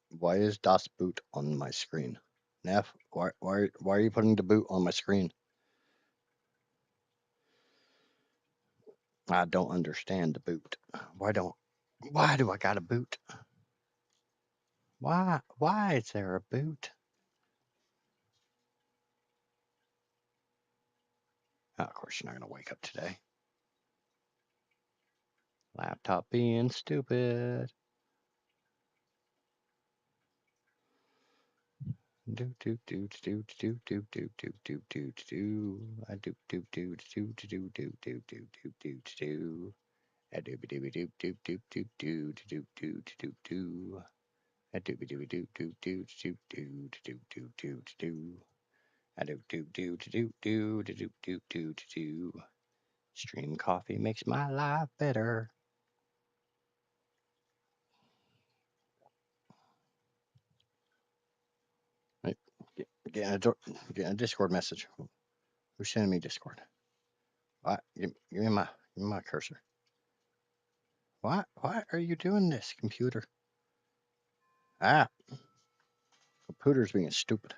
Why is Das Boot on my screen? Neff, why are you putting the boot on my screen? I don't understand the boot. Why do I got a boot? Why is there a boot? Oh, of course you're not gonna wake up today. Laptop being stupid. Do do do do do do do do do do do. I do do do do do do do do do do do do. I do do do do do do do do do do do do. I do do do do do do do do do do do. I do do do do do do do do do. Stream coffee makes my life better. Right. Getting a Discord message. Who's sending me Discord? What? Give me my cursor. Why are you doing this, computer? Ah, computer's being stupid.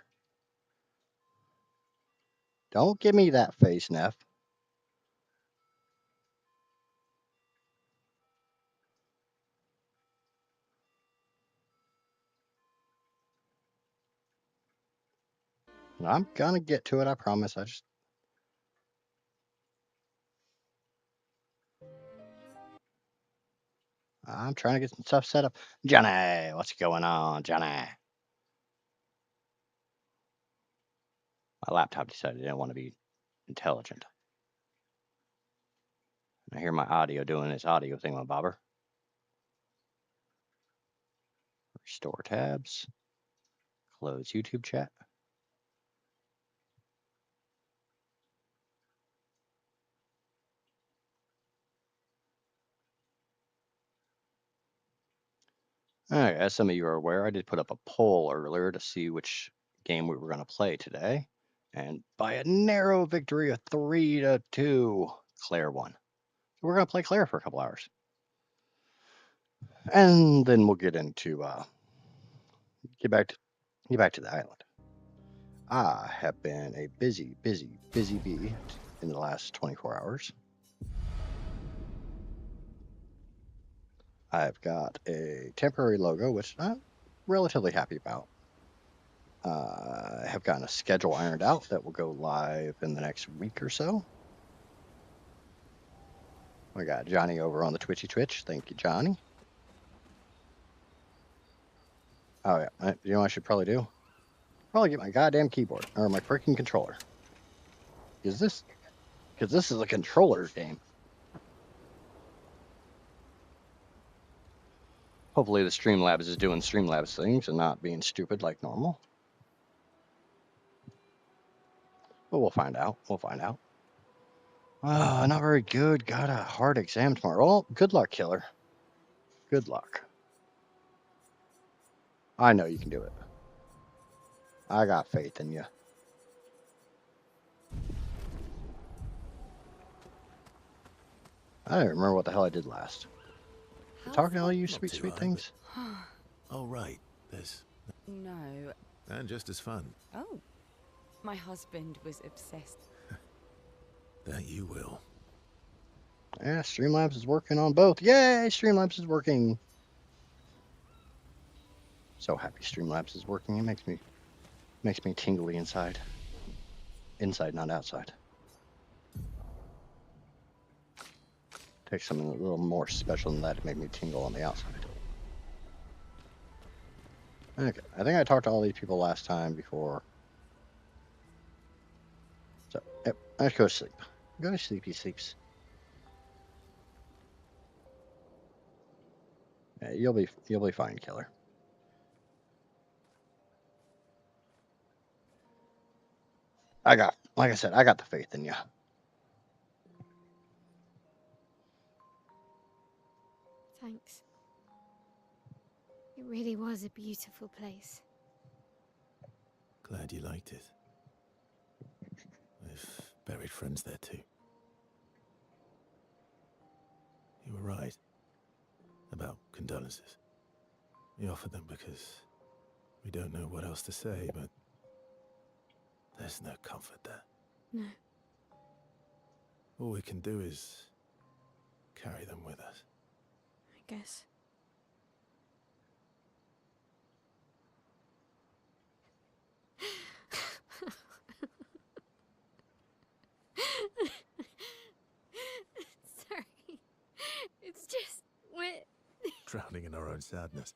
Don't give me that face, Neff. I'm gonna get to it, I promise. I'm trying to get some stuff set up. Johnny, what's going on, Johnny? My laptop decided it didn't want to be intelligent. I hear my audio doing this audio thing with Bobber. Restore tabs. Close YouTube chat. Alright, as some of you are aware, I did put up a poll earlier to see which game we were going to play today. And by a narrow victory of 3-2, Claire won. So we're going to play Claire for a couple hours. And then we'll get into, get back to the island. I have been a busy bee in the last 24 hours. I've got a temporary logo, which I'm relatively happy about. I have gotten a schedule ironed out that will go live in the next week or so. We got Johnny over on the Twitch. Thank you, Johnny. Oh, yeah. You know what I should probably do? Probably get my goddamn keyboard or my freaking controller. Because this is a controller game. Hopefully the Streamlabs is doing Streamlabs things and not being stupid like normal. But we'll find out. Not very good. Got a hard exam tomorrow. Well, good luck, killer. Good luck. I know you can do it. I got faith in you. I don't remember what the hell I did last. Talking to all you sweet things. Oh, right. There's... No. And just as fun. Oh. My husband was obsessed. That you will. Yeah, Streamlabs is working on both. Yay, Streamlabs is working. So happy Streamlabs is working. It makes me tingly inside. Inside, not outside. Takes something a little more special than that to make me tingle on the outside. Okay, I think I talked to all these people last time before. So, yep, let's go to sleep. Go to sleepy sleeps. Yeah, you'll be fine, killer. Like I said, I got the faith in you. Thanks. It really was a beautiful place. Glad you liked it. We've buried friends there too. You were right about condolences. We offered them because We don't know what else to say, but there's no comfort there. No. All we can do is carry them with us. I guess. Sorry. It's just wet. Drowning in our own sadness.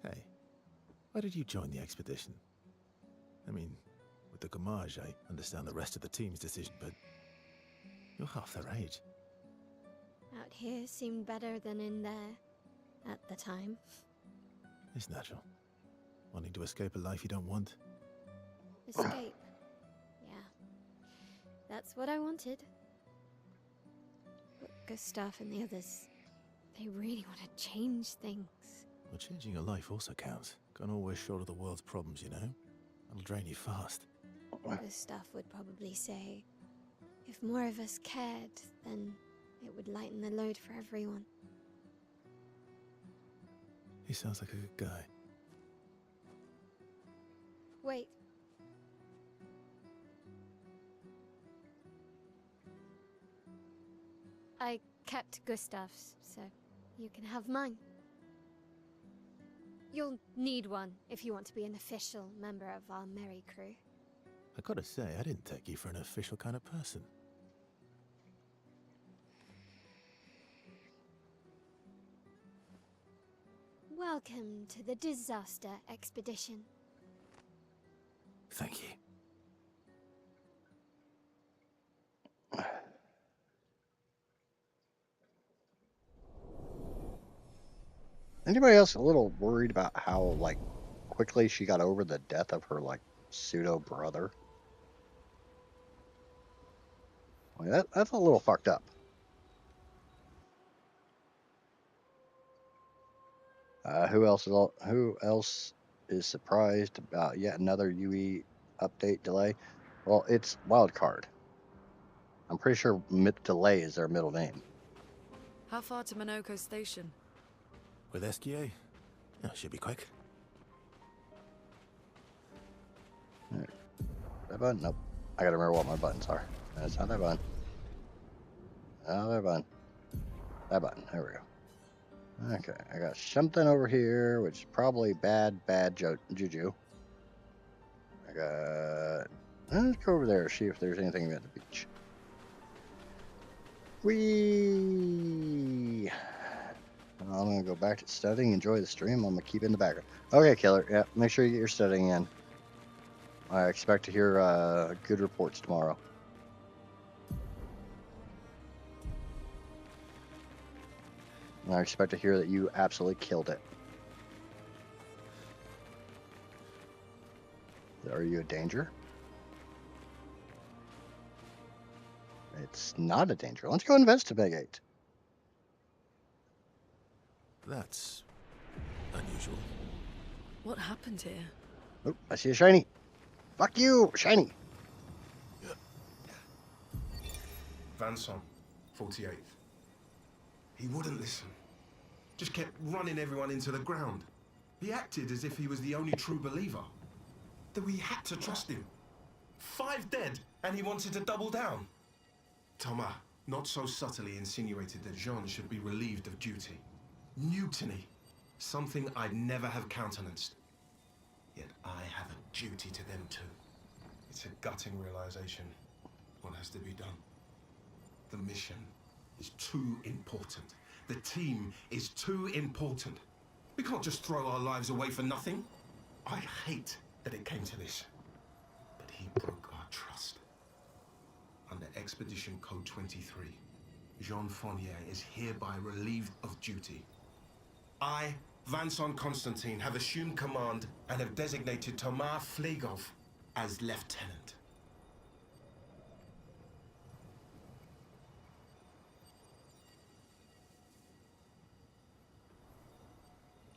Hey, why did you join the expedition? I mean, with the Gommage, I understand the rest of the team's decision, but you're half their age. Out here seemed better than in there at the time. It's natural. Wanting to escape a life you don't want. Escape. Yeah. That's what I wanted. But Gustave and the others, they really want to change things. Well, changing your life also counts. Can't always shoulder the world's problems, you know? That'll drain you fast. Gustave would probably say, if more of us cared, then it would lighten the load for everyone. He sounds like a good guy. Wait. I kept Gustave's, so you can have mine. You'll need one if you want to be an official member of our merry crew. I gotta say, I didn't take you for an official kind of person. Welcome to the disaster expedition. Thank you. Anybody else a little worried about how, like, quickly she got over the death of her, like, pseudo brother? I mean, that's a little fucked up. Who else is surprised about yet another UE update delay? Well, it's Wildcard. I'm pretty sure Delay is their middle name. How far to Monoko Station? With SGA? Oh, should be quick. That button? Nope. I gotta remember what my buttons are. That's not that button. Another button. That button. There we go. Okay, I got something over here, which is probably bad juju. I got... Let's go over there, see if there's anything at the beach. Whee! I'm gonna go back to studying, enjoy the stream. I'm gonna keep it in the background. Okay, Killer. Yeah, make sure you get your studying in. I expect to hear good reports tomorrow. And I expect to hear that you absolutely killed it. Are you a danger? It's not a danger. Let's go investigate. That's unusual. What happened here? Oh, I see a shiny. Fuck you, shiny. Vanson, 48th. He wouldn't listen. Just kept running everyone into the ground. He acted as if he was the only true believer. That we had to trust him. 5 dead, and he wanted to double down. Thomas, not so subtly insinuated that Jean should be relieved of duty. Mutiny. Something I'd never have countenanced. Yet I have a duty to them too. It's a gutting realization. What has to be done? The mission is too important. The team is too important. We can't just throw our lives away for nothing. I hate that it came to this. But he broke our trust. Under Expedition Code 23, Jean Fournier is hereby relieved of duty. I, Vincent Constantine, have assumed command and have designated Thomas Flegov as lieutenant.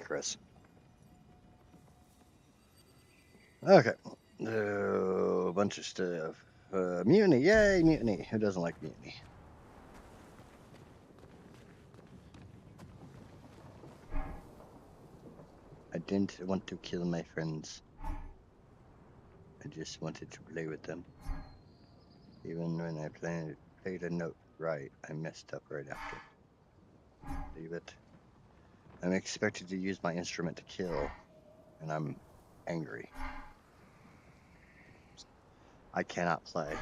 Chris. Okay. A bunch of stuff. Mutiny. Yay, mutiny. Who doesn't like mutiny? didn't want to kill my friends. I just wanted to play with them. Even when I played a note right, I messed up right after. Leave it. I'm expected to use my instrument to kill, and I'm angry. I cannot play.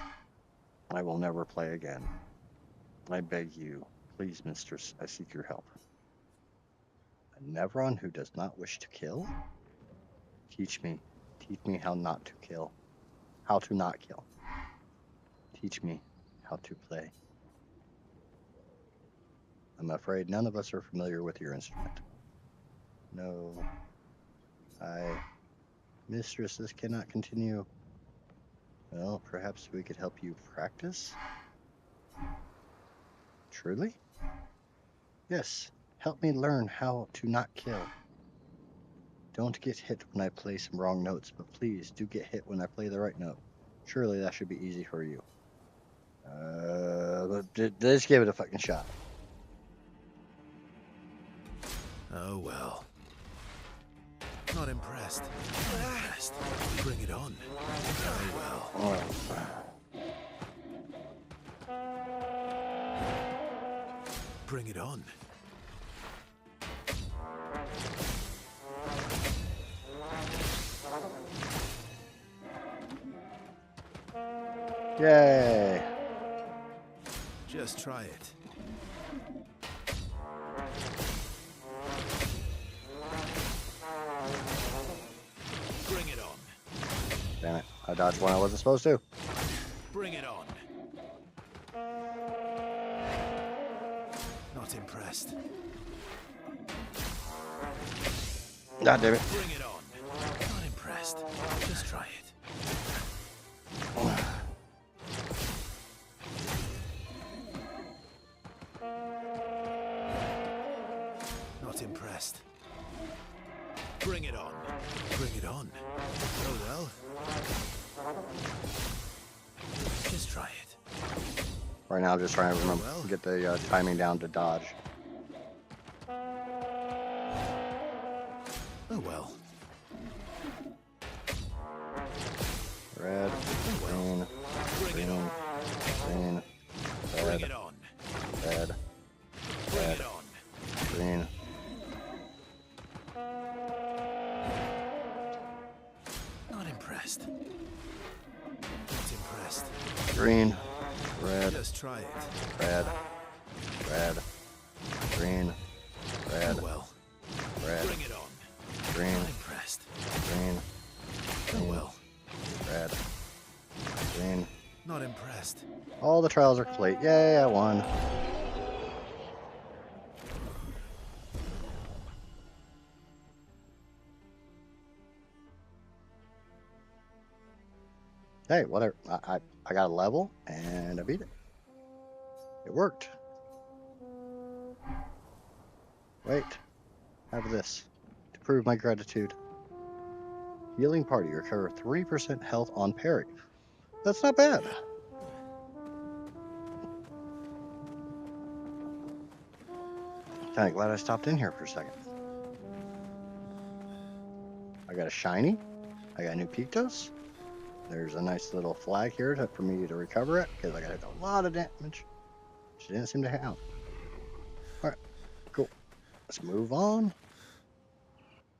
I will never play again. I beg you, please, mistress, I seek your help. A Nevron who does not wish to kill? Teach me how not to kill. How to not kill. Teach me how to play. I'm afraid none of us are familiar with your instrument. No. Mistress, this cannot continue. Well, perhaps we could help you practice? Truly? Yes. Help me learn how to not kill. Don't get hit when I play some wrong notes, but please do get hit when I play the right note. Surely that should be easy for you. Let's give it a fucking shot. Oh well. Not impressed. Not impressed. Bring it on. Oh well. Bring it on. Yay. Just try it. Bring it on. Damn it. I dodged one I wasn't supposed to. Bring it on. Not impressed. God damn it. Bring it on. Not impressed. Just try it. Not impressed. Bring it on. Bring it on. Oh well. Just try it. Right now I'm just trying to remember, Well. get the timing down to dodge. Oh well. Red, green, Bring it on. green, Bring red, it on. red, Bring red, it on. green. Not impressed. Not impressed. Green, red, Just try it. red, red, green, red, Oh well. red, Bring it on. green, Not impressed. green, Oh well. red, green. Not impressed. All the trials are complete. Yay, I won. Hey, whatever. I got a level and I beat it. It worked. Wait. Have this to prove my gratitude. Healing party. Recover 3% health on parry. That's not bad. Kinda glad I stopped in here for a second. I got a shiny. I got new Pictos. There's a nice little flag here for me to recover it because I got a lot of damage. She didn't seem to have. Alright, cool. Let's move on.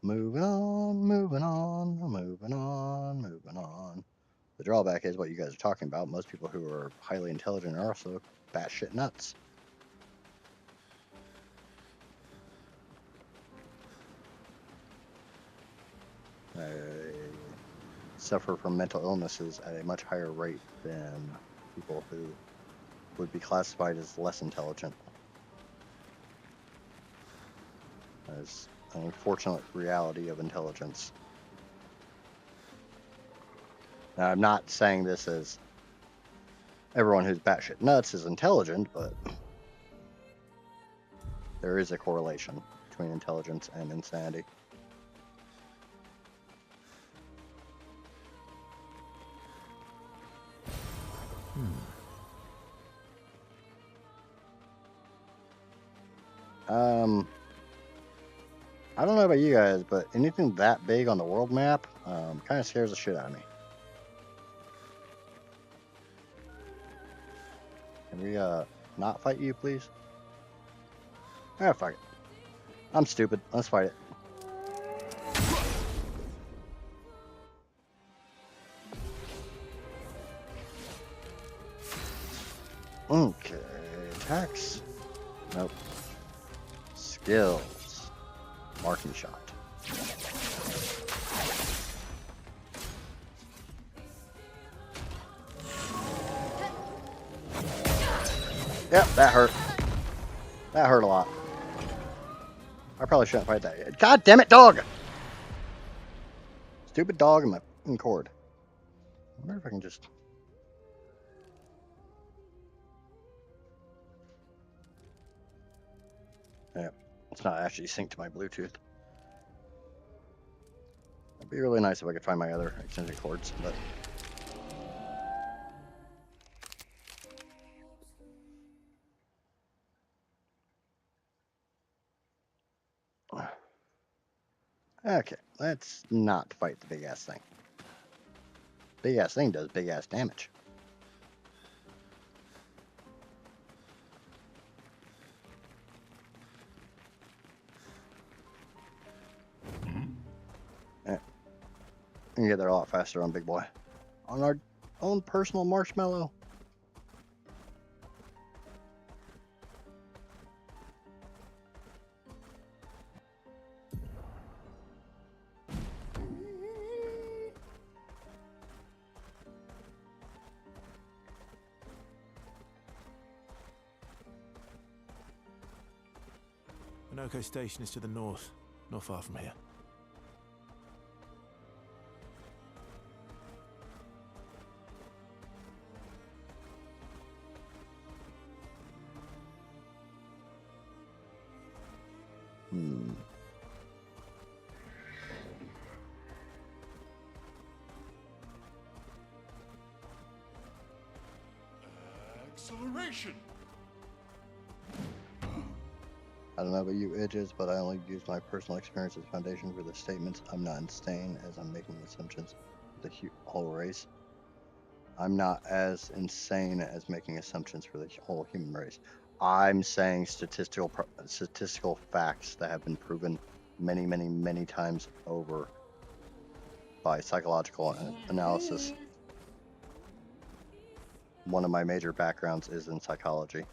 Moving on, moving on, moving on, moving on. The drawback is what you guys are talking about. Most people who are highly intelligent are also batshit nuts. Suffer from mental illnesses at a much higher rate than people who would be classified as less intelligent. That's an unfortunate reality of intelligence. Now, I'm not saying this as everyone who's batshit nuts is intelligent, but there is a correlation between intelligence and insanity. I don't know about you guys, but anything that big on the world map kind of scares the shit out of me. Can we not fight you, please? Ah, fuck it. I'm stupid. Let's fight it. Okay, attacks. Nope. Skills. Marking shot. Yep, that hurt. That hurt a lot. I probably shouldn't fight that yet. God damn it, dog! Stupid dog in my cord. I wonder if I can just... Yeah, it's not actually synced to my Bluetooth. It'd be really nice if I could find my other extension cords, but... Okay, let's not fight the big ass thing. Big ass thing does big ass damage. Yeah, we can get there a lot faster on Big Boy. On our own personal marshmallow. Minoko Station is to the north, not far from here. Acceleration! I don't know about you, Idjits, but I only use my personal experience as foundation for the statements. I'm not insane as I'm making assumptions for the whole race. I'm not as insane as making assumptions for the whole human race. I'm saying statistical facts that have been proven many, many, many times over by psychological analysis. One of my major backgrounds is in psychology.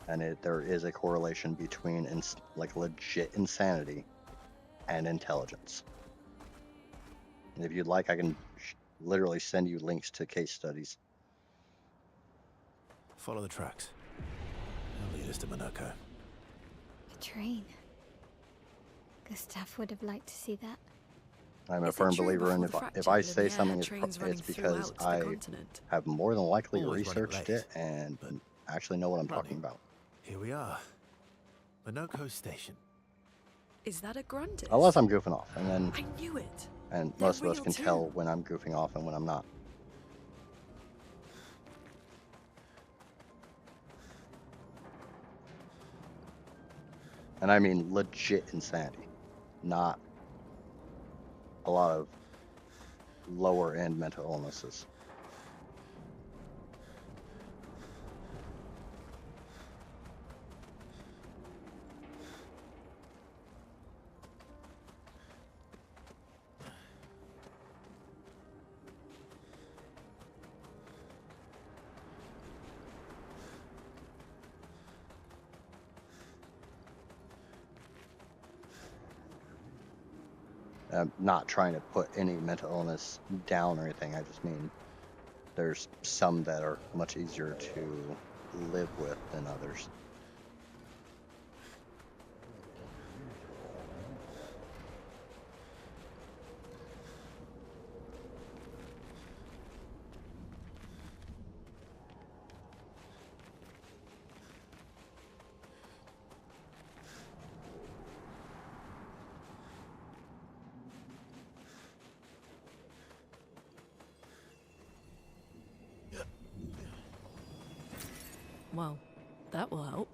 And there is a correlation between like legit insanity and intelligence. And if you'd like, I can literally send you links to case studies. Follow the tracks. They'll lead us to Minoko. A train. Gustave would have liked to see that. I'm a Is it firm true believer in before the if I fracture say Linear something, had trains running it's because throughout the I continent? have more than likely Always running researched late, it and but actually know what I'm running. talking about. Here we are. Minoko Station. Is that a Grandis? Unless I'm goofing off, and then I knew it. and They're most of us real can too. tell when I'm goofing off and when I'm not. And I mean legit insanity, not a lot of lower end mental illnesses. I'm not trying to put any mental illness down or anything. I just mean there's some that are much easier to live with than others. Well, that will help.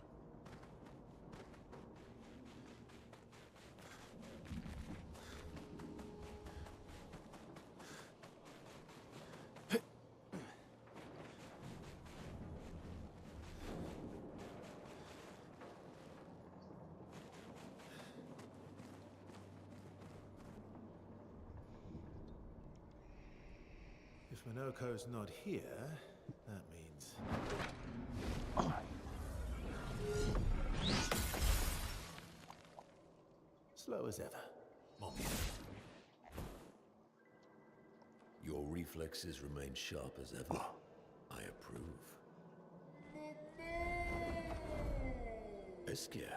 If Minoko's not here, that means... slow as ever. Mon bien. Your reflexes remain sharp as ever. I approve. Obscur,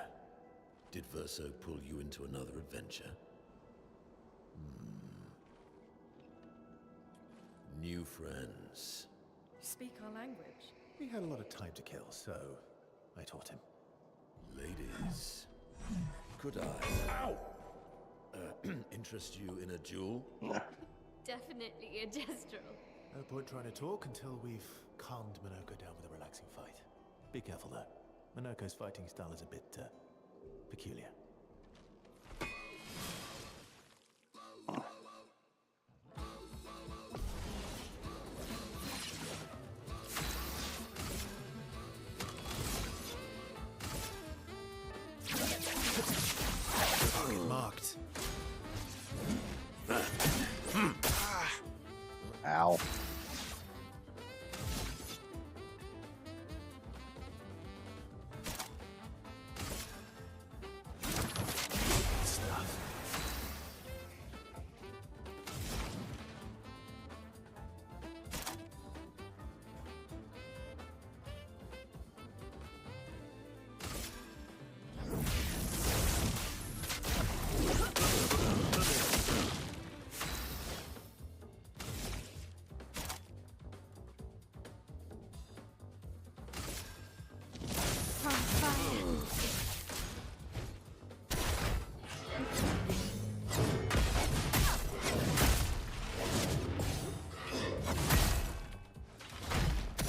did Verso pull you into another adventure? New friends. Speak our language. He had a lot of time to kill, so I taught him. Ladies, could I interest you in a duel? Definitely a gestural. No point trying to talk until we've calmed Minoko down with a relaxing fight. Be careful though. Minoko's fighting style is a bit peculiar. Target marked. Ow. Stuff.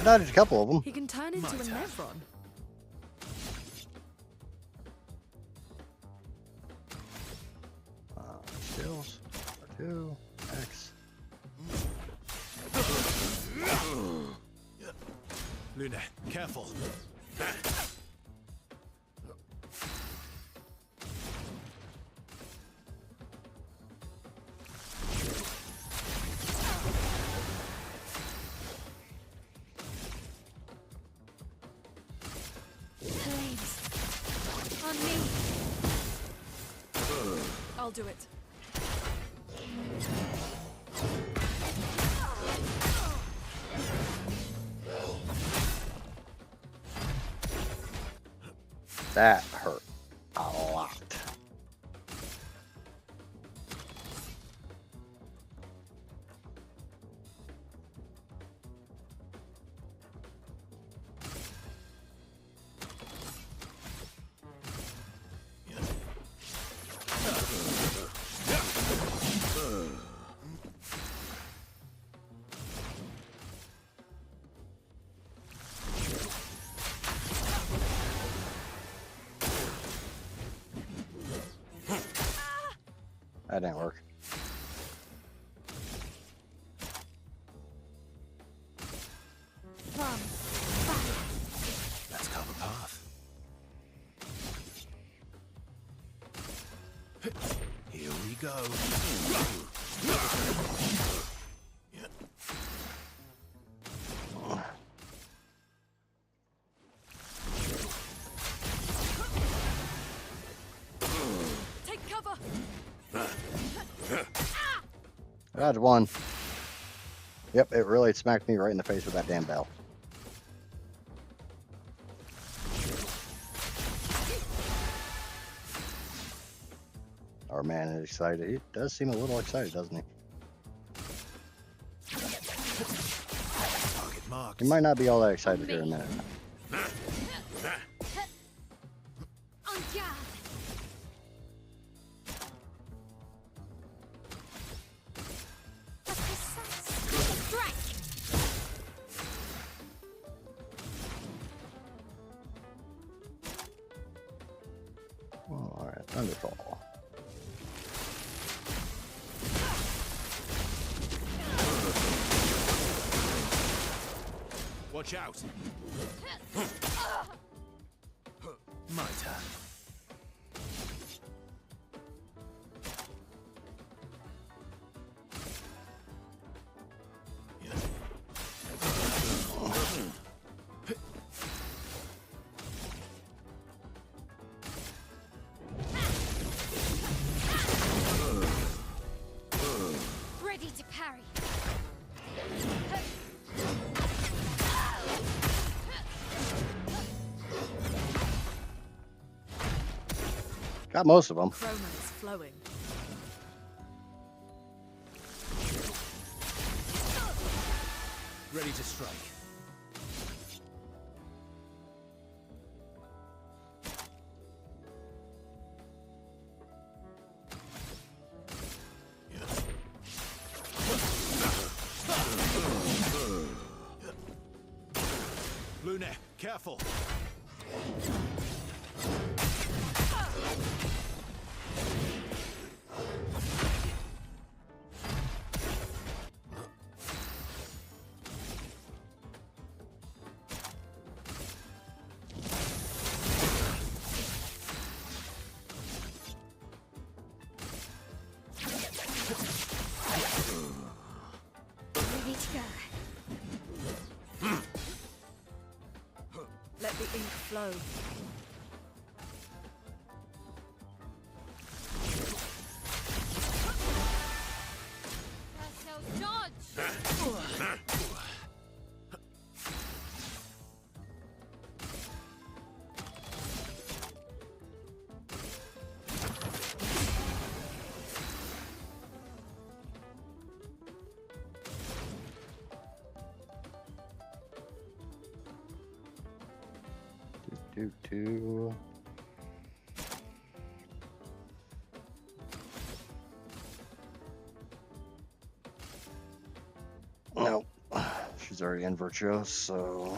I dodged a couple of them. He can turn into a My turn. Nevron. Skills. 2 X. Luna, careful. Flames. On me. I'll do it. That hurt a lot. That didn't work. From. Let's cover path. Here we go. Take cover. Dodge one. Yep, it really smacked me right in the face with that damn bell. Our man is excited. He does seem a little excited, doesn't he? Target marked. He might not be all that excited here in a minute. On guard. Strike. Oh, all right, Thunderfall. Watch out. My turn. Got most of them. Chroma is flowing. Ready to strike. Lune, careful. Ready to go. Let the ink flow. Do. Nope. She's already in Virtuos, so.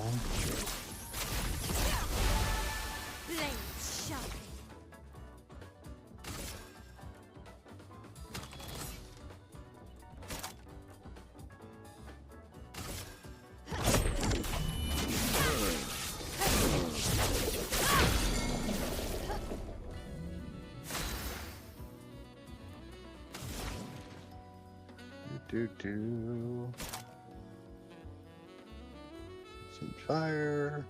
Blades sharp. Do. Some fire.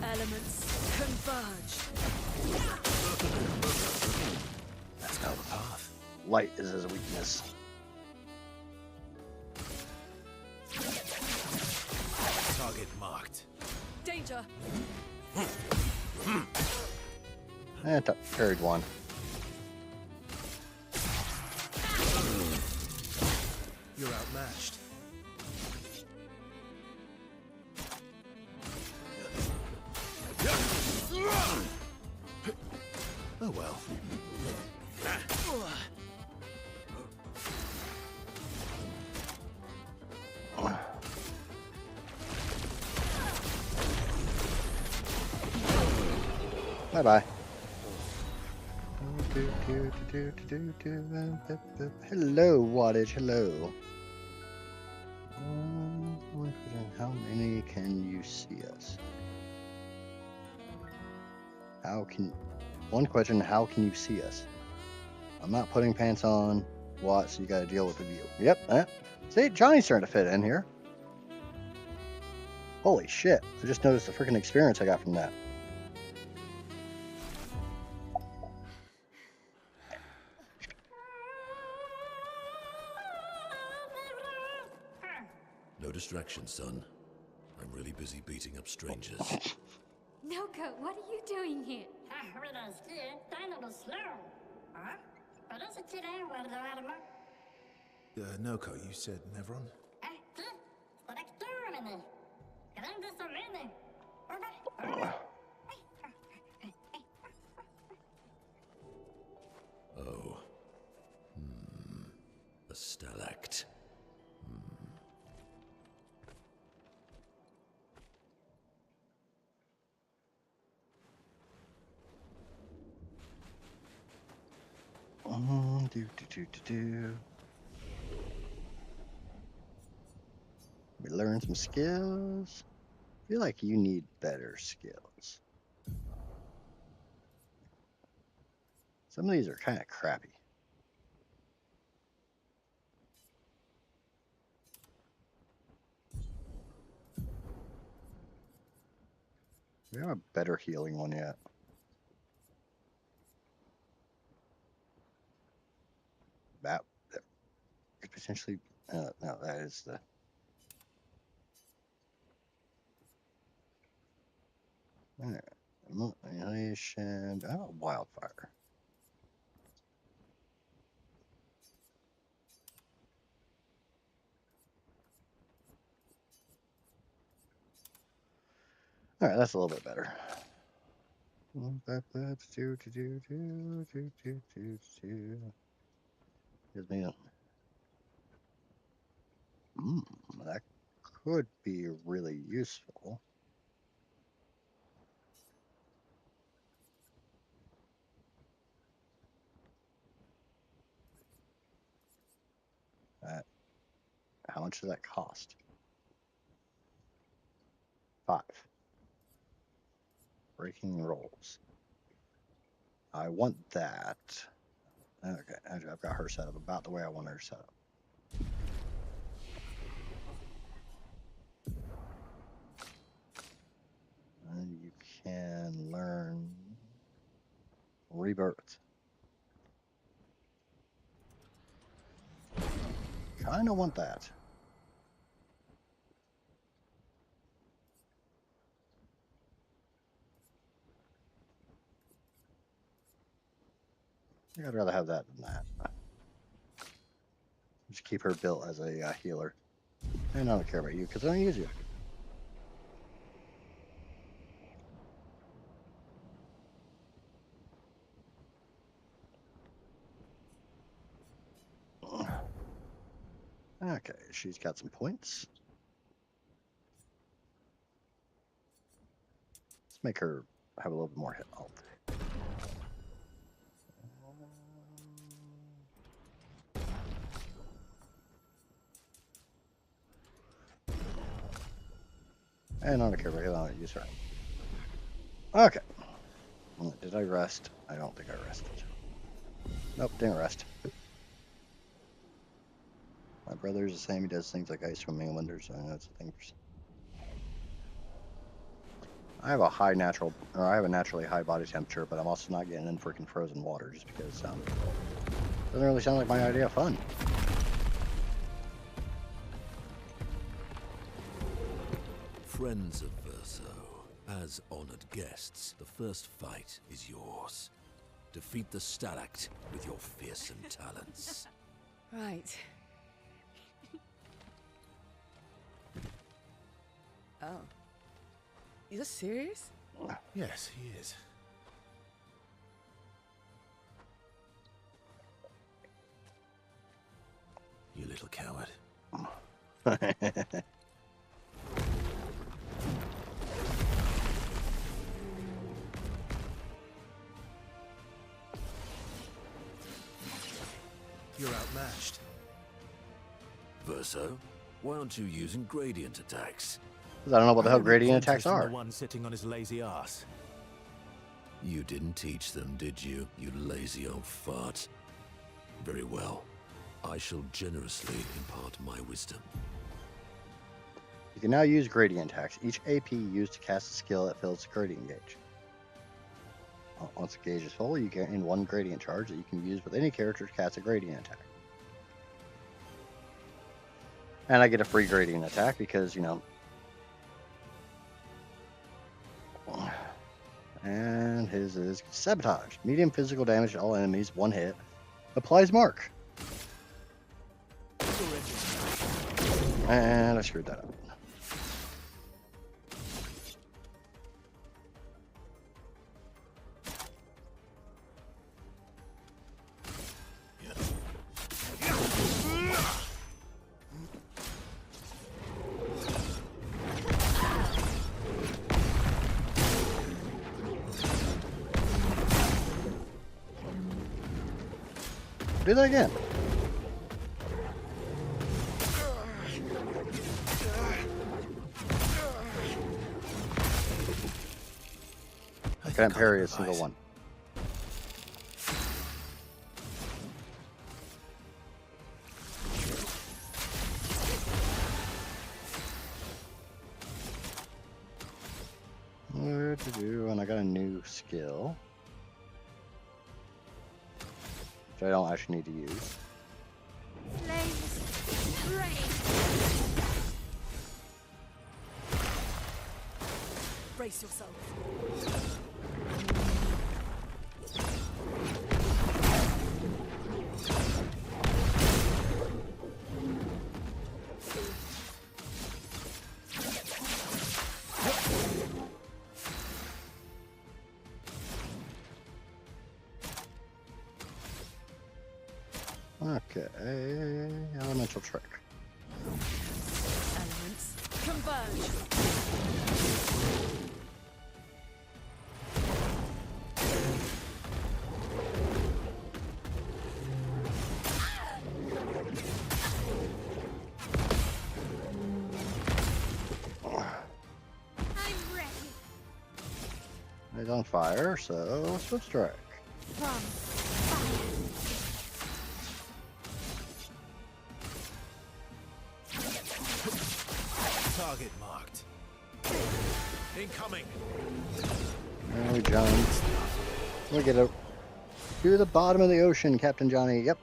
Elements converge. That's now the path. Light is his weakness. Target marked. Danger. Carried one. You're outmatched. Oh well. Bye bye. Hello, wattage. Hello. How many can you see us? One question, how can you see us? I'm not putting pants on. What? So you got to deal with the view. Yep. See, Johnny's starting to fit in here. Holy shit. I just noticed the freaking experience I got from that. No distraction, son. I'm really busy beating up strangers. Noko, what are you doing here? Noko, you said Nevron? Oh. A stalact. We learn some skills. I feel like you need better skills. Some of these are kind of crappy. We have a better healing one yet. That could potentially. No, that is the. All right. Annihilation. Oh, wildfire. All right, that's a little bit better. Gives me a... that could be really useful. How much does that cost? 5. Breaking rolls. I want that. Okay, I've got her set up about the way I want her set up. And you can learn rebirth. Kind of want that. I'd rather have that than that. Just keep her built as a healer. And I don't care about you because I don't use you. Okay, she's got some points. Let's make her have a little bit more hit health. And I don't care about it. I'll use her. Okay. Did I rest? I don't think I rested. Nope, didn't rest. My brother's the same. He does things like ice swimming in winter, so I know it's a thing. I have a naturally high body temperature, but I'm also not getting in freaking frozen water just because doesn't really sound like my idea of fun. Friends of Verso, as honored guests, the first fight is yours. Defeat the Stalact with your fearsome talents. Right. Oh. You're serious? Yes, he is. You little coward. You're outmatched. Verso, why aren't you using gradient attacks? Because I don't know what the hell gradient Paintress attacks from are. The one sitting on his lazy ass. You didn't teach them, did you, you lazy old fart? Very well. I shall generously impart my wisdom. You can now use gradient attacks. Each AP used to cast a skill that fills the gradient gauge. Once the gauge is full, you gain 1 gradient charge that you can use with any character to cast a gradient attack. And I get a free gradient attack because, you know. And his is sabotage. Medium physical damage to all enemies, 1 hit. Applies mark. And I screwed that up. Do that again. I can't parry a single one. What to do? And I got a new skill, which I don't actually need to use. Brace yourself. Okay, elemental trick. Elements converge. I'm ready. He's on fire, so switch strike. From fire. Target marked. Incoming. There we jump. Look at it. To the bottom of the ocean, Captain Johnny. Yep.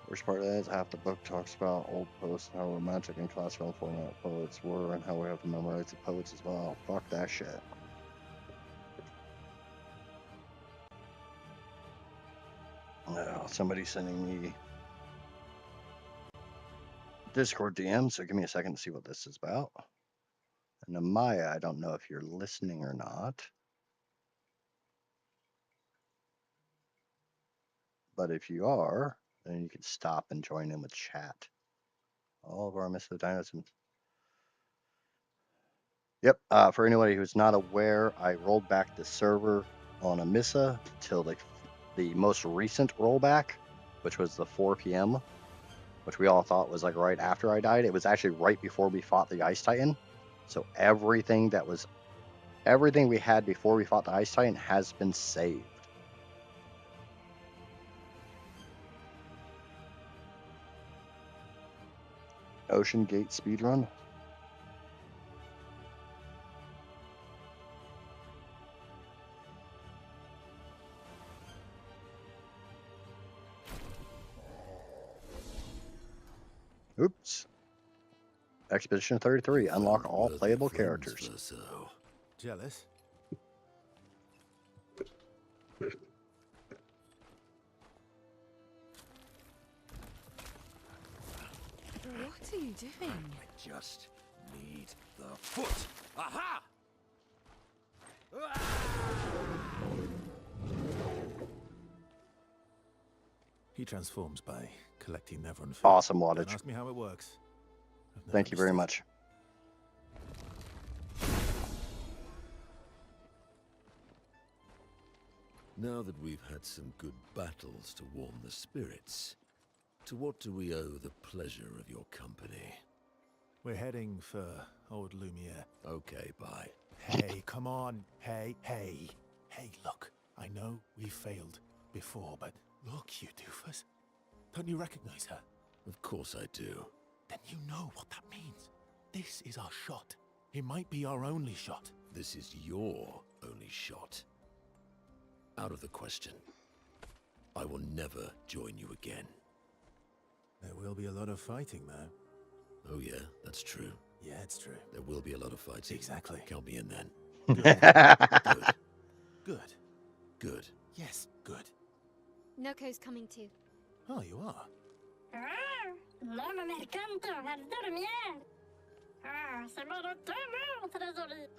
Worst part of that is half the book talks about old poets and how romantic and classical format poets were and how we have to memorize the poets as well. Fuck that shit. Oh, somebody's sending me Discord DM, so give me a second to see what this is about. And Amaya, I don't know if you're listening or not. But if you are, then you can stop and join in with chat. All of our Mr. Dinosaurs. Yep. For anybody who's not aware, I rolled back the server on Amissa till the most recent rollback, which was the 4 p.m., which we all thought was like right after I died. It was actually right before we fought the Ice Titan. So everything we had before we fought the Ice Titan has been saved. Ocean Gate speedrun. Oops. Expedition 33. Unlock all Worthy playable friends, characters. Verso. Jealous? What are you doing? I just need the foot. Aha! He transforms by collecting Neveron food. Awesome Don't wattage. ask me how it works. I've never Thank you very understood. much. Now that we've had some good battles to warm the spirits, to what do we owe the pleasure of your company? We're heading for old Lumiere. Okay, bye. Hey, come on. Hey. Hey, look. I know we failed before, but look, you doofus. Don't you recognize her? Of course I do. Then you know what that means. This is our shot. It might be our only shot. This is your only shot. Out of the question. I will never join you again. There will be a lot of fighting, though. Oh yeah, that's true. Yeah, it's true. There will be a lot of fighting. Exactly. Count me in then. Good. Good. Good. Yes, good. Noko's coming too. Oh, you are?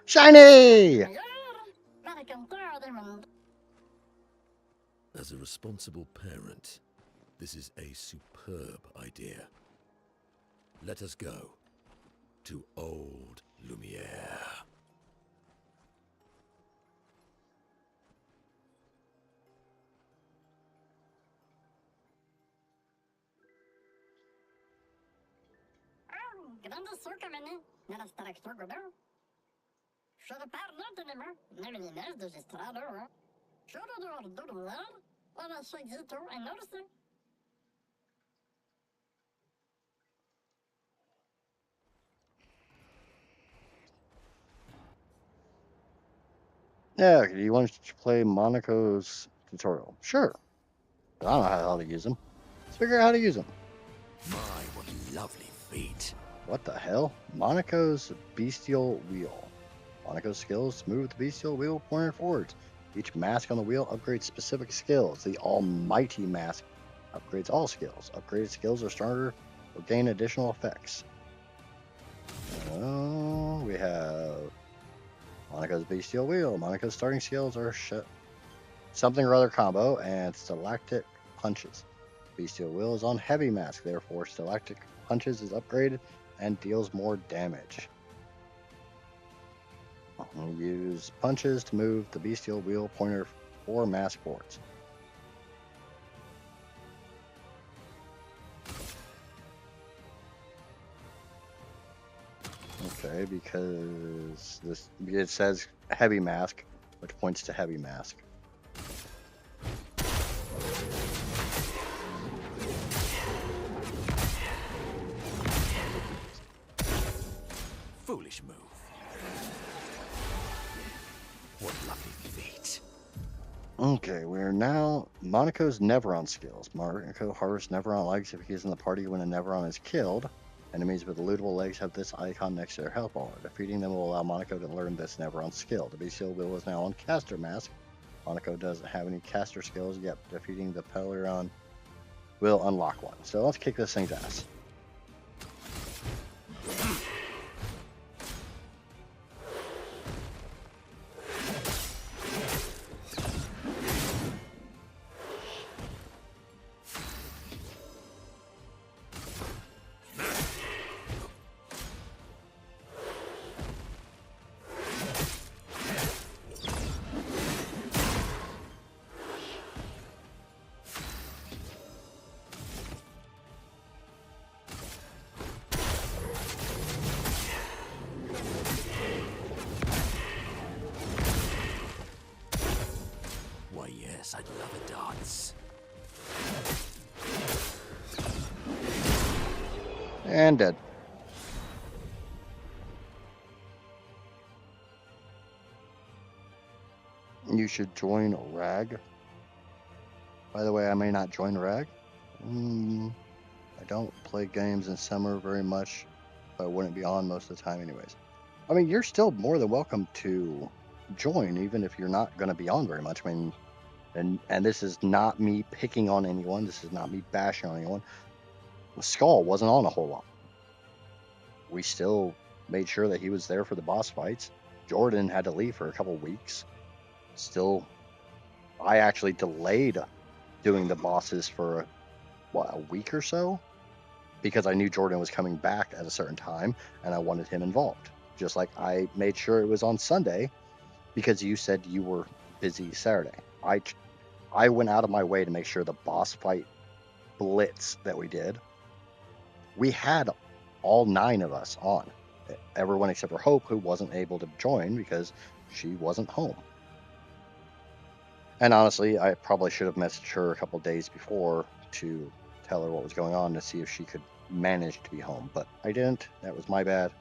Shiny! As a responsible parent, this is a superb idea. Let us go to old Lumiere. Yeah, do you want to play Monaco's tutorial? Sure. I don't know how to use them. Let's figure out how to use them. My, what lovely feet. What the hell? Monaco's Bestial Wheel. Monaco's skills move the Bestial Wheel pointed forwards. Each mask on the wheel upgrades specific skills. The Almighty Mask upgrades all skills. Upgraded skills are stronger or gain additional effects. Oh, we have Monaco's Bestial Wheel. Monaco's starting skills are something or other combo, and Stalactic Punches. Bestial Will is on Heavy Mask, therefore Stalactic Punches is upgraded and deals more damage. Use punches to move the Bestial Wheel pointer 4 mask boards. Okay, because it says Heavy Mask, which points to Heavy Mask. Foolish move. What lucky feat. Okay, we're now Monaco's Neveron skills. Monaco harvests Neveron legs if he is in the party when a Neveron is killed. Enemies with lootable legs have this icon next to their health bar. Defeating them will allow Monaco to learn this Neveron skill. The Bestial Will is now on Caster Mask. Monaco doesn't have any caster skills yet. Defeating the Peleron will unlock one. So let's kick this thing's ass. Yes, I'd love a dance. And dead. You should join RAG. By the way, I may not join RAG. I don't play games in summer very much, but I wouldn't be on most of the time anyways. I mean, you're still more than welcome to join, even if you're not going to be on very much. I mean, and this is not me picking on anyone. This is not me bashing on anyone. Skull wasn't on a whole lot. We still made sure that he was there for the boss fights. Jordan had to leave for a couple weeks. Still, I actually delayed doing the bosses for, a week or so? Because I knew Jordan was coming back at a certain time, and I wanted him involved. Just like I made sure it was on Sunday, because you said you were busy Saturday. I went out of my way to make sure the boss fight blitz that we did, we had all 9 of us on. Everyone except for Hope, who wasn't able to join because she wasn't home. And honestly, I probably should have messaged her a couple days before to tell her what was going on to see if she could manage to be home. But I didn't. That was my bad.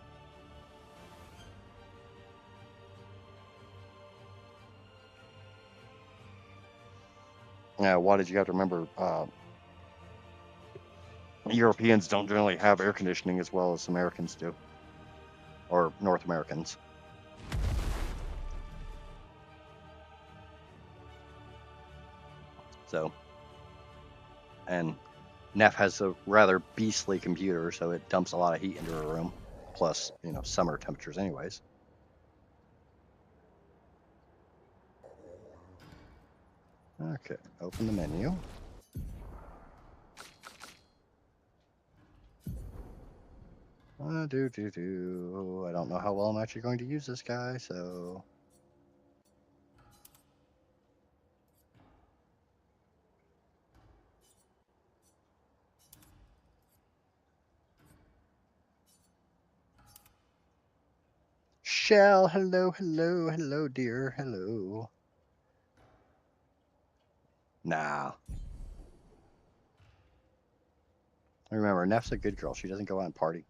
Why did you have to remember? Europeans don't generally have air conditioning as well as Americans do, or North Americans. So, and Neff has a rather beastly computer, so it dumps a lot of heat into her room. Plus, summer temperatures anyways. Okay, open the menu. I don't know how well I'm actually going to use this guy, so... Shell, hello, dear, hello. Nah. Remember, Neff's a good girl. She doesn't go out and party.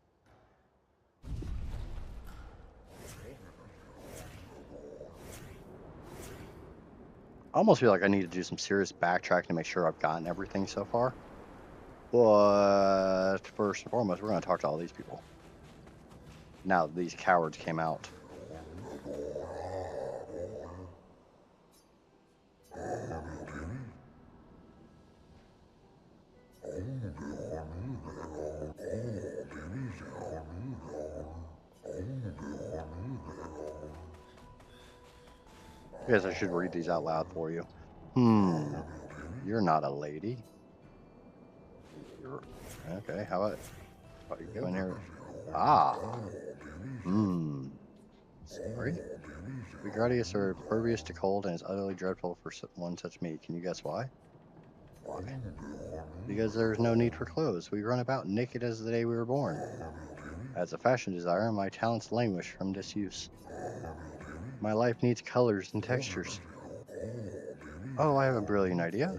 I almost feel like I need to do some serious backtracking to make sure I've gotten everything so far. But first and foremost, we're going to talk to all these people. Now that these cowards came out. I guess I should read these out loud for you. You're not a lady. You're okay. How about you go in here? Ah. Sorry. We Gradius are impervious to cold and is utterly dreadful for one such me. Can you guess why? Why? Because there's no need for clothes. We run about naked as the day we were born. As a fashion designer, my talents languish from disuse. My life needs colors and textures. Oh, I have a brilliant idea.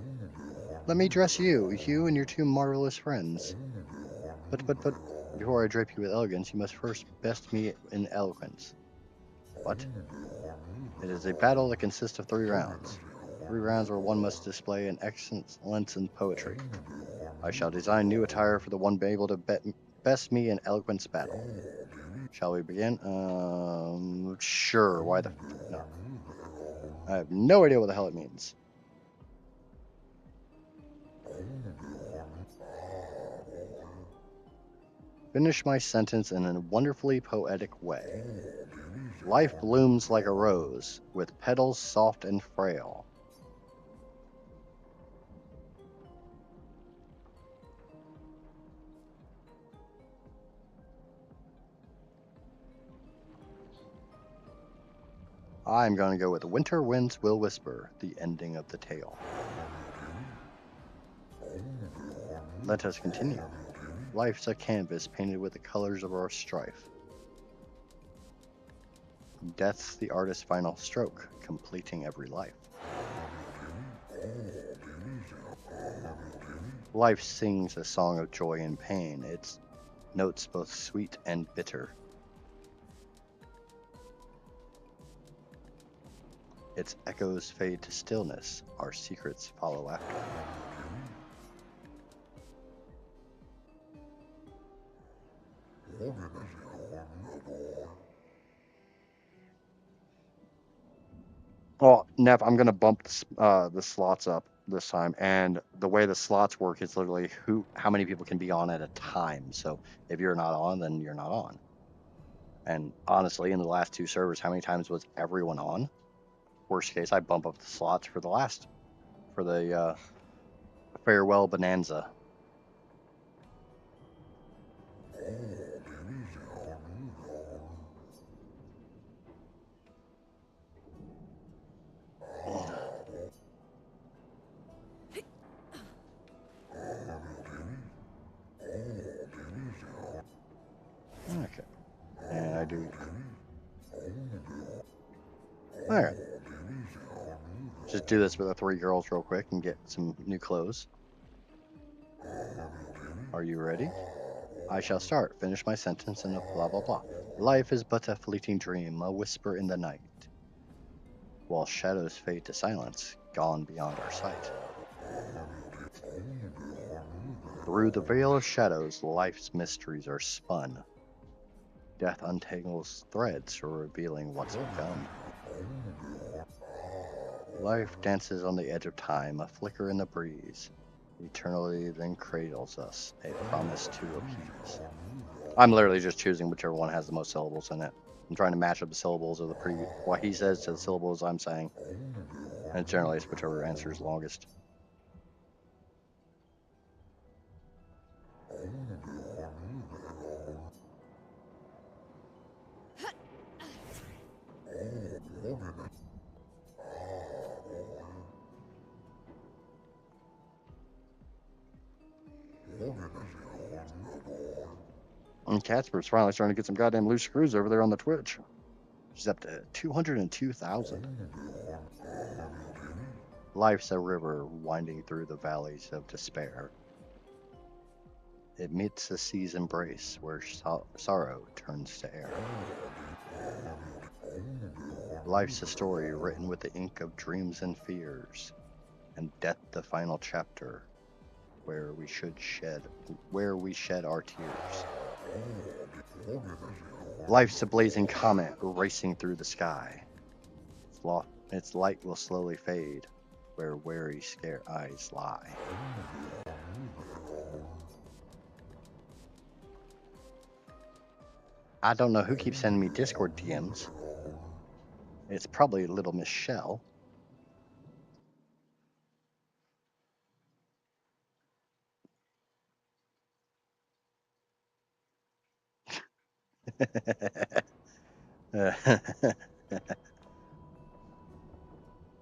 Let me dress you and your two marvelous friends. But, before I drape you with elegance, you must first best me in eloquence. What? It is a battle that consists of 3 rounds. 3 rounds where one must display an excellence in poetry. I shall design new attire for the one able to best me in eloquence battle. Shall we begin? Sure. Why the no? I have no idea what the hell it means. Finish my sentence in a wonderfully poetic way. Life blooms like a rose, with petals soft and frail. I'm going to go with Winter Winds Will Whisper, the ending of the tale. Let us continue. Life's a canvas painted with the colors of our strife. Death's the artist's final stroke, completing every life. Life sings a song of joy and pain, its notes both sweet and bitter. Its echoes fade to stillness, our secrets follow after. Well, Nev, I'm gonna bump the slots up this time, and the way the slots work is literally how many people can be on at a time. So if you're not on, then you're not on. And honestly, in the last 2 servers, how many times was everyone on? Worst case, I bump up the slots for the farewell bonanza. Okay. And I do. Alright. Just do this with the 3 girls real quick and get some new clothes. Are you ready? I shall start. Finish my sentence and blah blah blah. Life is but a fleeting dream, a whisper in the night. While shadows fade to silence, gone beyond our sight. Through the veil of shadows, life's mysteries are spun. Death untangles threads, revealing what's begun. Life dances on the edge of time, a flicker in the breeze. Eternally then cradles us, a promise to appease. I'm literally just choosing whichever one has the most syllables in it. I'm trying to match up the syllables of what he says to the syllables I'm saying. And generally it's whichever answer is longest. And Casper's finally starting to get some goddamn loose screws over there on the Twitch. She's up to 202,000. Life's a river winding through the valleys of despair. It meets the sea's embrace where sorrow turns to air. Life's a story written with the ink of dreams and fears, and death the final chapter where we shed our tears. Life's a blazing comet racing through the sky. Its light will slowly fade where wary, scared eyes lie. I don't know who keeps sending me Discord DMs. It's probably little Miss Shell.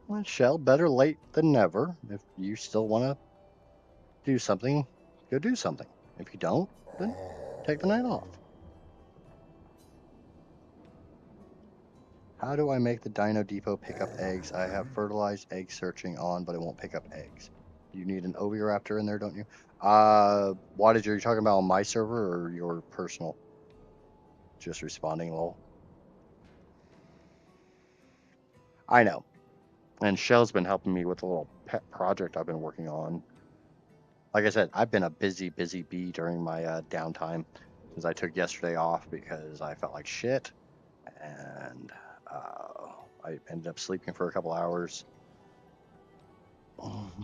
Well, Shell, better late than never. If you still want to do something, go do something. If you don't, then take the night off. How do I make the Dino Depot pick up eggs? I have fertilized egg searching on, but it won't pick up eggs. You need an Oviraptor in there, don't you? What are you talking about on my server or your personal? Just responding, lol. I know. And Shell's been helping me with a little pet project I've been working on. Like I said, I've been a busy bee during my downtime because I took yesterday off because I felt like shit. And I ended up sleeping for a couple hours.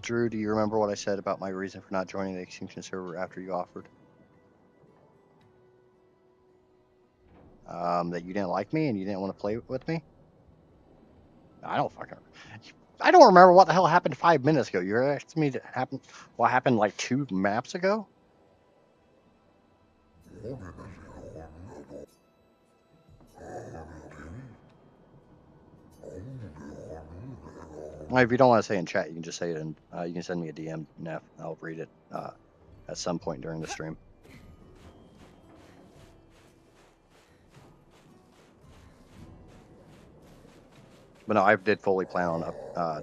Drew, do you remember what I said about my reason for not joining the Extinction server after you offered? That you didn't like me and you didn't want to play with me? I don't remember what the hell happened 5 minutes ago. You're asking me what happened like 2 maps ago? If you don't want to say in chat, you can just say it and you can send me a DM, Neff. I'll read it at some point during the stream. But no, I did fully plan on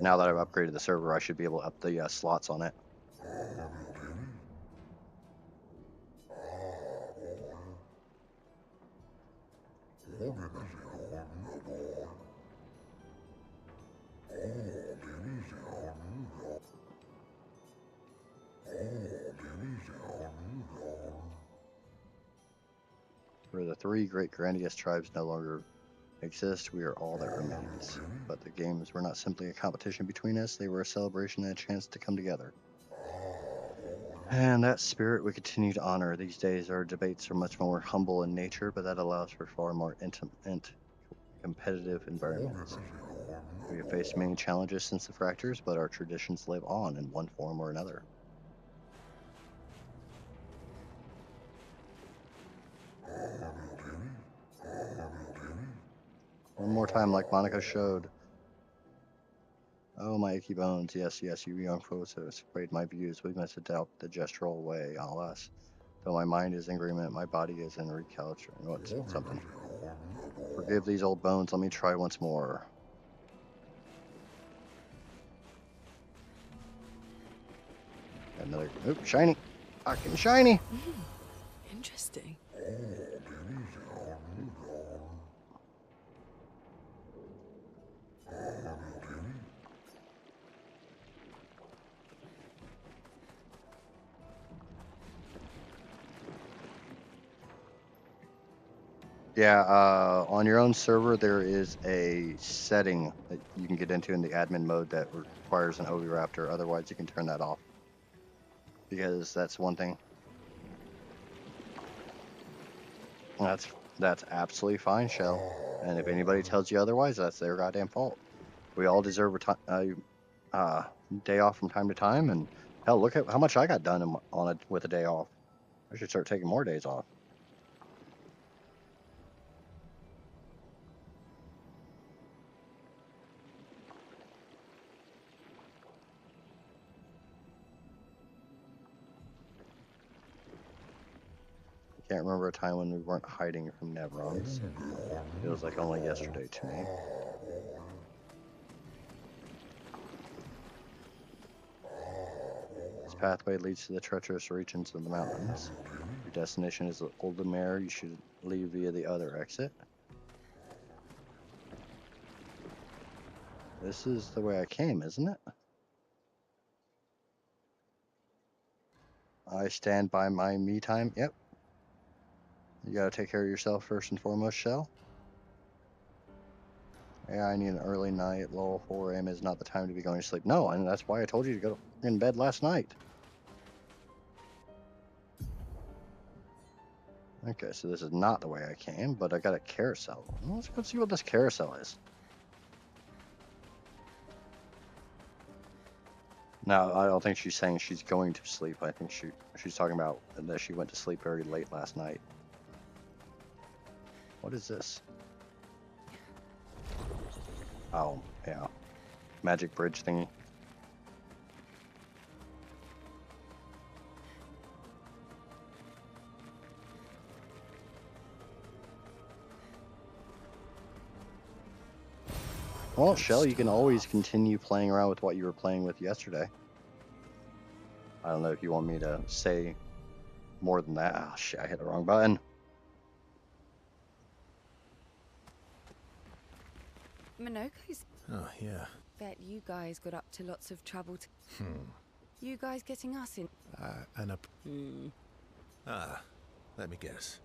now that I've upgraded the server, I should be able to up the slots on it. For the 3 great grandiose tribes no longer exist, we are all that remains. But the games were not simply a competition between us, they were a celebration and a chance to come together. And that spirit we continue to honor. These days, our debates are much more humble in nature, but that allows for far more intimate, competitive environments. We have faced many challenges since the fractures, but our traditions live on in one form or another. One more time, like Monica showed. Oh, my achy bones. Yes, you young folks have swayed my views. We must adopt the gestural way, alas. Though my mind is in agreement, my body is in recalibration. What's something? Forgive these old bones. Let me try once more. Another. Oop, shiny. Fucking shiny. Interesting. Yeah, on your own server, there is a setting that you can get into in the admin mode that requires an Oviraptor. Otherwise, you can turn that off. Because that's one thing. That's absolutely fine, Shell. And if anybody tells you otherwise, that's their goddamn fault. We all deserve a day off from time to time. And hell, look at how much I got done with a day off. I should start taking more days off. Can't remember a time when we weren't hiding from Nevrons. Feels like only yesterday to me. This pathway leads to the treacherous regions of the mountains. Your destination is Oldemare. You should leave via the other exit. This is the way I came, isn't it? I stand by my me time. Yep. You gotta take care of yourself first and foremost, Shell. Yeah, I need an early night. Lol, 4 a.m. is not the time to be going to sleep. No, and that's why I told you to go in bed last night. Okay, so this is not the way I came, but I got a carousel. Well, let's go see what this carousel is. No, I don't think she's saying she's going to sleep. I think she's talking about that she went to sleep very late last night. What is this? Oh, yeah. Magic bridge thingy. Well, Shell, you can always continue playing around with what you were playing with yesterday. I don't know if you want me to say more than that. Oh, shit, I hit the wrong button. Minoko's. Oh, yeah. Bet you guys got up to lots of trouble. Hmm. You guys getting us in? Let me guess.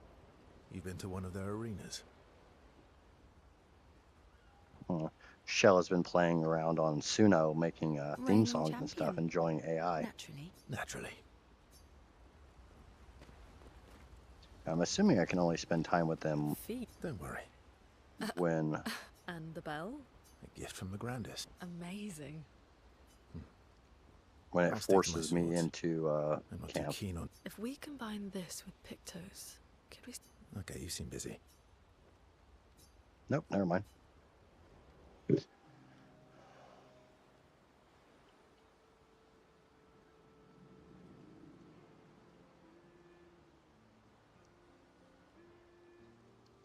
You've been to one of their arenas? Shell has been playing around on Suno, making theme Reigning songs and stuff, champion. enjoying AI. Naturally. Naturally. I'm assuming I can only spend time with them Feet. Don't worry. when And the bell? A gift from the grandest. Amazing. when it I'll stick to my forces me swords. into I'm not camp. too keen on... If we combine this with Pictos, could we... Okay, you seem busy. Nope, never mind.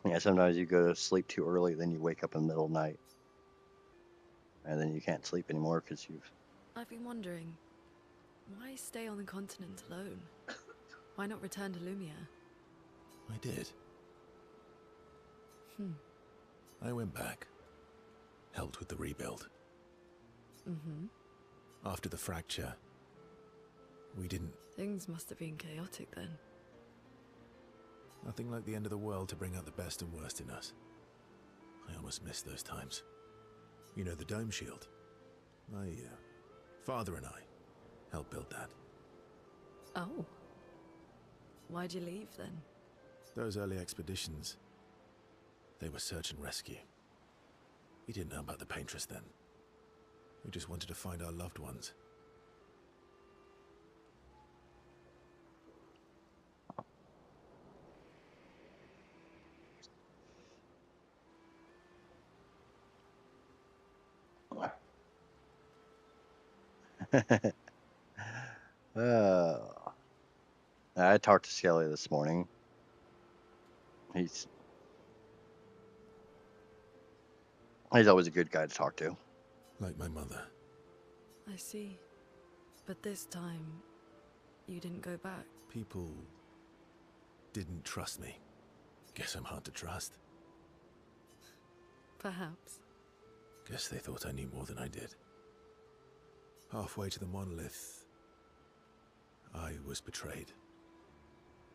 Yeah, sometimes you go to sleep too early, then you wake up in the middle of the night. And then you can't sleep anymore because you've... I've been wondering, why stay on the continent alone? Why not return to Lumia? I did. I went back. Helped with the rebuild. Mm-hmm. After the fracture, we didn't... Things must have been chaotic then. Nothing like the end of the world to bring out the best and worst in us. I almost missed those times. You know, the dome shield. My father and I helped build that. Oh. Why'd you leave then? Those early expeditions, they were search and rescue. We didn't know about the Paintress then. We just wanted to find our loved ones. I talked to Skelly this morning. He's always a good guy to talk to. Like my mother. I see. But this time, you didn't go back. People didn't trust me. Guess I'm hard to trust. Perhaps. Guess they thought I knew more than I did. Halfway to the monolith, I was betrayed.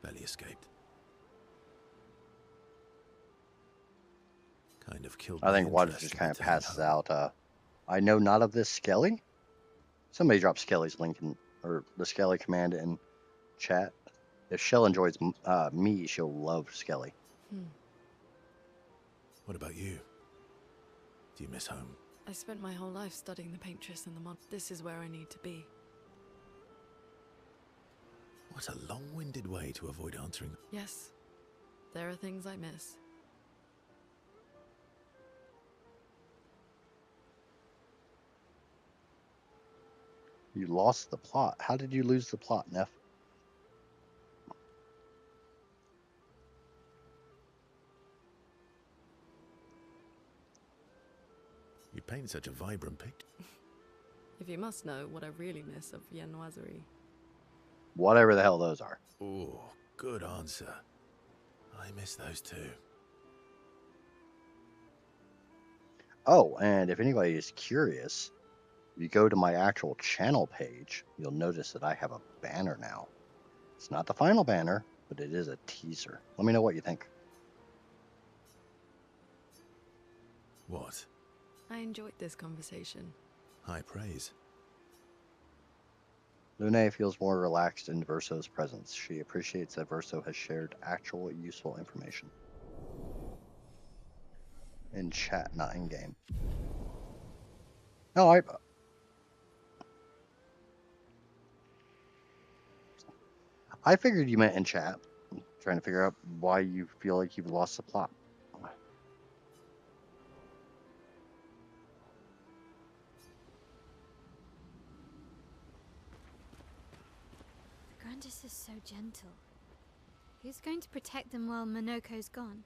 Barely escaped. Kind of killed I my think Waters interest just in kind of returning passes home. out. I know not of this Skelly. Somebody dropped Skelly's link in, or the Skelly command in chat. If Shell enjoys me, she'll love Skelly. What about you? Do you miss home? I spent my whole life studying the Paintress and the mod. This is where I need to be. What a long-winded way to avoid answering. Yes, there are things I miss. You lost the plot. How did you lose the plot, Neff? You paint such a vibrant picture. If you must know what I really miss of viennoiserie. Whatever the hell those are. Oh, good answer. I miss those too. Oh, and if anybody is curious, if you go to my actual channel page, you'll notice that I have a banner now. It's not the final banner, but it is a teaser. Let me know what you think. What? I enjoyed this conversation. High praise. Lune feels more relaxed in Verso's presence. She appreciates that Verso has shared actual useful information. In chat, not in game. No, I figured you meant in chat. I'm trying to figure out why you feel like you've lost the plot. Paintress is so gentle. Who's going to protect them while Monoko's gone?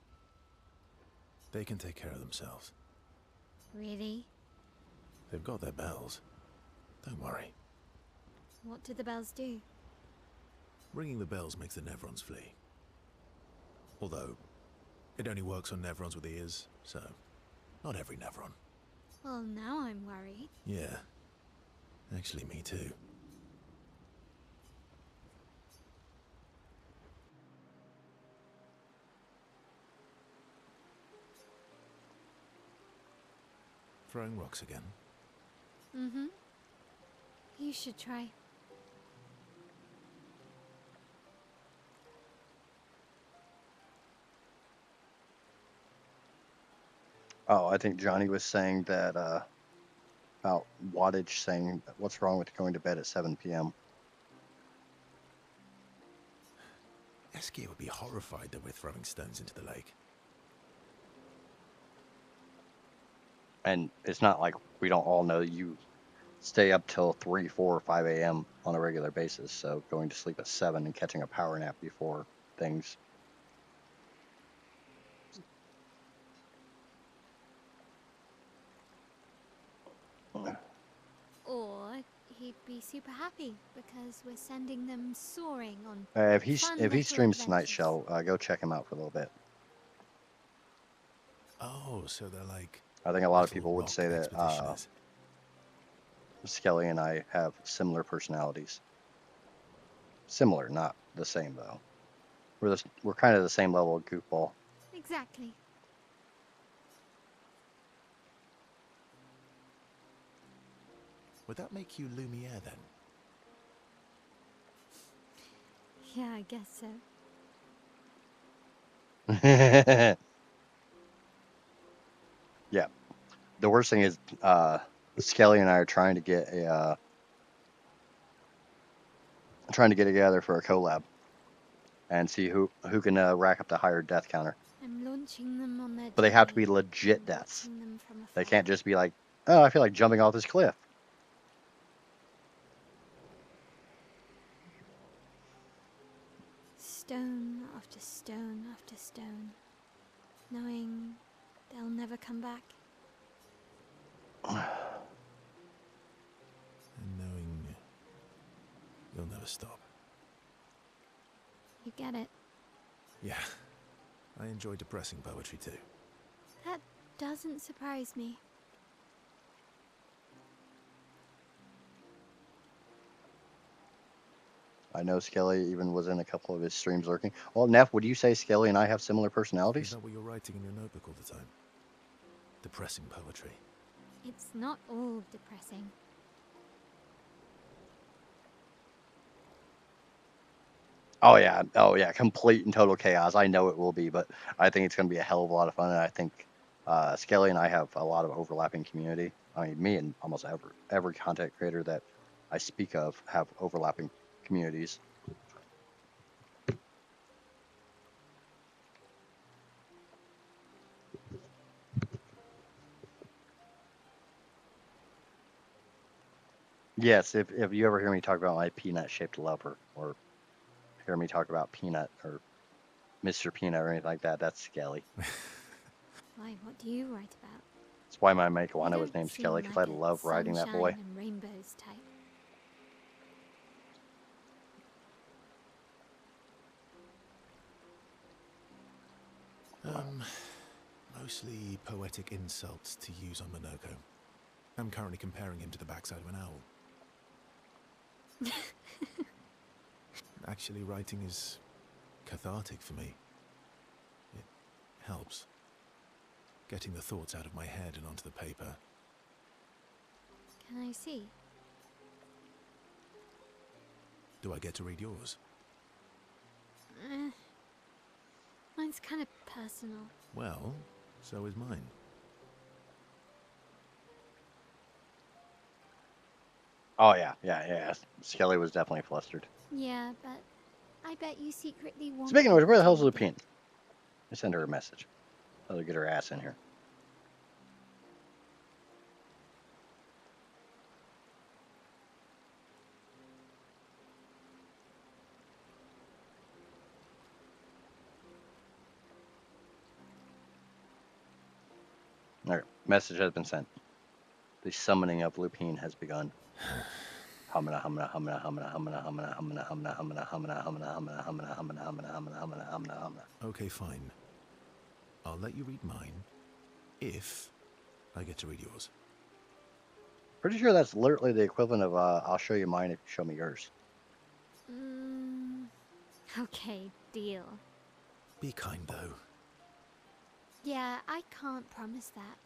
They can take care of themselves. Really? They've got their bells. Don't worry. What do the bells do? Ringing the bells makes the Nevrons flee. Although, it only works on Nevrons with ears, so not every Nevron. Well, now I'm worried. Yeah. Actually, me too. Throwing rocks again? Mm-hmm. You should try. Oh, I think Johnny was saying that about wattage, saying what's wrong with going to bed at 7 p.m. Eskia would be horrified that we're throwing stones into the lake. And it's not like we don't all know you stay up till 3, 4, or 5 a.m. on a regular basis. So going to sleep at 7 and catching a power nap before things. Or he'd be super happy because we're sending them soaring on If fun he little streams tonight, adventures. Shell, go check him out for a little bit. Oh, so they're like... I think a lot of little people would rock say that expeditioners. Skelly and I have similar personalities. Similar, not the same though. We're kind of the same level of goofball. Exactly. Would that make you Lumiere then? Yeah, I guess so. Yeah. The worst thing is Skelly and I are trying to get together for a collab and see who can rack up the higher death counter. I'm launching them on their But they have to be journey legit and deaths. watching them from They afar. can't just be like, oh, I feel like jumping off this cliff. Stone after stone after stone, knowing they'll never come back. And knowing you'll never stop. You get it? Yeah. I enjoy depressing poetry too. That doesn't surprise me. I know Skelly even was in a couple of his streams lurking. Well, Neff, would you say Skelly and I have similar Is personalities? that what you're writing in your notebook all the time? Depressing poetry. It's not all depressing. Oh yeah, complete and total chaos. I know it will be, but I think it's going to be a hell of a lot of fun. And I think Skelly and I have a lot of overlapping community. I mean, me and almost every content creator that I speak of have overlapping communities. Yes, if you ever hear me talk about my peanut-shaped lover, or hear me talk about Peanut or Mr. Peanut or anything like that, that's Skelly. Why, what do you write about? That's why my You Makewana was don't named seem Skelly, because like I a love riding that boy. sunshine and rainbows type. Mostly poetic insults to use on Monoko. I'm currently comparing him to the backside of an owl. Actually, writing is cathartic for me. It helps. Getting the thoughts out of my head and onto the paper. Can I see? Do I get to read yours? Mine's kind of personal. Well, so is mine. Oh yeah. Skelly was definitely flustered. Yeah, but I bet you secretly want. Speaking of which, where the hell's people to read Lupine? I send her a message. Let her get her ass in here. Message has been sent. The summoning of Lupine has begun. Humana, humana, humana, humana, humana, humana, humana, humana, humana, humana, humana, humana, humana, humana, humana, humana, humana, humana, humana. Okay, fine. I'll let you read mine if I get to read yours. Pretty sure that's literally the equivalent of I'll show you mine if you show me yours. Okay, deal. Be kind, though. Yeah, I can't promise that.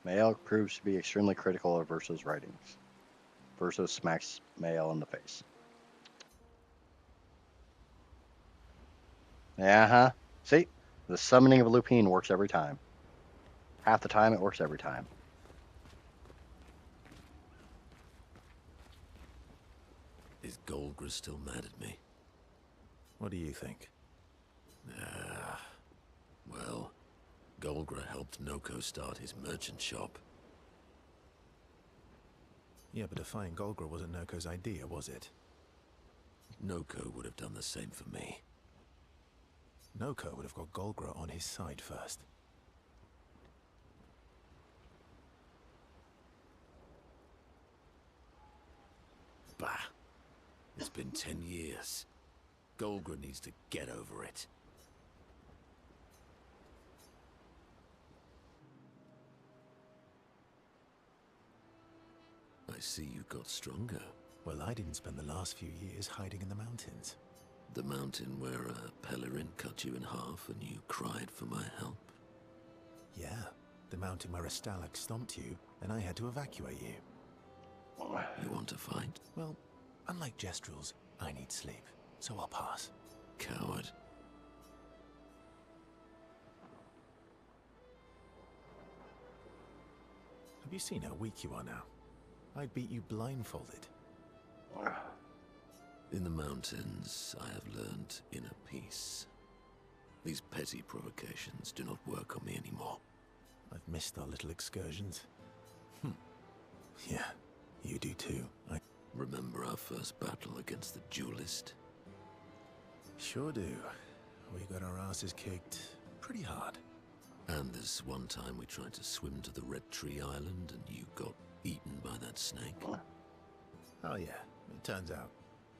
Maelle proves to be extremely critical of Verso's writings. Verso smacks Maelle in the face. Yeah, See? The summoning of Lupine works every time. Half the time, it works every time. Is Golgra still mad at me? What do you think? Well, Golgra helped Noko start his merchant shop. Yeah, but defying Golgra wasn't Noko's idea, was it? Noko would have done the same for me. Noko would have got Golgra on his side first. Bah. It's been 10 years. Golgra needs to get over it. I see you got stronger. Well, I didn't spend the last few years hiding in the mountains. The mountain where a Pellerin cut you in half and you cried for my help. Yeah, the mountain where a Stalag stomped you, and I had to evacuate you. You want to fight? Well, unlike Gestrels, I need sleep, so I'll pass. Coward. Have you seen how weak you are now? I'd beat you blindfolded. In the mountains, I have learned inner peace. These petty provocations do not work on me anymore. I've missed our little excursions. Yeah, you do too. I Remember our first battle against the duelist? sure do. We got our asses kicked pretty hard. And this one time we tried to swim to the Red Tree Island and you got eaten by that snake. Oh yeah, it turns out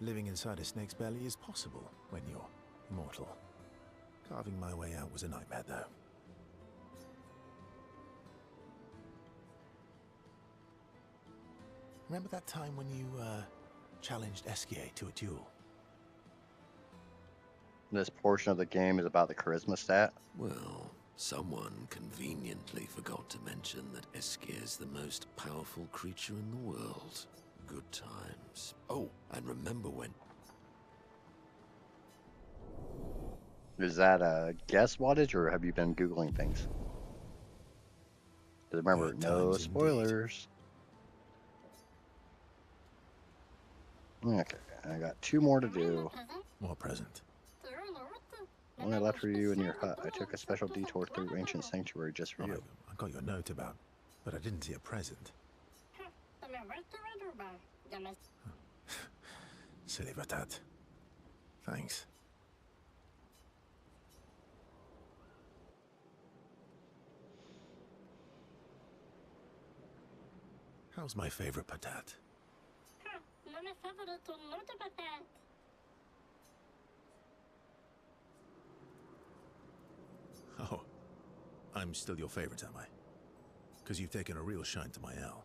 living inside a snake's belly is possible when you're immortal. Carving my way out was a nightmare, though. Remember that time when you, challenged Esquier to a duel? This portion of the game is about the charisma stat. Well, someone conveniently forgot to mention that Esquier is the most powerful creature in the world. Good times. Oh, and remember when... Is that a guess wattage, or have you been Googling things? 'Cause remember, Good no times indeed. spoilers. Okay, I got 2 more to do. What present? When I left for you in your hut, I took a special detour through ancient sanctuary just for Oh, you. I got your note about, but I didn't see a present. Silly Batat. Thanks. How's my favorite patat? Oh, I'm still your favorite, am I? Because you've taken a real shine to Maelle.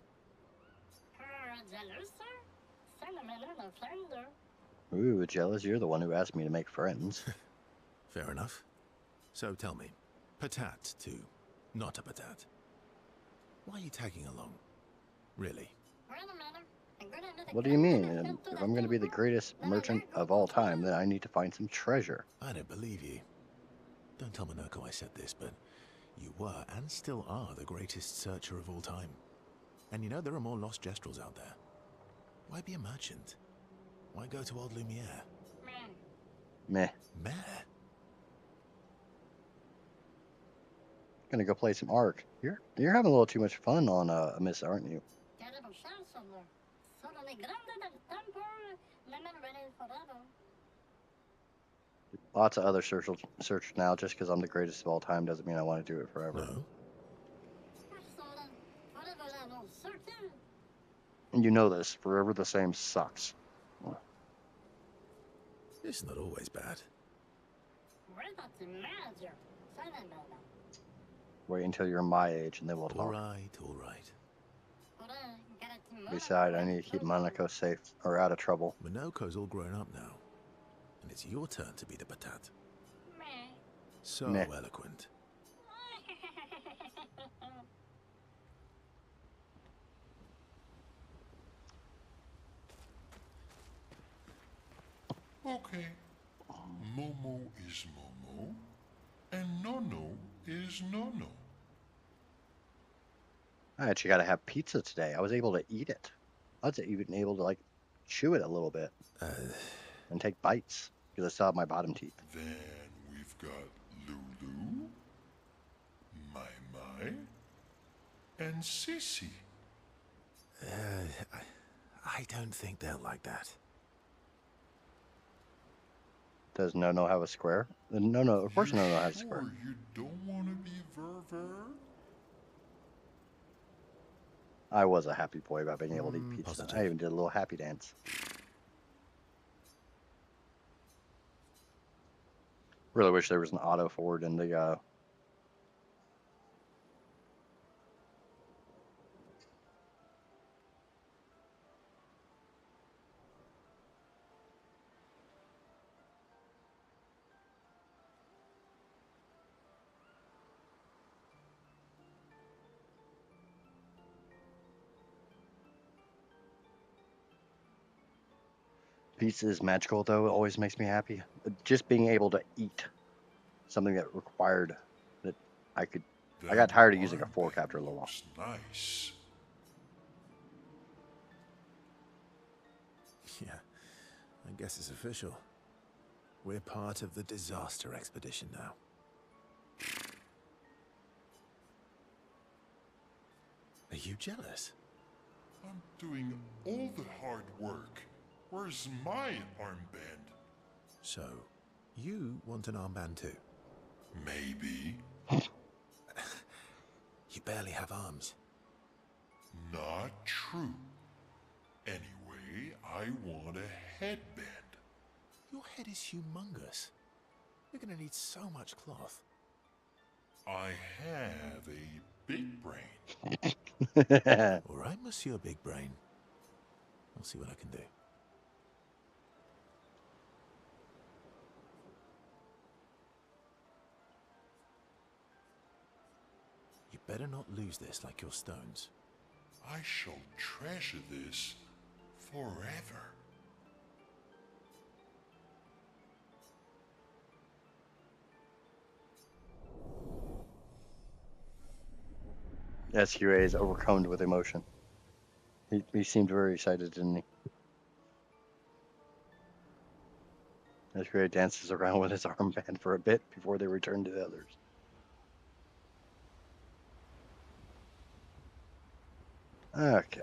Ooh, jealous, you're the one who asked me to make friends. Fair enough. So tell me, patat to not a patat. Why are you tagging along? Really? What do you mean? If I'm going to be the greatest merchant of all time, then I need to find some treasure. I don't believe you. Don't tell Monoko I said this, but you were and still are the greatest searcher of all time. And you know there are more lost Gestrels out there. Why be a merchant? Why go to old Lumiere? Meh. Meh? Gonna go play some Ark. You're having a little too much fun on Miss, aren't you? Lots of other search now. Just because I'm the greatest of all time doesn't mean I want to do it forever. No? And you know this. Forever the same sucks. It's not always bad. Wait until you're my age and then we'll All talk. right, all right. Besides, I need to keep Monaco safe or out of trouble. Minoko's all grown up now. And it's your turn to be the patat. So Meh. eloquent. Okay. Momo is Momo, and Nono is Nono. I actually got to have pizza today. I was able to eat it. I was even able to like chew it a little bit and take bites because I still have my bottom teeth. Then we've got Lulu, Mai, and Sissy. I don't think they'll like that. Does Nono have a square? No, of course You Nono has a sure square. you don't want to be Ver? I was a happy boy about being able to eat pizza. Positive. I even did a little happy dance. Really wish there was an auto forward in the Pizza is magical, though. It always makes me happy. Just being able to eat something that required that I could. I got tired of using a fork after a little while. Looks nice. Yeah, I guess it's official. We're part of the disaster expedition now. Are you jealous? I'm doing all the hard work. Where's my armband? So, you want an armband too? Maybe. You barely have arms. Not true. Anyway, I want a headband. Your head is humongous. You're gonna need so much cloth. I have a big brain. All right, Monsieur Big Brain. I'll see what I can do. You better not lose this like your stones. I shall treasure this forever. SQA is overcome with emotion. He seemed very excited, didn't he? SQA dances around with his armband for a bit before they return to the others. Okay.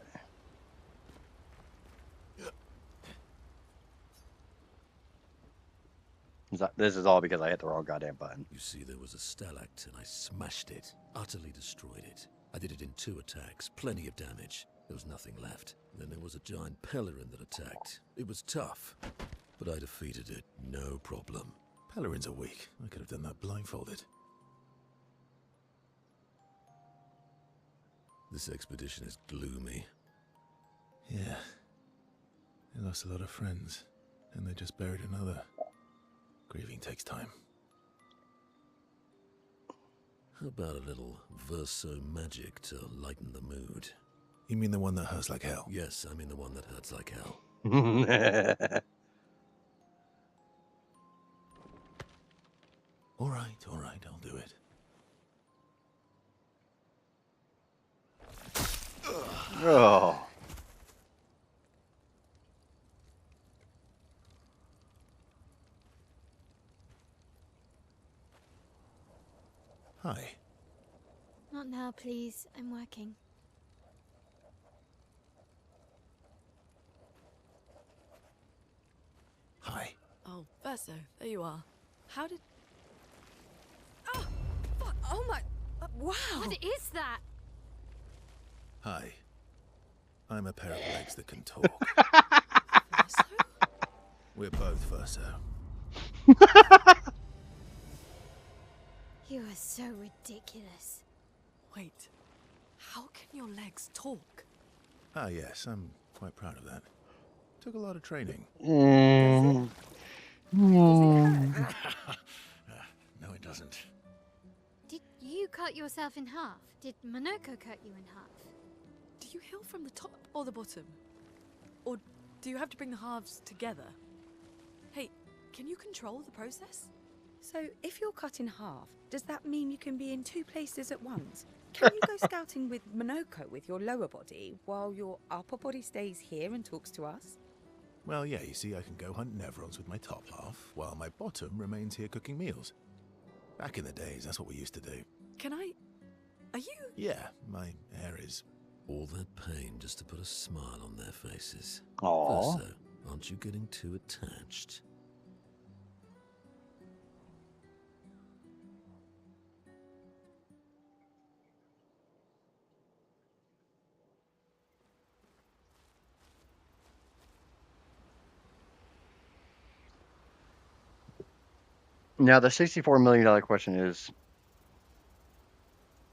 This is all because I hit the wrong goddamn button. You see, there was a stalact, and I smashed it, utterly destroyed it. I did it in 2 attacks, plenty of damage. There was nothing left. Then there was a giant Pelerin that attacked. It was tough, but I defeated it, no problem. Pelerins are weak. I could have done that blindfolded. This expedition is gloomy. Yeah. They lost a lot of friends, and they just buried another. Grieving takes time. How about a little verso magic to lighten the mood? You mean the one that hurts like hell? Yes, I mean the one that hurts like hell. All right, I'll do it. Oh. Hi. Not now, please. I'm working. Hi. Oh, Verso, there you are. How did... Oh, fuck. Oh my... wow! What is that? Hi. I'm a pair of legs that can talk. Verso? We're both Verso. You are so ridiculous. Wait, how can your legs talk? Ah, yes, I'm quite proud of that. Took a lot of training. Does it hurt? No, it doesn't. Did you cut yourself in half? Did Monoko cut you in half? Do you heal from the top or the bottom? Or do you have to bring the halves together? Hey, can you control the process? So, if you're cut in half, does that mean you can be in two places at once? Can you go scouting with Monoko with your lower body, while your upper body stays here and talks to us? Well, yeah, you see, I can go hunt Nevrons with my top half, while my bottom remains here cooking meals. Back in the days, that's what we used to do. Can I... Are you... Yeah, my hair is... All that pain just to put a smile on their faces. Aww. Verso, aren't you getting too attached? Now, the $64 million question is,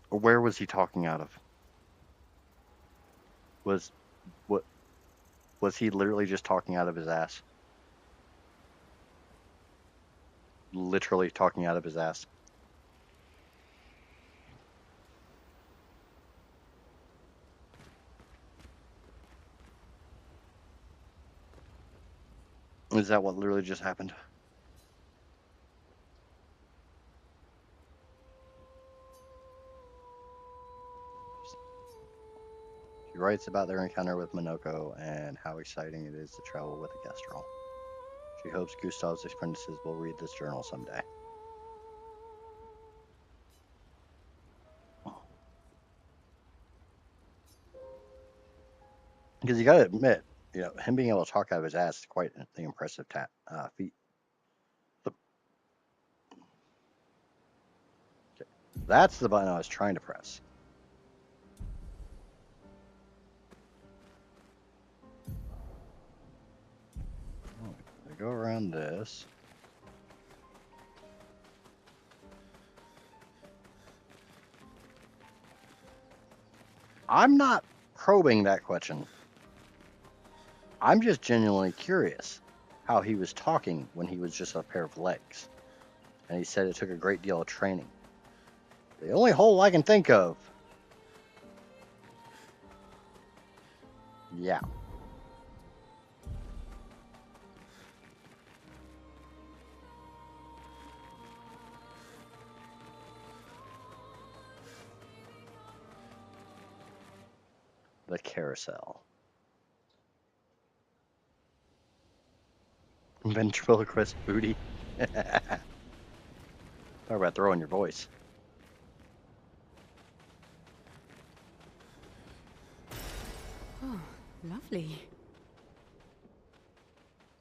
where was he talking out of? Was he literally just talking out of his ass? Literally talking out of his ass. Is that what literally just happened? She writes about their encounter with Monoko and how exciting it is to travel with a Kestrel. She hopes Gustave's apprentices will read this journal someday. Because you gotta admit, him being able to talk out of his ass is quite the impressive feat. Okay. That's the button I was trying to press. I go around this. I'm not probing that question. I'm just genuinely curious how he was talking when he was just a pair of legs. And he said it took a great deal of training. The only hole I can think of. Yeah. The carousel. Ventriloquist booty. Talk about throwing your voice. Oh, lovely.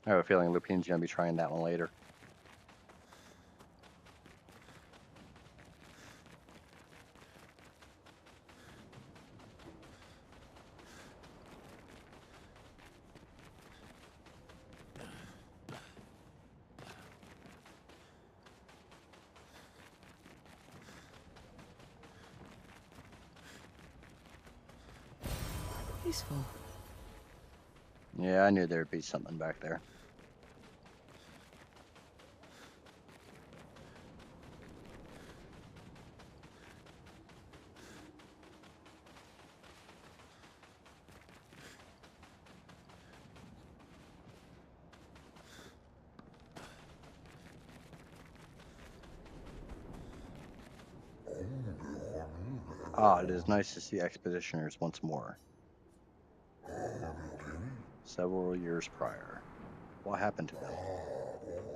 I have a feeling Lupin's going to be trying that one later. Useful. Yeah, I knew there'd be something back there. Ah, it is nice to see expeditioners once more. Several years prior. What happened to them?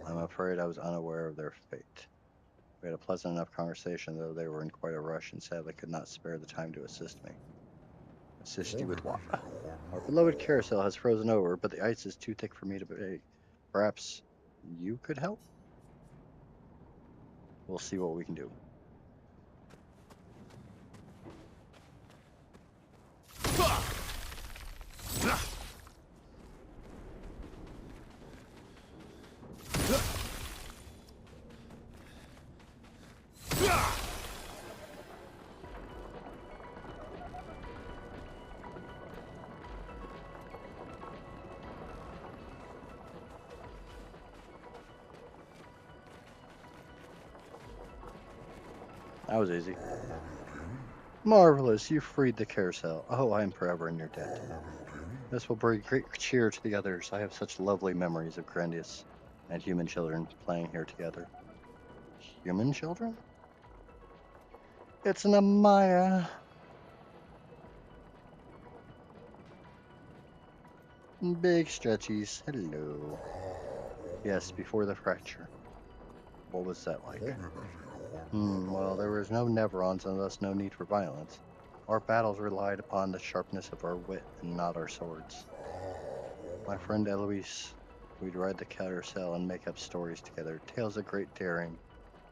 I'm afraid I was unaware of their fate. We had a pleasant enough conversation, though they were in quite a rush and sadly could not spare the time to assist me. Assist you with what? Our beloved carousel has frozen over, but the ice is too thick for me to break. Perhaps you could help? We'll see what we can do. That was easy. Marvelous, you freed the carousel. Oh, I am forever in your debt. This will bring great cheer to the others. I have such lovely memories of Grandius and human children playing here together. Human children? It's an Amaya. Big stretchies. Hello. Yes, before the fracture. What was that like? Well, there was no Neverons and thus no need for violence. Our battles relied upon the sharpness of our wit and not our swords. My friend Eloise, we'd ride the carousel and make up stories together, tales of great daring.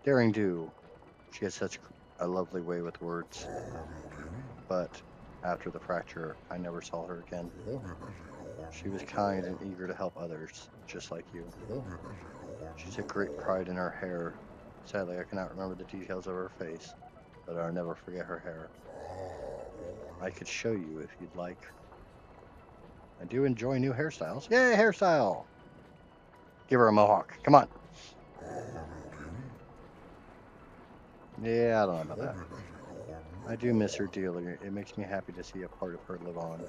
Daring do. She had such a lovely way with words. But after the fracture, I never saw her again. She was kind and eager to help others, just like you. She took great pride in her hair. Sadly, I cannot remember the details of her face, but I'll never forget her hair. I could show you if you'd like. I do enjoy new hairstyles. Yay, hairstyle! Give her a mohawk. Come on. Yeah, I don't know about that. I do miss her dearly. It makes me happy to see a part of her live on.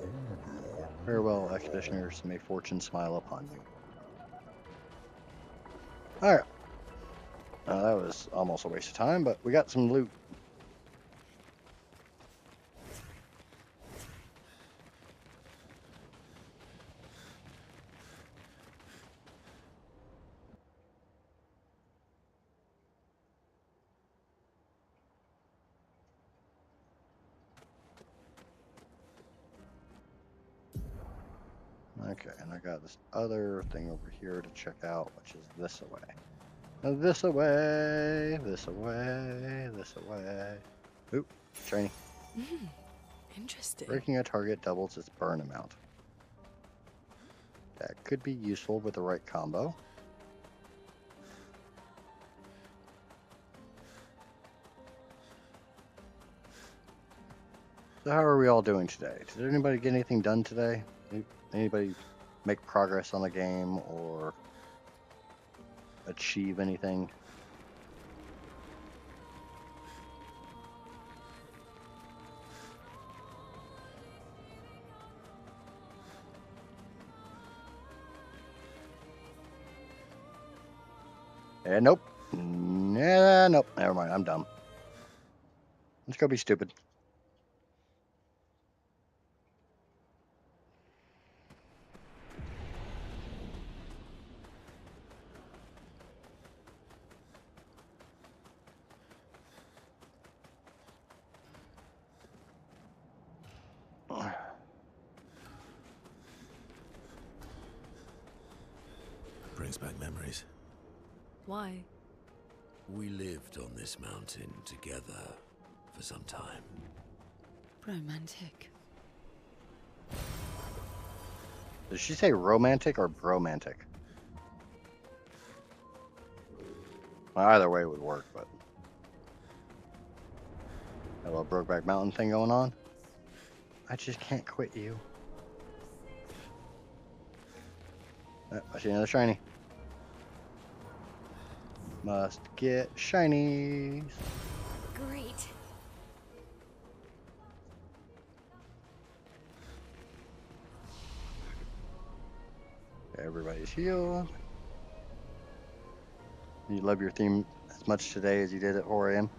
Farewell, expeditioners. May fortune smile upon you. Alright. That was almost a waste of time, but we got some loot. Okay, and I got this other thing over here to check out, which is this away. This away, this away, this away. Oop, training. Interesting. Breaking a target doubles its burn amount. That could be useful with the right combo. So how are we all doing today? Did anybody get anything done today? Anybody make progress on the game or achieve anything? Nope. Yeah, nope. Never mind. I'm dumb. Let's go be stupid. Brings back memories. Why? We lived on this mountain together for some time. Romantic. Did she say romantic or bromantic? Well, either way would work, but... Got a little Brokeback Mountain thing going on. I just can't quit you. I see another shiny. Must get shinies. Great. Everybody's healed. You love your theme as much today as you did at 4 a.m.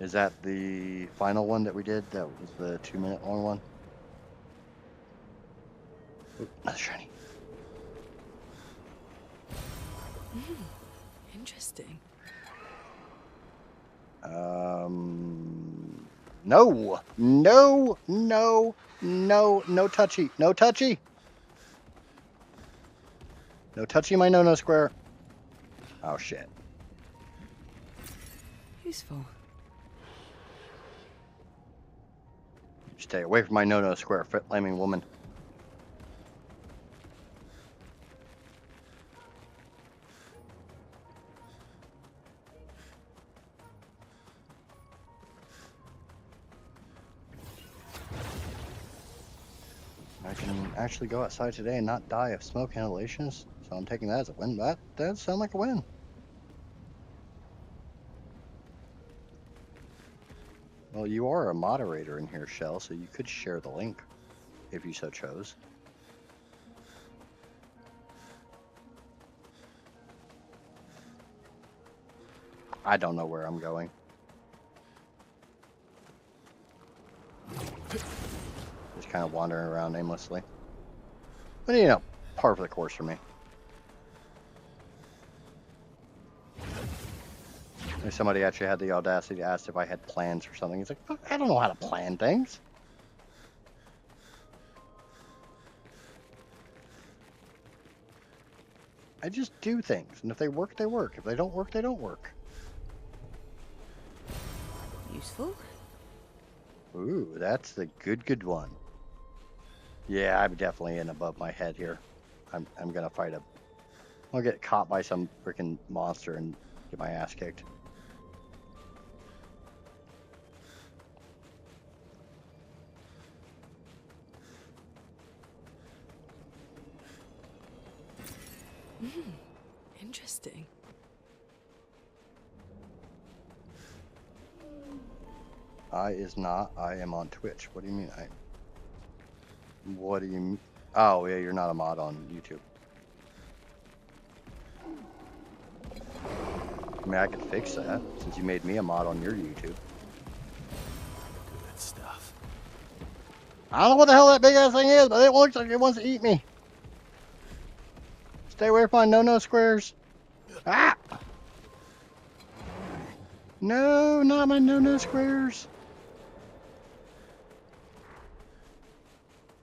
Is that the final one that we did? That was the 2-minute long one? Ooh, that's shiny. Interesting. No, no, no, no, no touchy, no touchy. No touchy my no-no square. Oh shit. Useful. Stay away from my no-no square, fit-flaming woman. I can actually go outside today and not die of smoke inhalations, so I'm taking that as a win. That does sound like a win. Well, you are a moderator in here, Shell, so you could share the link if you so chose. I don't know where I'm going. Just kind of wandering around aimlessly. But you know, par for the course for me. If somebody actually had the audacity to ask if I had plans for something. He's like, I don't know how to plan things. I just do things. And if they work, they work. If they don't work, they don't work. Useful. Ooh, that's the good one. Yeah, I'm definitely in above my head here. I'm gonna fight a... I'll get caught by some freaking monster and get my ass kicked. Interesting. I is not. I am on Twitch. What do you mean? What do you mean? Oh, yeah, you're not a mod on YouTube. I mean, I could fix that since you made me a mod on your YouTube. Good stuff. I don't know what the hell that big ass thing is, but it looks like it wants to eat me. Stay away from my no-no squares. Ah! No, not my no-no squares.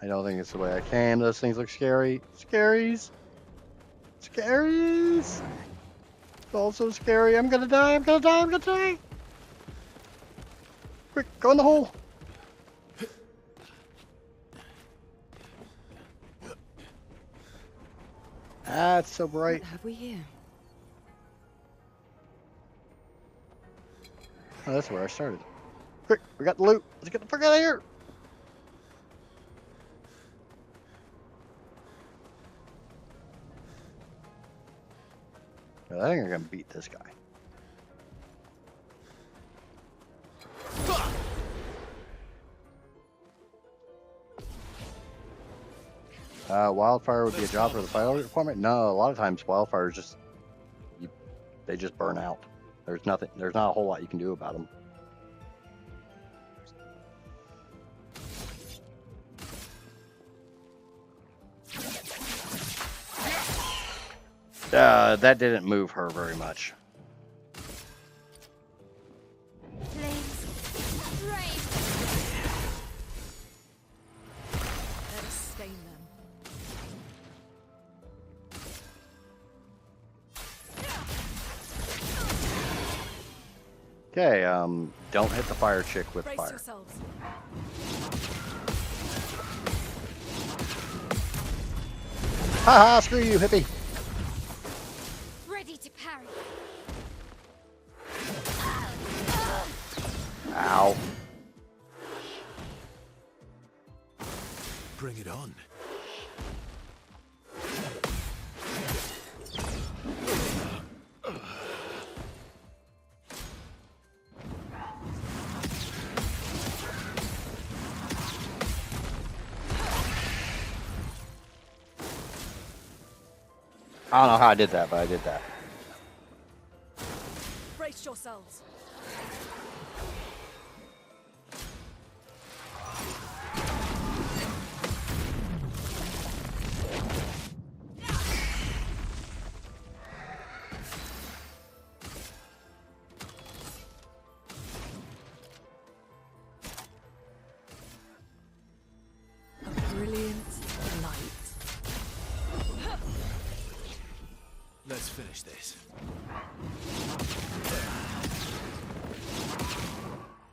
I don't think it's the way I came. Those things look scary. Scaries. Scaries. It's also scary. I'm gonna die. I'm gonna die. I'm gonna die. Quick, go in the hole. Ah, it's so bright. What have we here? Oh, that's where I started. Quick, we got the loot. Let's get the fuck out of here. I think I'm gonna beat this guy. Wildfire would be a job for the fire department. No, a lot of times wildfires just they just burn out. There's nothing. There's not a whole lot you can do about them. That didn't move her very much. Let us stain them. Okay, don't hit the fire chick with Brace fire. yourselves. Haha, screw you, hippie. Ready to parry. Ow. Bring it on. I don't know how I did that, but I did that. Brace yourselves. finish this.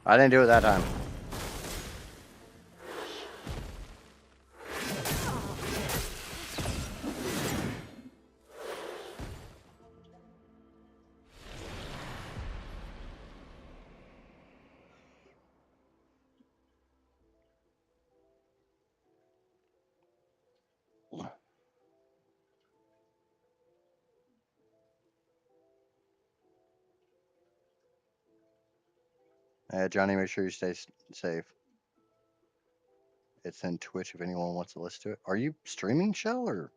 I didn't do it that time. Johnny, make sure you stay safe. It's in Twitch if anyone wants to listen to it. Are you streaming, Shell, or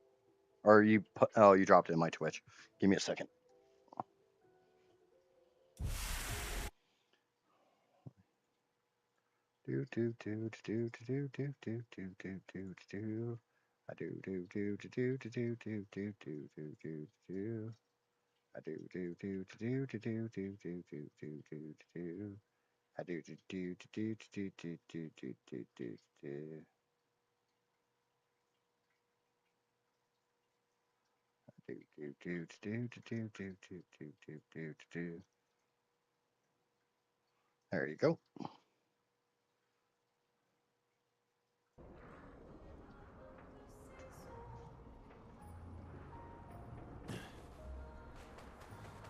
are you? Oh, you dropped it in my Twitch. Give me a second. Do do do do do do do do do do do. I do do do do do do do do do do do do. I do do do do do do do do do do do do. I do do do do do do do do do do do. Do do do do do do do do do do do. There you go.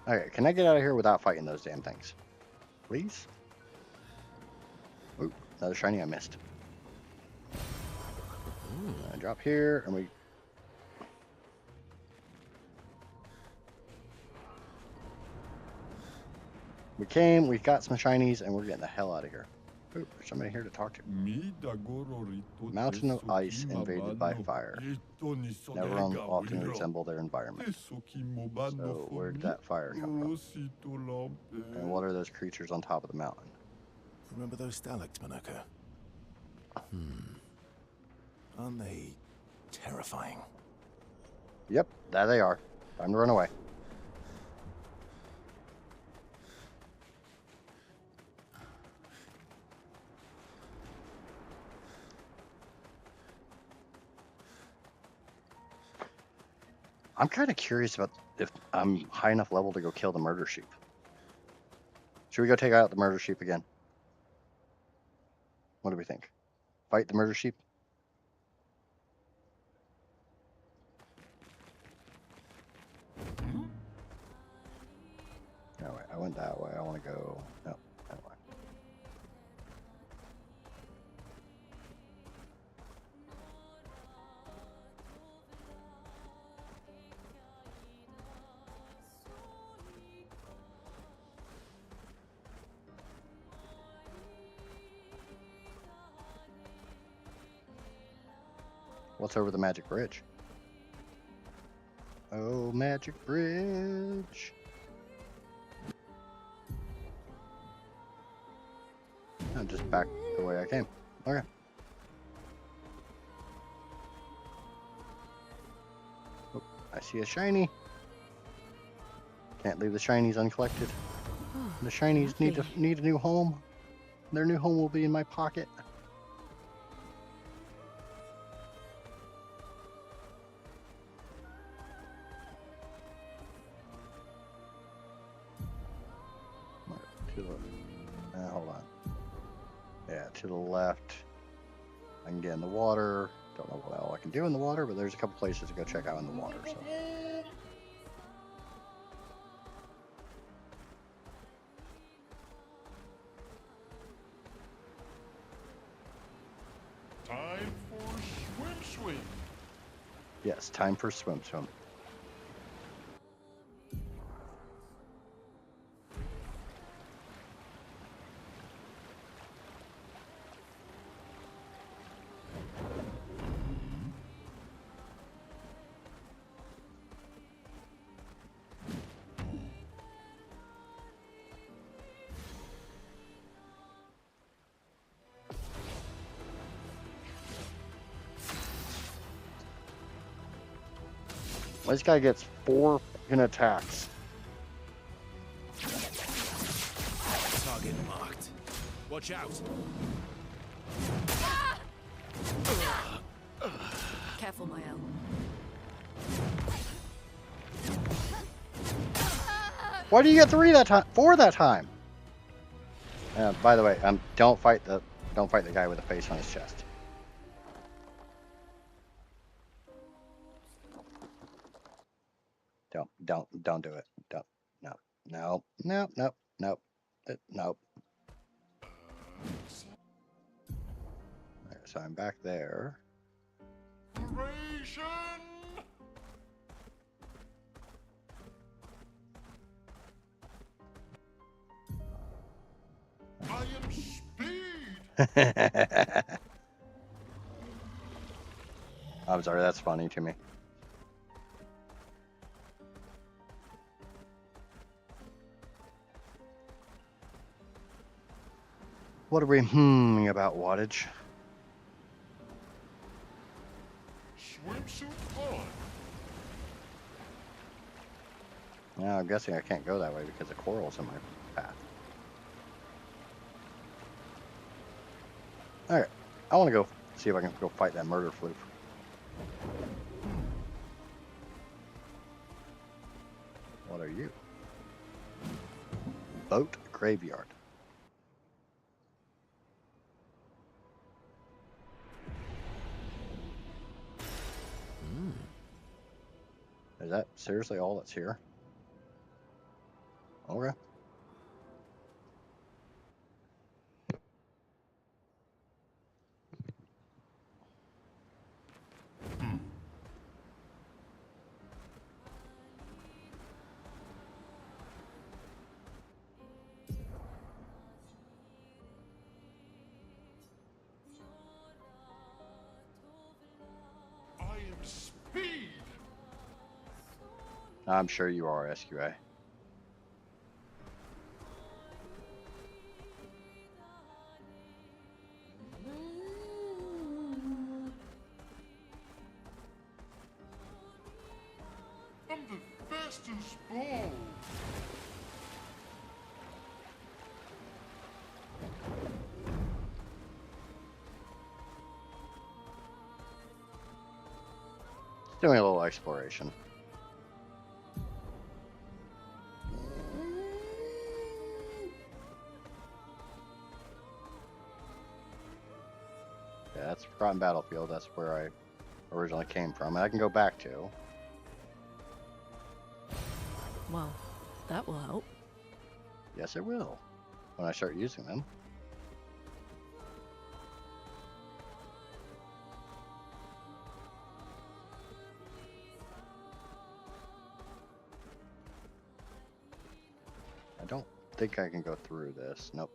Okay, can I get out of here without fighting those damn things? Please? Oop, another shiny I missed. I drop here, and we got some shinies, and we're getting the hell out of here. Ooh, there's somebody here to talk to. Mountain of ice invaded by fire. Never often resemble their environment. So where did that fire come from? And what are those creatures on top of the mountain? Remember those stalactites, Monoko? Aren't they terrifying? Yep, there they are. Time to run away. I'm kind of curious about if I'm high enough level to go kill the murder sheep. Should we go take out the murder sheep again? What do we think? Fight the murder sheep? No, wait, I went that way. I want to go... No, that way. What's over the magic bridge? Oh, magic bridge. I'm just back the way I came. Okay. Oh, I see a shiny. Can't leave the shinies uncollected. The shinies need a new home. Their new home will be in my pocket. Hold on. Yeah, to the left. I can get in the water. Don't know what all I can do in the water, but there's a couple places to go check out in the water. So. Time for swim. Yes, time for swim. This guy gets 4 fucking attacks. Target marked. Watch out. Careful, Maelle. Why do you get 3 that time? 4 that time? By the way, don't fight the guy with the face on his chest. Don't do it. Don't. No. Nope. Right, so I'm back there. Operation! I am speed! I'm sorry, that's funny to me. What are we about wattage? Swimsuit on! Now I'm guessing I can't go that way because the coral's in my path. Alright, I want to go see if I can go fight that murder floof. What are you? Boat graveyard. Is that seriously all that's here? Okay. I am speed! I'm sure you are, SQA. I'm the fastest ball! Doing a little exploration. Yeah, that's Forgotten Battlefield. That's where I originally came from, and I can go back to. Well, that will help. Yes, it will. When I start using them. I don't think I can go through this. Nope.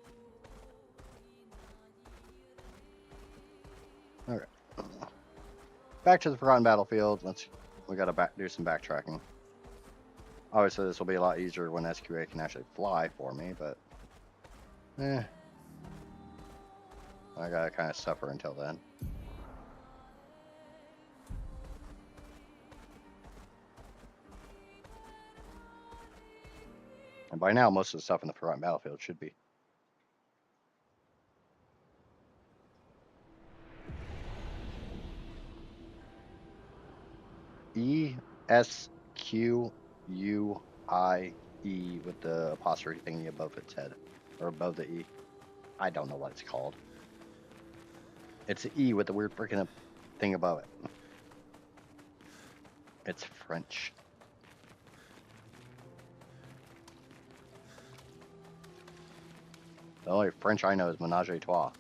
Okay. Back to the Forgotten Battlefield. We gotta do some backtracking. Obviously, this will be a lot easier when SQA can actually fly for me, but I gotta kind of suffer until then. And by now, most of the stuff in the Forgotten Battlefield should be. ESQUIE with the apostrophe thingy above its head, or above the E. I don't know what it's called. It's the E with the weird freaking thing above it. It's French. The only French I know is Ménage à Trois.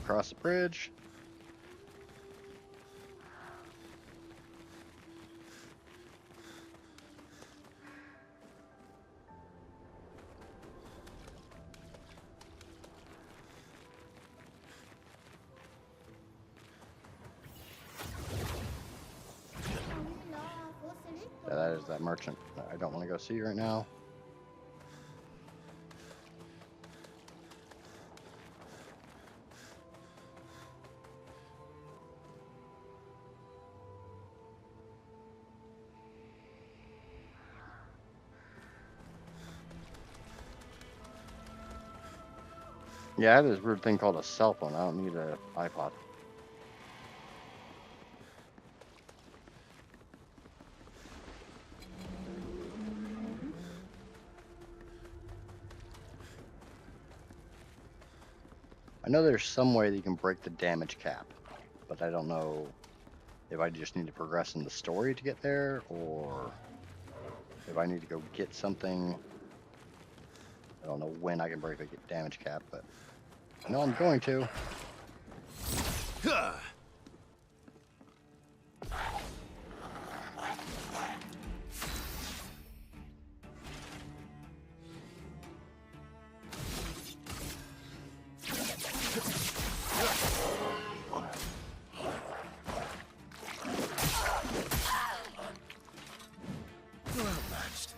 Across the bridge. Yeah, that is that merchant that I don't want to go see right now. Yeah, I have this weird thing called a cell phone. I don't need an iPod. I know there's some way that you can break the damage cap, but I don't know if I just need to progress in the story to get there, or if I need to go get something. I don't know when I can break the damage cap, but I know I'm going to. You're outmatched.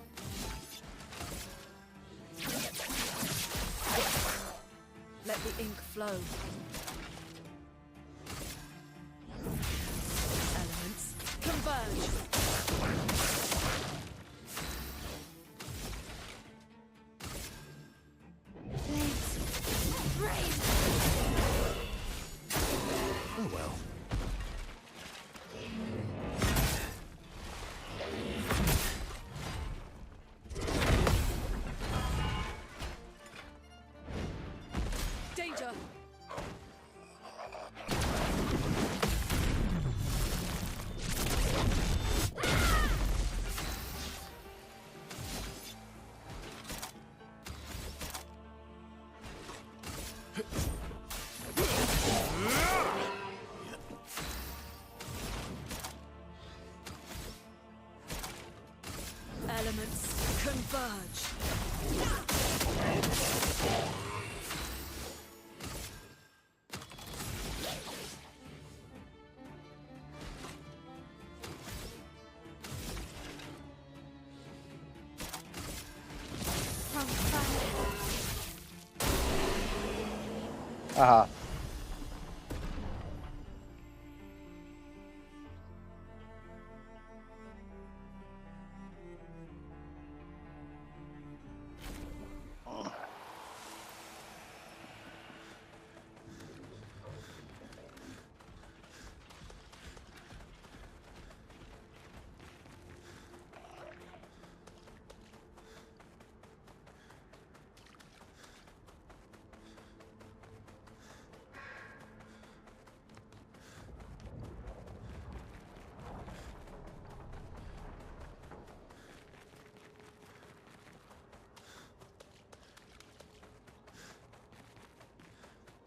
Let the ink flow. Elements converge. Flames. Rain. Oh well. Danger. Elements converge. From fire. Aha.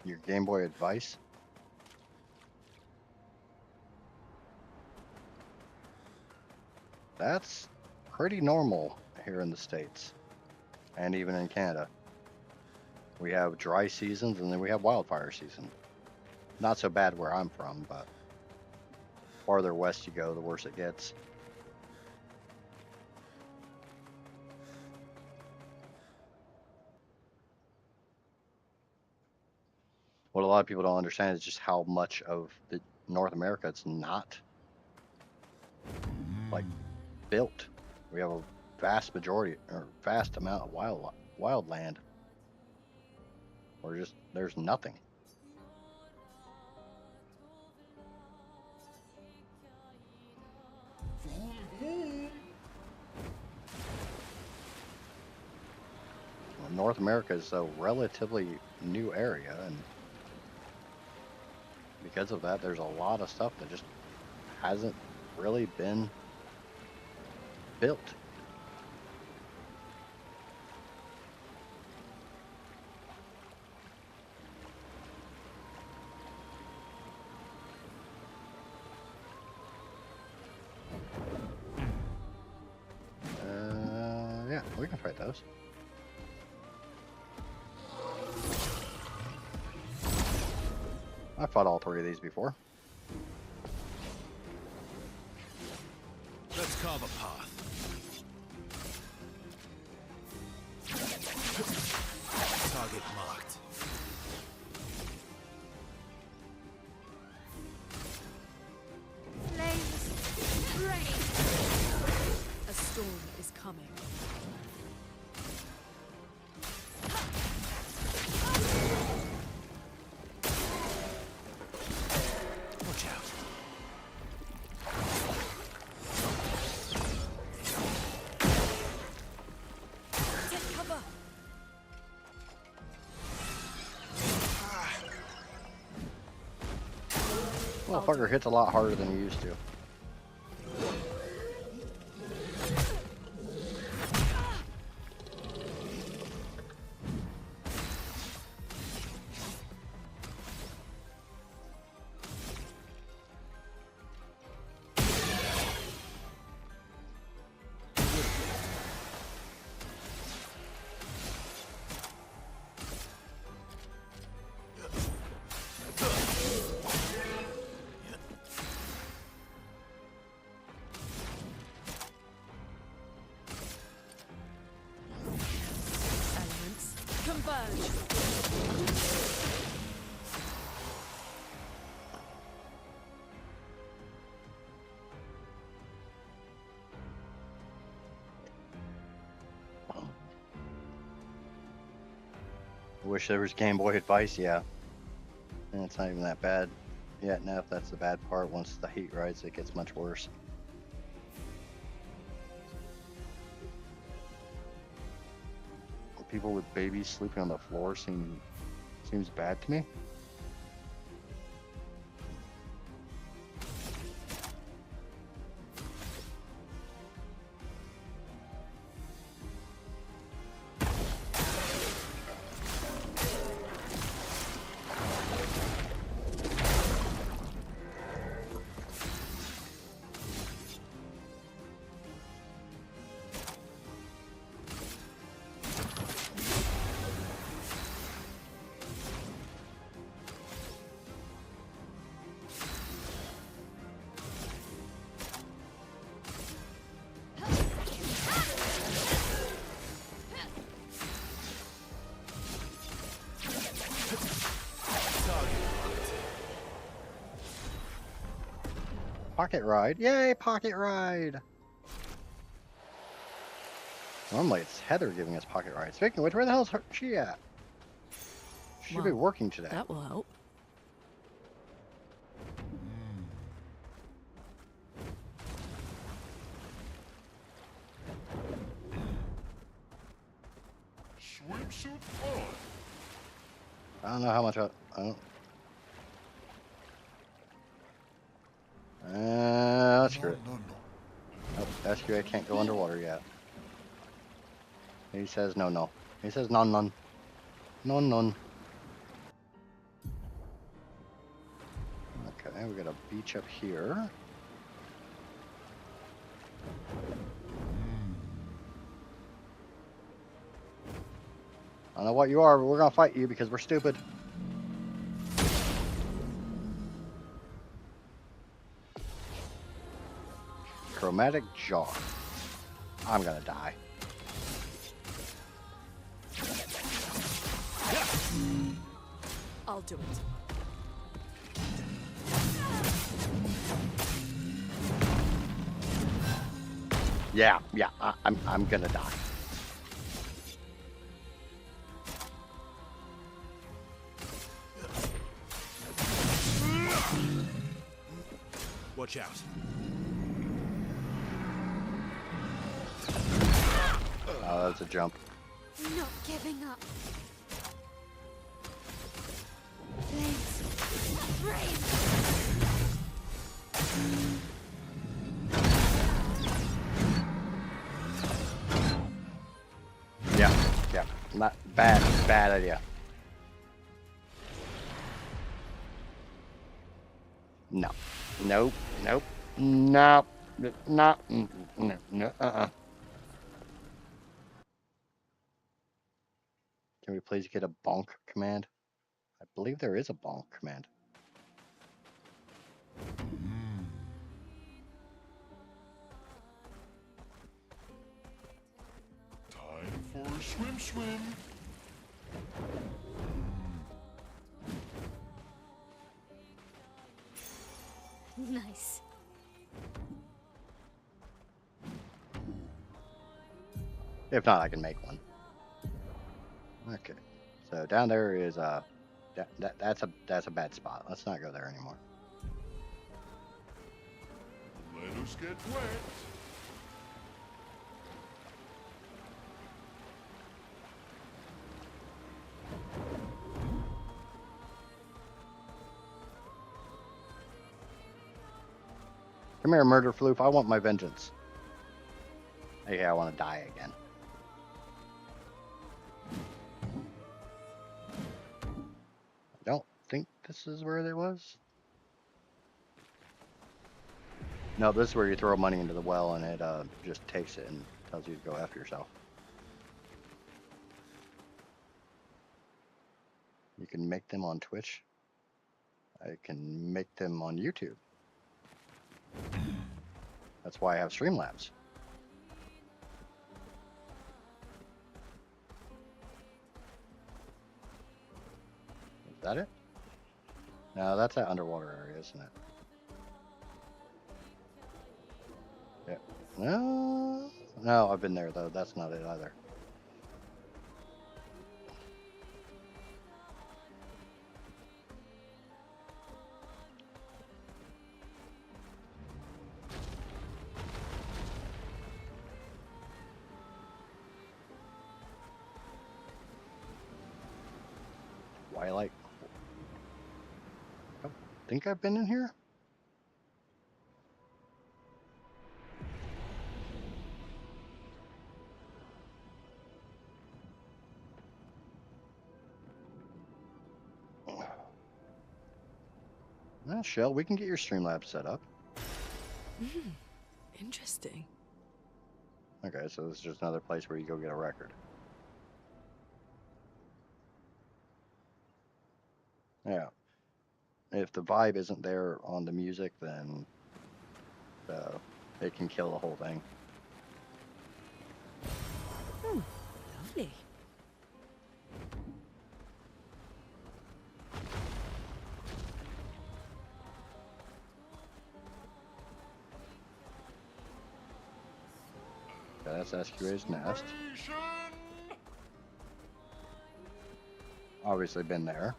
Your Game Boy Advice? That's pretty normal here in the States, and even in Canada. We have dry seasons and then we have wildfire season. Not so bad where I'm from, but farther west you go, the worse it gets. What a lot of people don't understand is just how much of the North America it's not like built. We have a vast majority or vast amount of wild land where just there's nothing. Well, North America is a relatively new area, and because of that, there's a lot of stuff that just hasn't really been built. Yeah, we can fight those. I fought all three of these before. Let's carve a path. Target marked. Flames. Rain. A storm is coming. Motherfucker hits a lot harder than he used to. Elements converge. I wish there was Game Boy advice, yeah. And it's not even that bad yet. Now, if that's the bad part, once the heat rises, it gets much worse. People with babies sleeping on the floor seems bad to me. Pocket ride. Yay, pocket ride. Normally it's Heather giving us pocket ride. Speaking of which, where the hell's she at? She should be Well, working today. That will help. Swimsuit on. I don't know how much I don't. That's No, great. no, no. Nope, that's great. I can't go underwater yet. He says no, no. He says none, none. None, none. Okay, we got a beach up here. I don't know what you are, but we're gonna fight you because we're stupid. Chromatic jar. I'm gonna die. I'll do it. Yeah, I'm gonna die. Watch out. Oh, that's a jump. Not giving up. Flames. Brave. Yeah, not bad idea. No, nope, nope, no, no, no, Can we please get a bonk command? I believe there is a bonk command. Time for swim. Nice. If not, I can make one. Okay, so down there is that's a bad spot. Let's not go there anymore. Let us get wet. Come here, murder floof. I want my vengeance. Hey, I want to die again. I don't think this is where it was. No, this is where you throw money into the well and it just takes it and tells you to go after yourself. You can make them on Twitch. I can make them on YouTube. That's why I have Streamlabs. Is that it? No, that's that underwater area, isn't it? Yeah. No, no, I've been there though. That's not it either. Twilight. I think I've been in here. Well, Shell, we can get your Streamlabs set up. Interesting. Okay, so this is just another place where you go get a record. Yeah. If the vibe isn't there on the music, then it can kill the whole thing. Oh, lovely. Okay, that's SQA's nest. Obviously been there.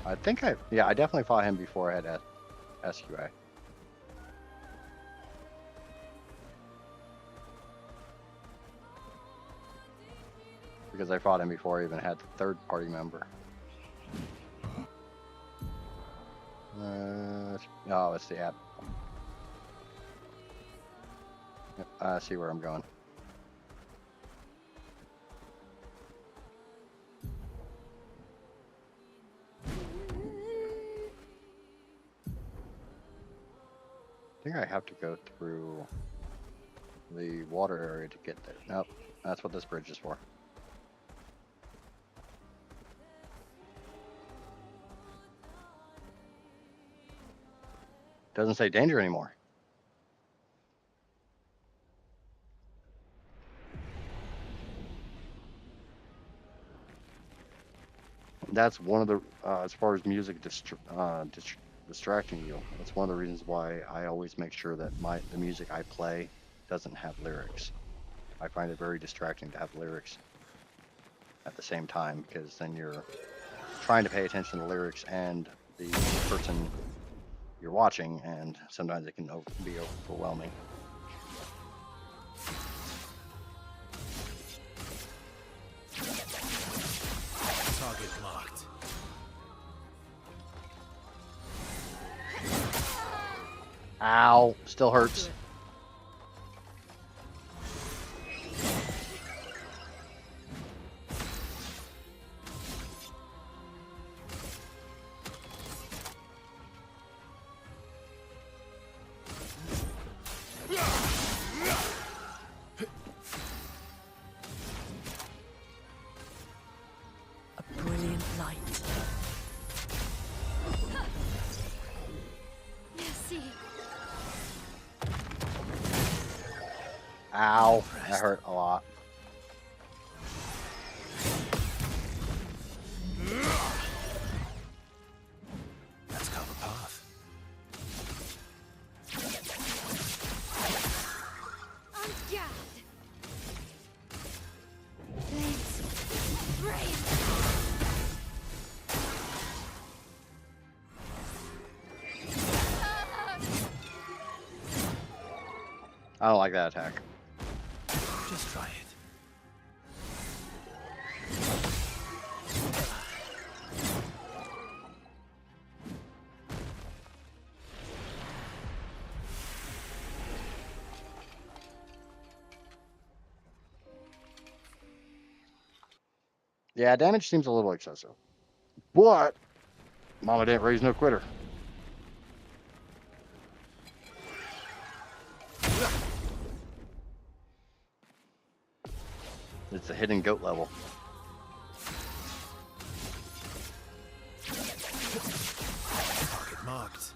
I think I definitely fought him before I had SQA. Because I fought him before I even had the third party member. Oh, it's the app. Yep, I see where I'm going. I think I have to go through the water area to get there. Nope, that's what this bridge is for. Doesn't say danger anymore. That's one of the, as far as music distracting you, that's one of the reasons why I always make sure that the music I play doesn't have lyrics. I find it very distracting to have lyrics at the same time, because then you're trying to pay attention to the lyrics and the person you're watching, and sometimes it can be overwhelming. Target marked. Ow, still hurts. A brilliant light. Merci. Ow, that hurt a lot. Let's carve a path. I don't like that attack. Just try it. Yeah, damage seems a little excessive. But Mama didn't raise no quitter. It's a hidden goat level. Target marked.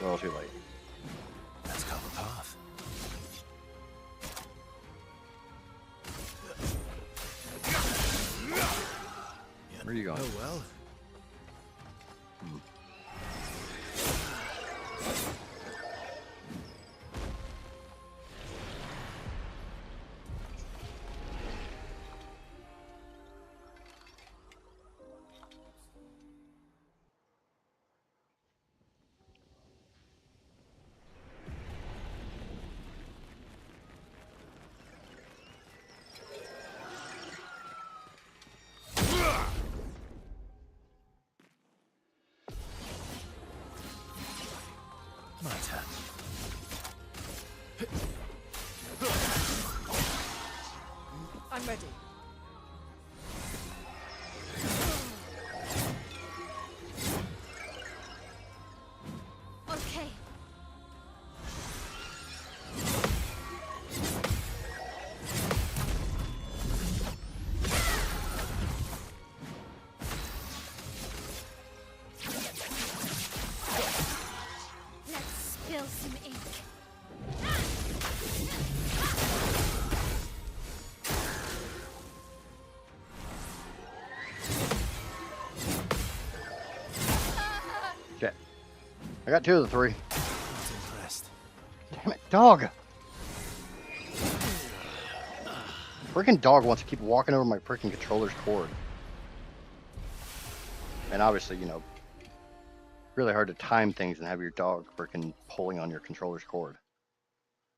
Well, too late. Let's cover path. Where are you going? Oh well. My turn. I'm ready. Okay. Let's spill some ink. Okay. I got 2 of the 3. Not impressed. Damn it, dog! Freaking dog wants to keep walking over my freaking controller's cord. And obviously, you know, really hard to time things and have your dog freaking pulling on your controller's cord.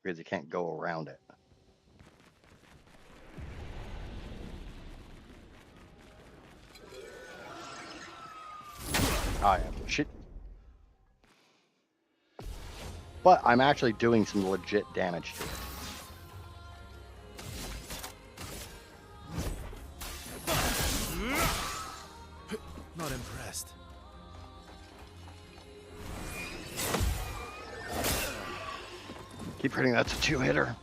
Because you can't go around it. I am. Shit. But I'm actually doing some legit damage to it. Not impressed. Keep hitting, that's a 2-hitter.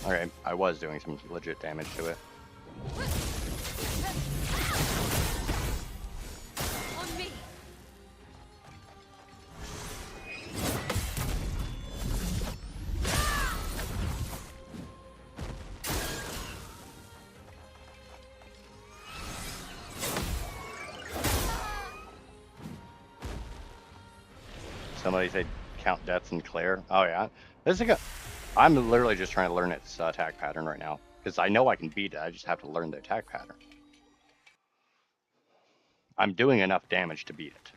Okay, I was doing some legit damage to it. On me. Somebody said count deaths in Clair. Oh yeah, this is I'm literally just trying to learn its attack pattern right now because I know I can beat it. I just have to learn the attack pattern. I'm doing enough damage to beat it.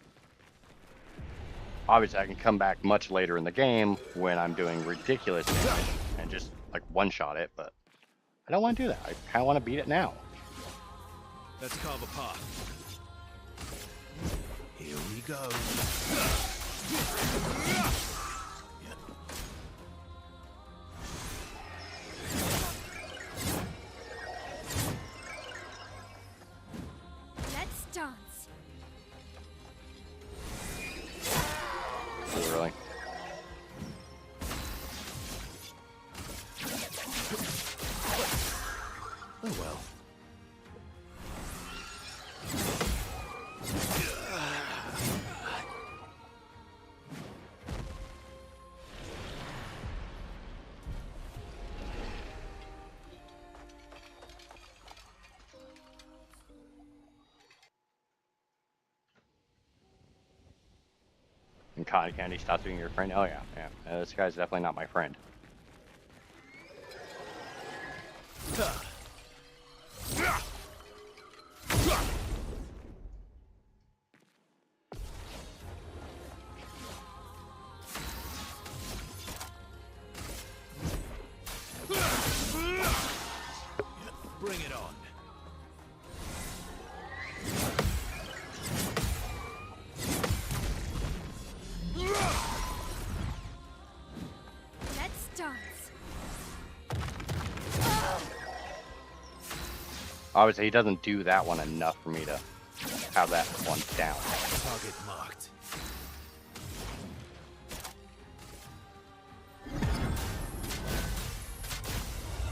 Obviously, I can come back much later in the game when I'm doing ridiculous damage and just like one-shot it, but I don't want to do that. I kind of want to beat it now. Let's carve a path. Here we go. Let's dance. Oh, really? Oh well. cotton candy stops being your friend. Oh yeah, yeah. This guy's definitely not my friend. Bring it on. Let's dance. Obviously, he doesn't do that one enough for me to have that one down. Target marked.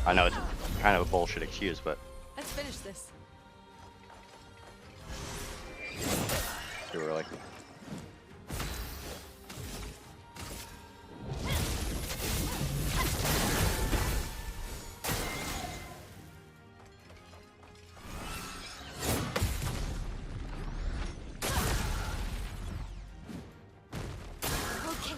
I know it's kind of a bullshit excuse, but Let's finish this. too early. Okay.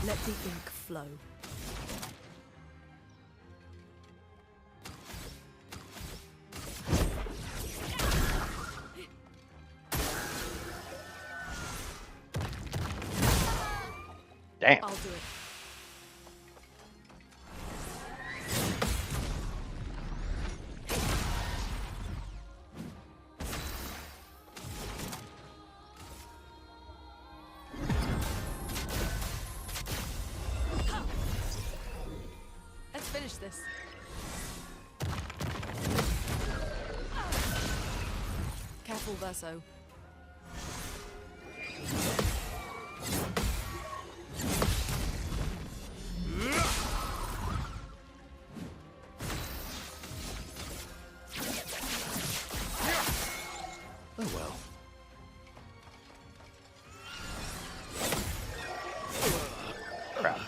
Let the ink flow. Damn. I'll do it. Let's finish this. Careful, Verso. Oh well. Crap.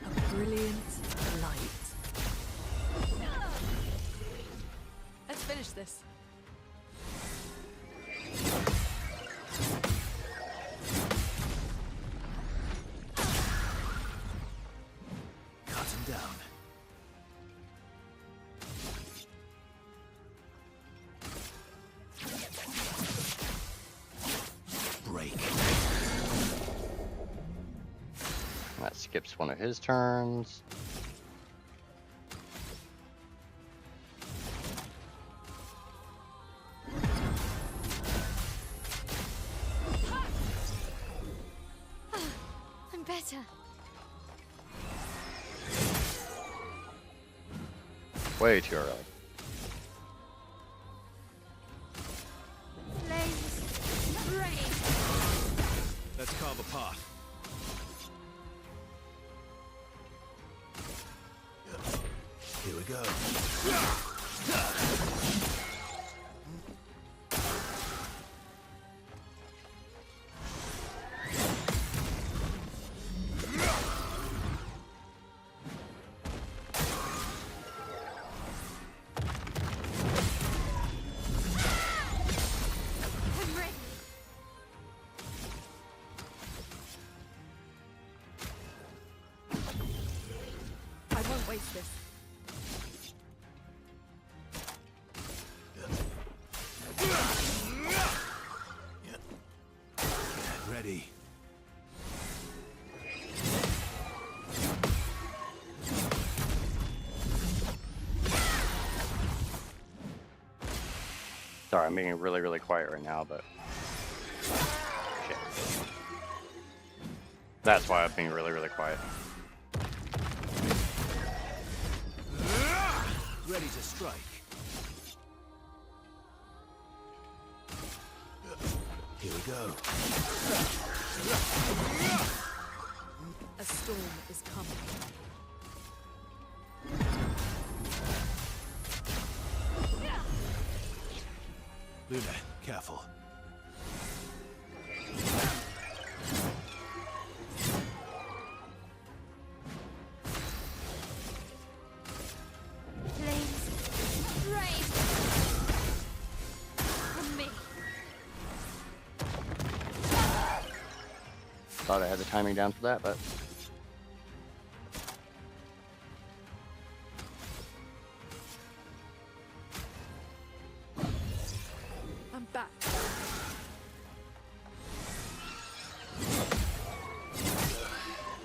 A brilliant light. Let's finish this. Cut him down. Break. That skips one of his turns. I'm better. Way too early. Flames. Rain. Let's carve a path. Here we go. I'm ready. I won't waste this. Ready. Sorry, I'm being really, really quiet right now, but shit. That's why I'm being really, really quiet. Ready to strike. Here we go. A storm is coming. Luna, careful. Flames thought I had the timing down for that, but I'm back.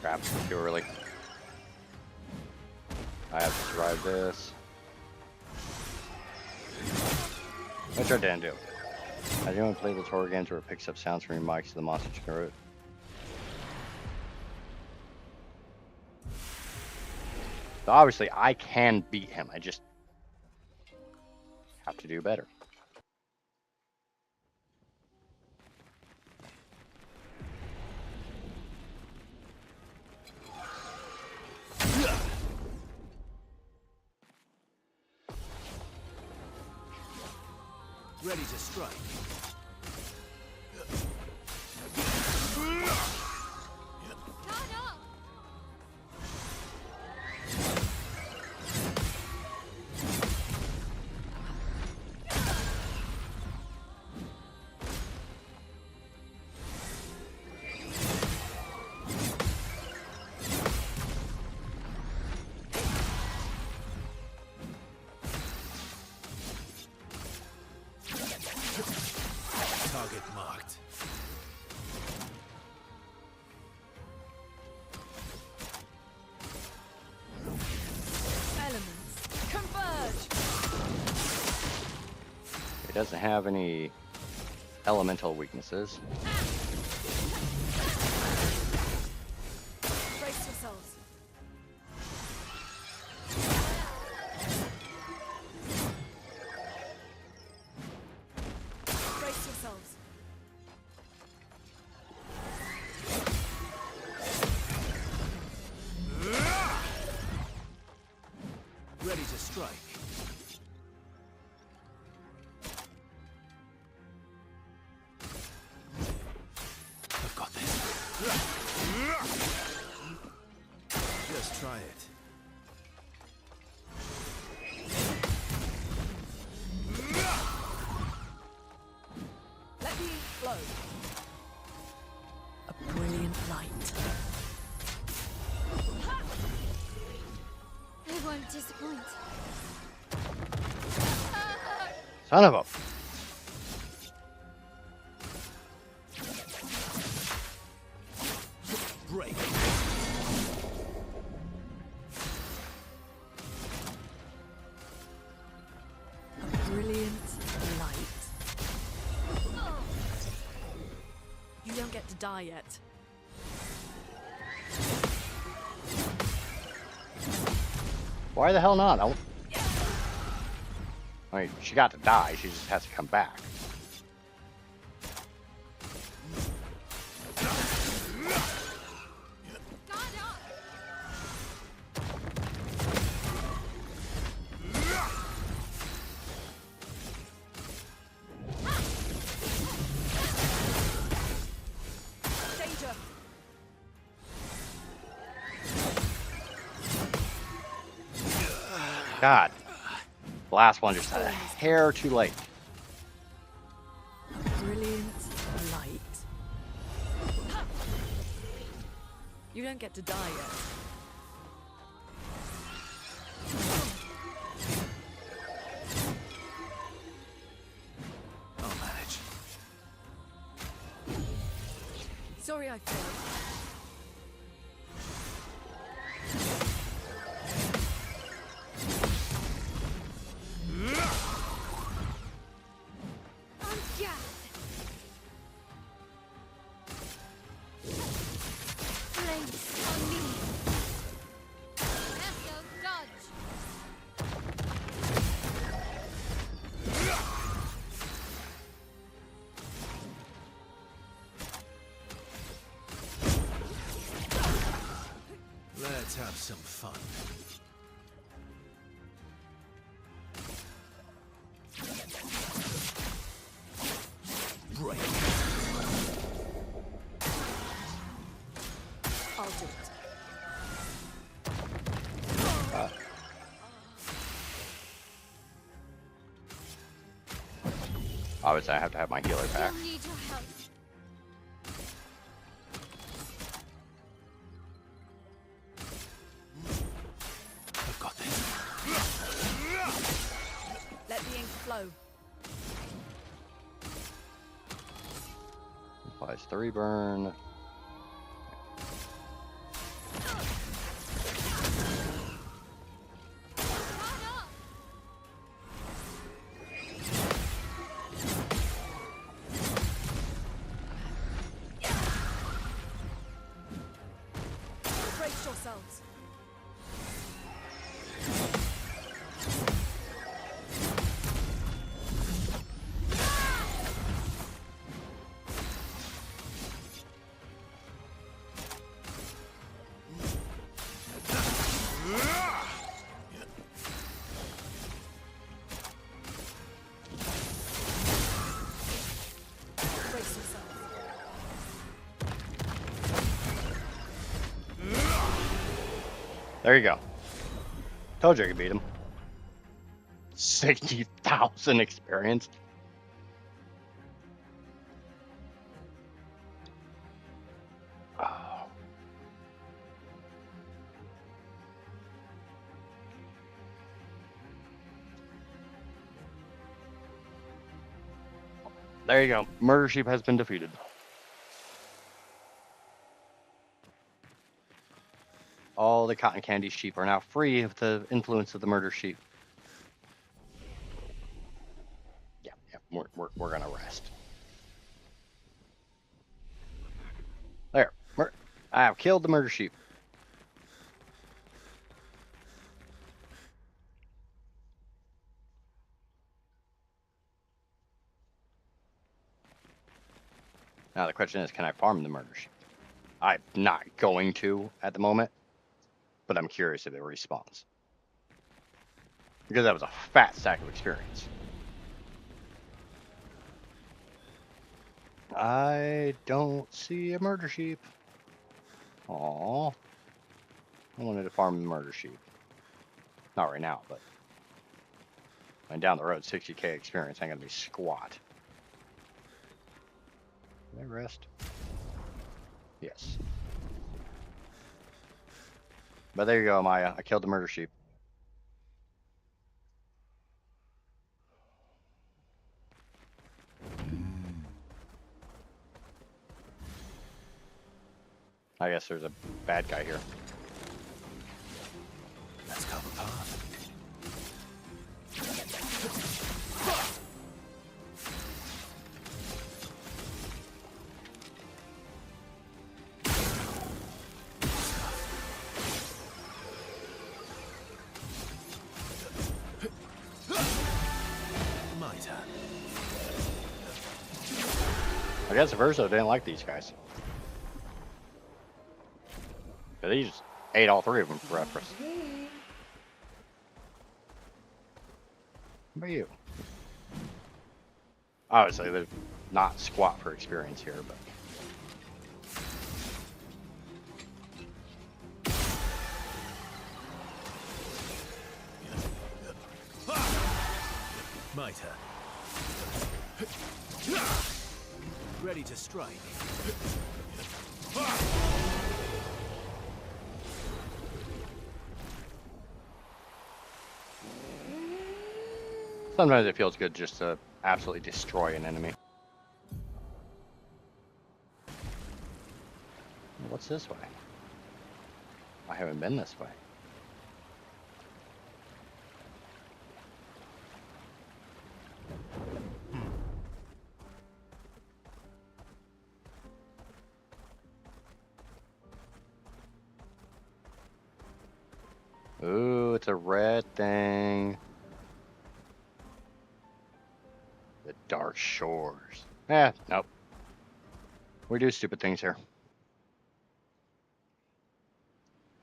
crap, too early. I have to survive this. Which I didn't do. I do want to play those horror games where it picks up sounds from your mic so the monsters can hear it. So obviously, I can beat him. I just have to do better. Ready to strike. Target marked. Elements, converge! It doesn't have any elemental weaknesses. Brace yourselves. Brace yourselves. Ready to strike. I've got this. Just try it. Let me flow. A brilliant light. I won't disappoint. Son of a... Break. A brilliant light. You don't get to die yet. Why the hell not? I mean, she got to die. She just has to come back. Danger! God. The last one just a hair too late. A brilliant light. You don't get to die yet. I'll manage. Sorry I failed. Let's have some fun. Break. I'll do it. Obviously, I have to have my healer back. You'll need your help. Applies 3 burn. Brace yourselves. Brace yourselves. There you go. Told you I could beat him. 60,000 experience. Oh. There you go. Murder Sheep has been defeated. All the cotton candy sheep are now free of the influence of the murder sheep. Yeah, we're gonna rest. There, I have killed the murder sheep. Now the question is, can I farm the murder sheep? I'm not going to at the moment, but I'm curious if it respawns. Because that was a fat stack of experience. I don't see a murder sheep. Aww. I wanted to farm the murder sheep. Not right now, but... And down the road, 60k experience ain't gonna be squat. Can I rest? Yes. But there you go, Maya. I killed the murder sheep. I guess there's a bad guy here. Let's cover path. My turn. I guess Verso didn't like these guys. But he just ate all 3 of them for breakfast. What about you? Obviously, there's not squat for experience here, but... My turn. Ready to strike. Sometimes it feels good just to absolutely destroy an enemy. What's this way? I haven't been this way. Ooh, it's a red thing. The Dark Shores. Nope. We do stupid things here.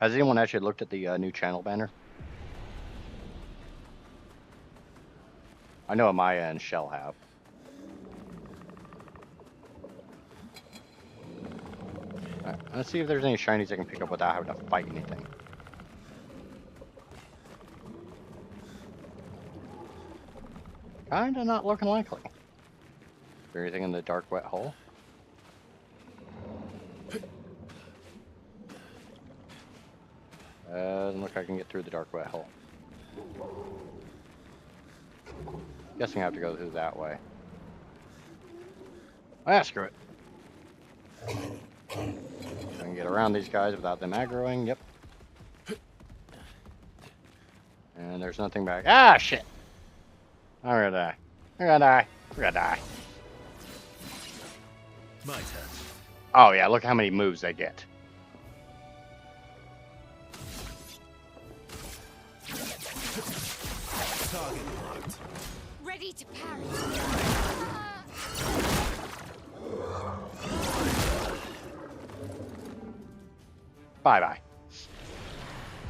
Has anyone actually looked at the new channel banner? I know Maya and Shell have. Alright, let's see if there's any shinies I can pick up without having to fight anything. Kinda not looking likely. Is there anything in the dark wet hole? Doesn't look like I can get through the dark wet hole. Guessing I have to go through that way. Ah, screw it. I can get around these guys without them aggroing. Yep. And there's nothing back. Ah, shit! I'm gonna die. I'm gonna die. I'm gonna die. My turn. Oh, yeah, look how many moves they get. Target marked. Ready to parry. Bye-bye.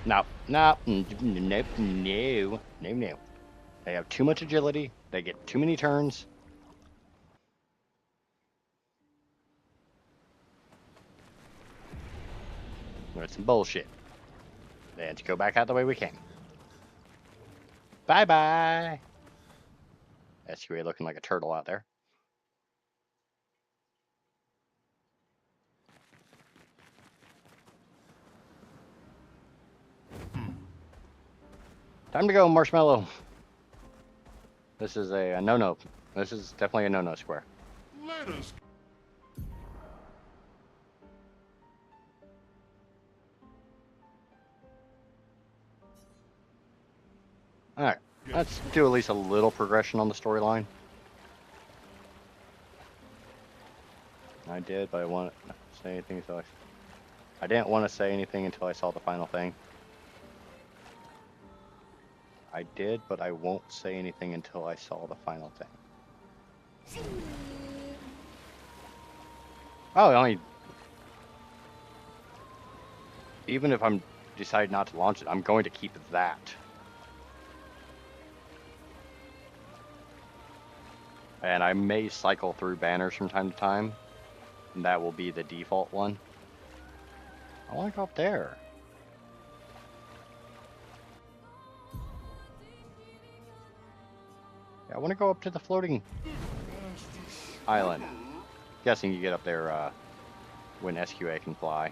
No, no, nope, no, no, no. They have too much agility. They get too many turns. That's some bullshit. Let's go back out the way we came. Bye-bye. SUA looking like a turtle out there. Time to go, Marshmallow. This is a no-no. This is definitely a no-no square. Let us Alright, let's do at least a little progression on the storyline. I did, but I won't say anything until I didn't want to say anything until I saw the final thing. I did, but I won't say anything until I saw the final thing. Oh, even if I'm decide not to launch it, I'm going to keep that. And I may cycle through banners from time to time, and that will be the default one. I want to go up there. Yeah, I want to go up to the floating island. Guessing you get up there when SQA can fly.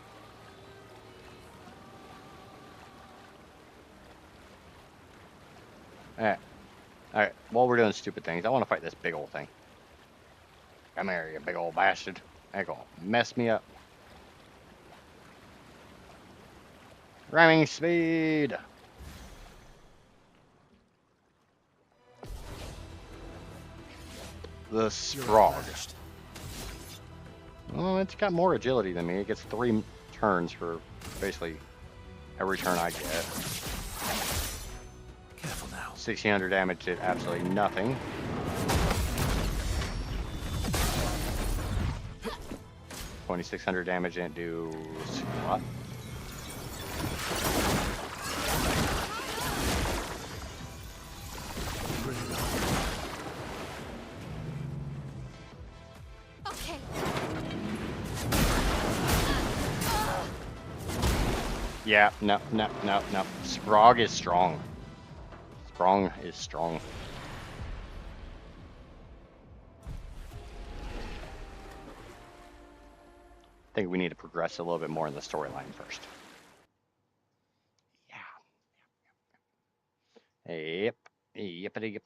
Alright. Alright, while we're doing stupid things, I want to fight this big old thing. Come here, you big old bastard. That gonna mess me up. Ramming speed! The Sprog. Well, it's got more agility than me. It gets 3 turns for basically every turn I get. Careful now. 1600 damage did absolutely nothing. $2,600 damage didn't do what? Okay. Yeah, no. Sprog is strong. Sprong is strong. I think we need to progress a little bit more in the storyline first. Yeah. Yep. Yep.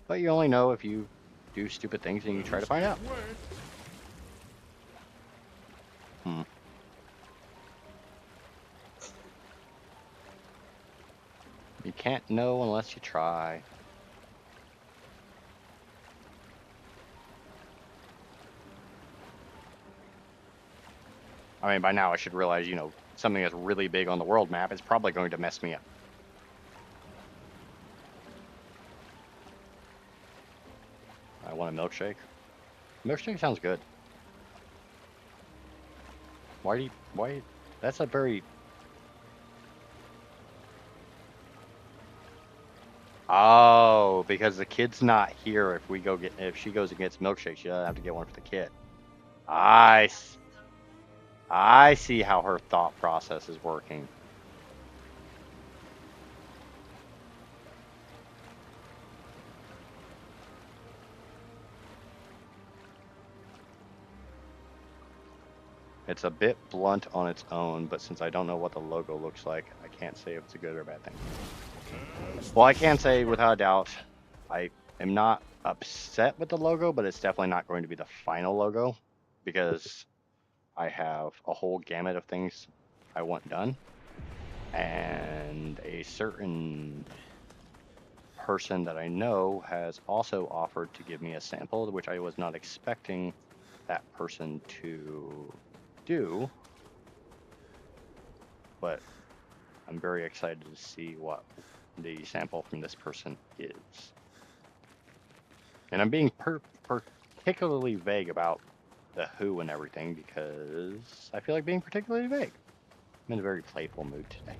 But you only know if you do stupid things and you try to find out. You can't know unless you try. I mean, by now I should realize, something that's really big on the world map is probably going to mess me up. I want a milkshake. Milkshake sounds good. Why? That's a very... Oh, because the kid's not here. If she goes and gets milkshake, she doesn't have to get one for the kid. I see how her thought process is working. It's a bit blunt on its own, but since I don't know what the logo looks like, I can't say if it's a good or bad thing. Well, I can say without a doubt, I am not upset with the logo, but it's definitely not going to be the final logo because I have a whole gamut of things I want done. And a certain person that I know has also offered to give me a sample, which I was not expecting that person to do. But I'm very excited to see what the sample from this person is. And I'm being particularly vague about the who and everything because I feel like being particularly vague. I'm in a very playful mood today.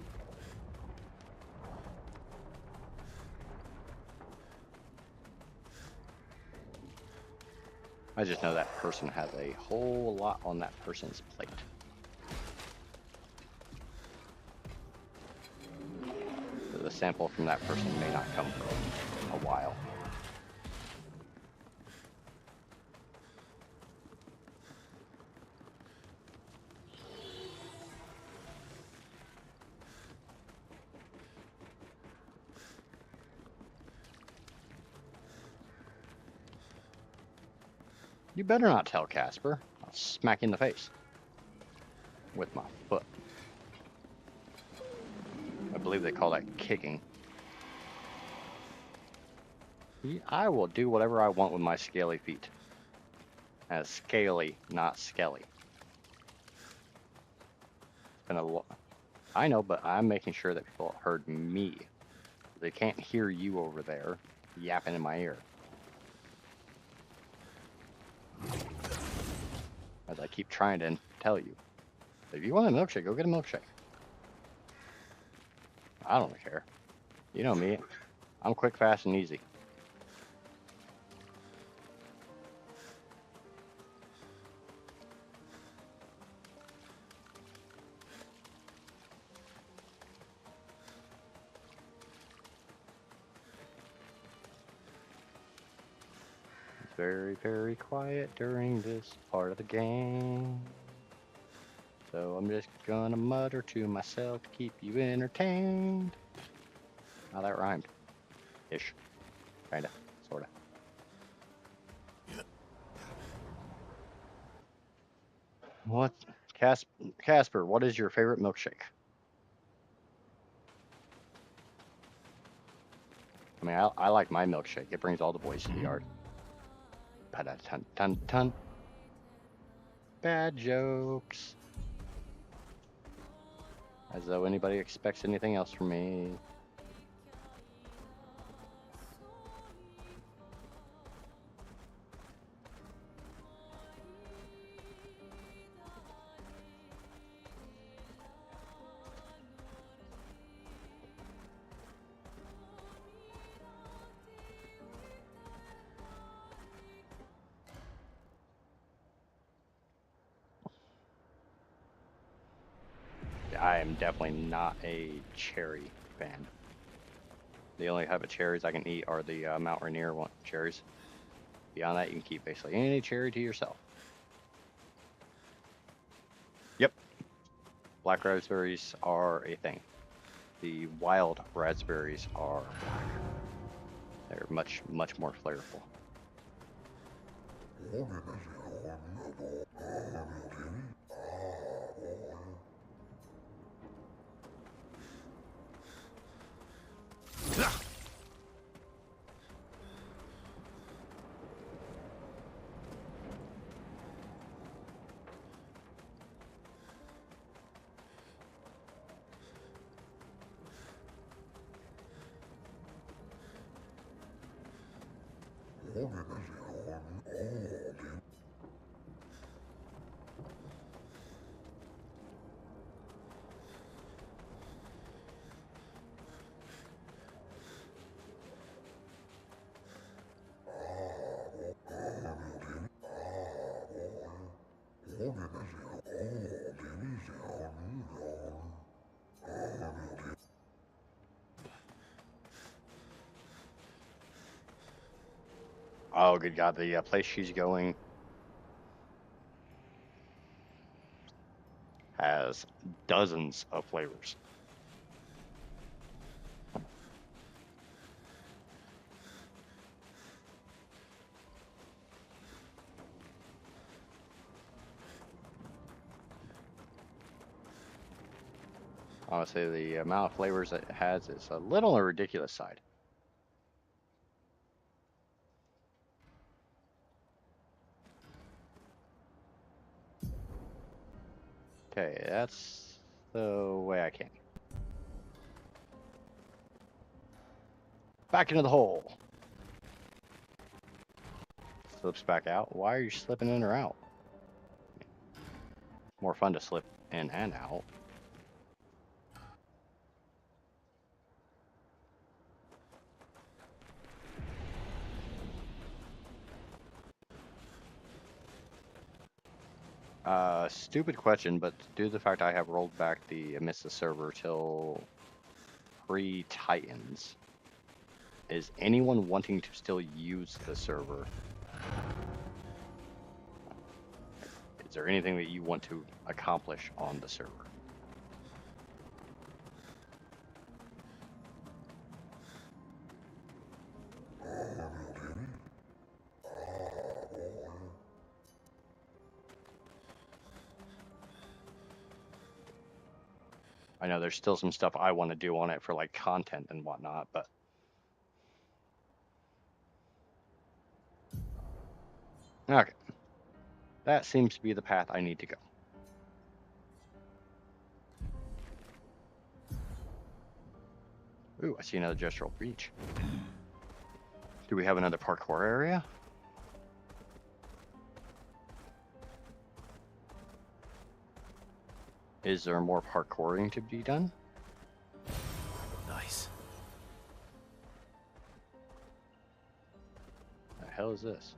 I just know that person has a whole lot on that person's plate. So the sample from that person may not come for a while. You better not tell Casper. I'll smack you in the face with my foot. I believe they call that kicking. I will do whatever I want with my scaly feet. As scaly, not skelly. I know, but I'm making sure that people heard me. They can't hear you over there yapping in my ear. As I keep trying to tell you. If you want a milkshake, go get a milkshake. I don't care. You know me. I'm quick, fast, and easy. Very, very quiet during this part of the game. So I'm just gonna mutter to myself to keep you entertained. Now that rhymed. Ish. Kinda. Sorta. What? Casper, what is your favorite milkshake? I mean, I like my milkshake. It brings all the boys to the yard. Pa-da-tun-tun-tun. Bad jokes. As though anybody expects anything else from me. I am definitely not a cherry fan. The only type of cherries I can eat are the Mount Rainier cherries. Beyond that, you can keep basically any cherry to yourself. Yep. Black raspberries are a thing. The wild raspberries are black. They're much, much more flavorful. Oh, good God, the place she's going has dozens of flavors. Honestly, the amount of flavors it has is a little on the ridiculous side. Okay, that's the way I came. Back into the hole. Slips back out. Why are you slipping in or out? More fun to slip in and out. Stupid question, but due to the fact I have rolled back the amidst the server till pre-Titans, is anyone wanting to still use the server? Is there anything that you want to accomplish on the server? I know there's still some stuff I want to do on it for like content and whatnot, but okay. That seems to be the path I need to go. Ooh, I see another gestural breach. Do we have another parkour area? Is there more parkouring to be done? Nice. The hell is this?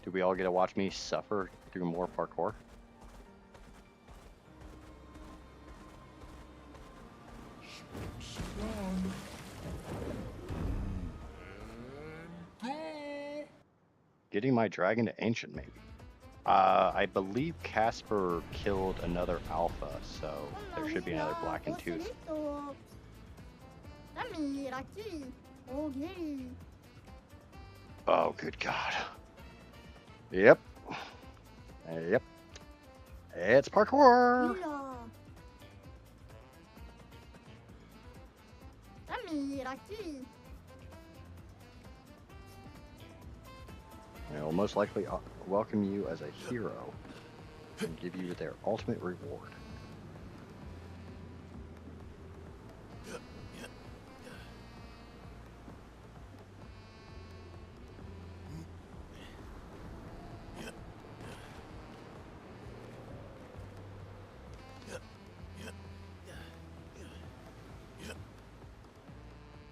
Do we all get to watch me suffer through more parkour? Getting my dragon to ancient, maybe. I believe Casper killed another alpha, so there should be another blackened tooth. Oh, good God. Yep. Yep. It's parkour. They will most likely welcome you as a hero and give you their ultimate reward.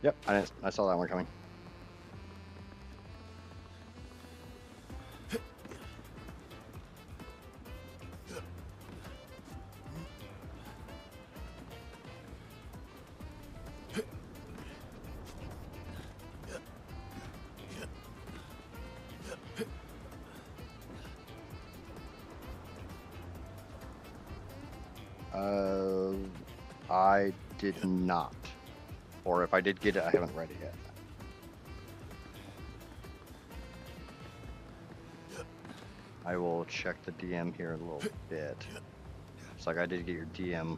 Yep, I saw that one coming. I did not. Or if I did get it, I haven't read it yet. I will check the DM here in a little bit. It's like I did get your DM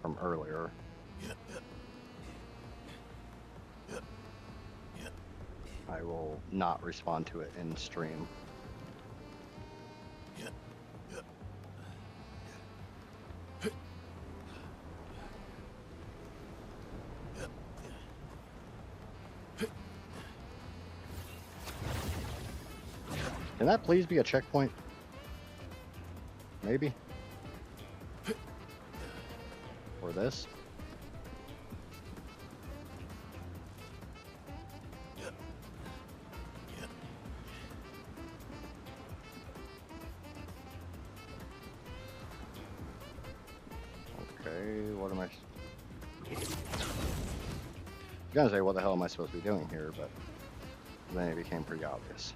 from earlier. I will not respond to it in stream. Can that please be a checkpoint? Maybe? Or this? Okay, what am I... I was gonna say, what the hell am I supposed to be doing here, but then it became pretty obvious.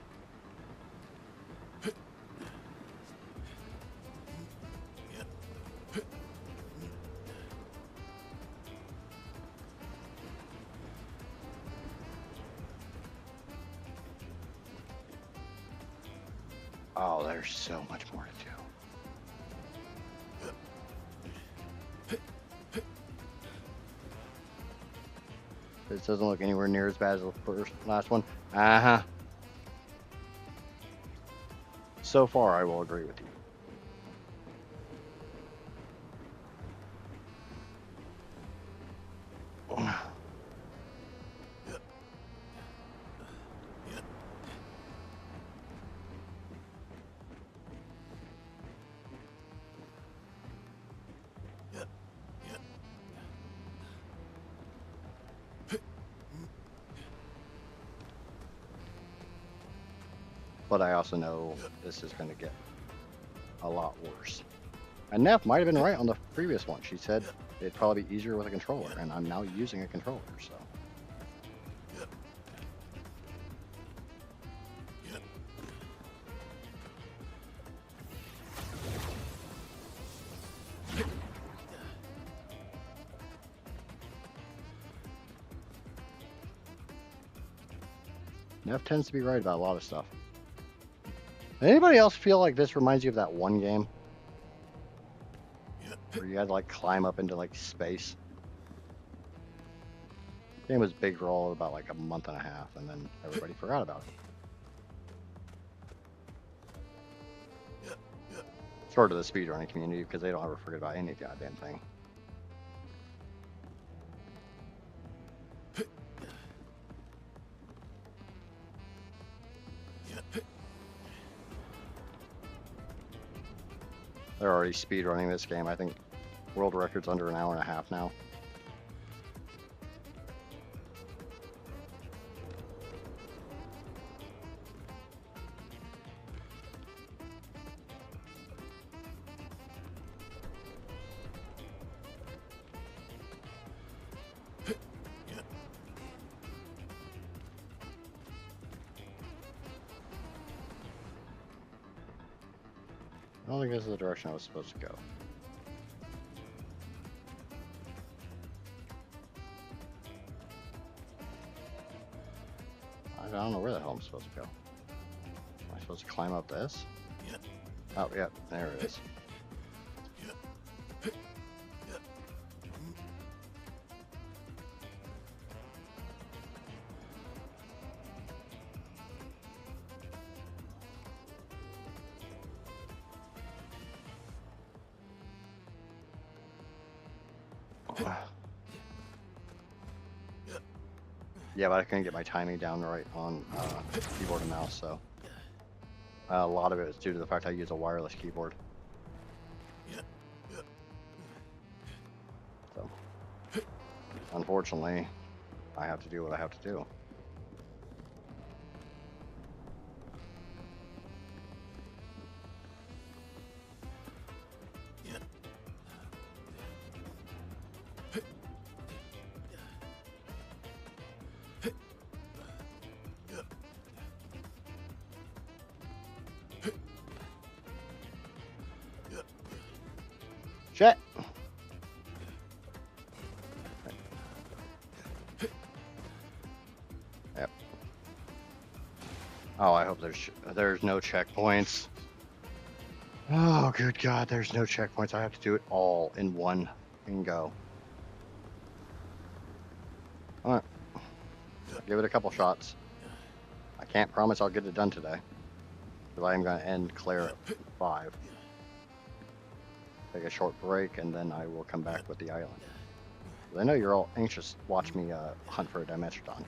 Oh, there's so much more to do. This doesn't look anywhere near as bad as the last one. Uh-huh. So far, I will agree with you. But I also know this is going to get a lot worse. And Neff might have been right on the previous one. She said it'd probably be easier with a controller, and I'm now using a controller, so. Neff tends to be right about a lot of stuff. Anybody else feel like this reminds you of that one game? Where you had to like climb up into like space? The game was big for all of about like a month and a half, and then everybody forgot about it. Sort of the speedrunning community, because they don't ever forget about any goddamn thing. They're already speedrunning this game. I think world record's under an hour and a half now. I don't think this is the direction I was supposed to go. I don't know where the hell I'm supposed to go. Am I supposed to climb up this? Oh, yeah, there it is. Yeah, but I couldn't get my timing down right on keyboard and mouse, so a lot of it is due to the fact I use a wireless keyboard. So, unfortunately, I have to do what I have to do. Shit. Yep. Oh, I hope there's no checkpoints. Oh, good God, there's no checkpoints. I have to do it all in one go. All right. Give it a couple shots. I can't promise I'll get it done today, because I am going to end Clair at 5. Take a short break, and then I will come back with the island. I know you're all anxious to watch me hunt for a Dimetrodon.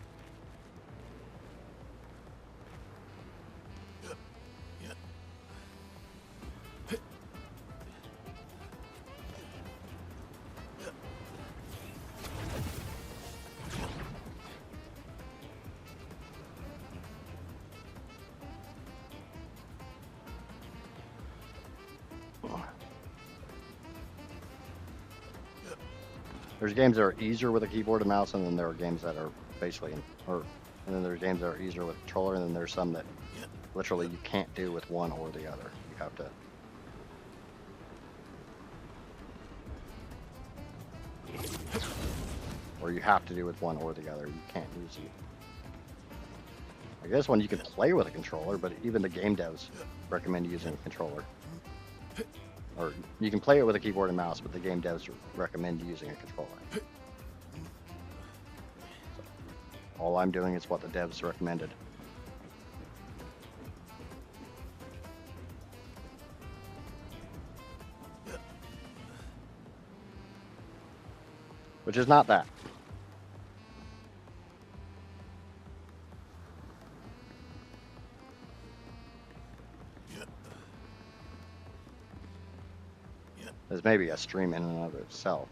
There's games that are easier with a keyboard and mouse, and then there are games that are basically, and then there's games that are easier with a controller, and then there's some that literally you can't do with one or the other. You have to. Or you have to do with one or the other. You can't use I guess when you can play with a controller, but even the game devs recommend using a controller. Or you can play it with a keyboard and mouse, but the game devs recommend using a controller. So, all I'm doing is what the devs recommended. Which is not that. There's maybe a stream in and of itself.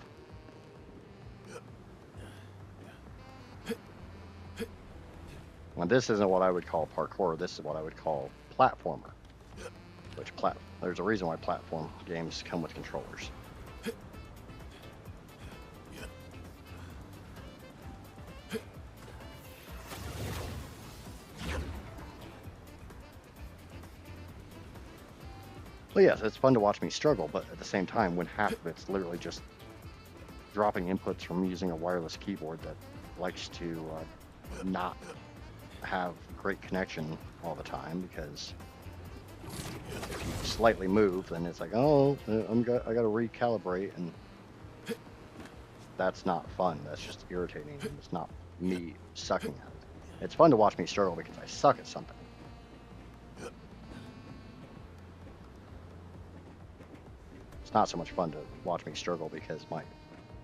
Well, this isn't what I would call parkour. This is what I would call platformer. Which there's a reason why platform games come with controllers. Well, yes, it's fun to watch me struggle, but at the same time, when half of it's literally just dropping inputs from using a wireless keyboard that likes to not have great connection all the time, because if you slightly move, then it's like, oh, I got to recalibrate, and that's not fun. That's just irritating. And it's not me sucking at it. It's fun to watch me struggle because I suck at something. It's not so much fun to watch me struggle because my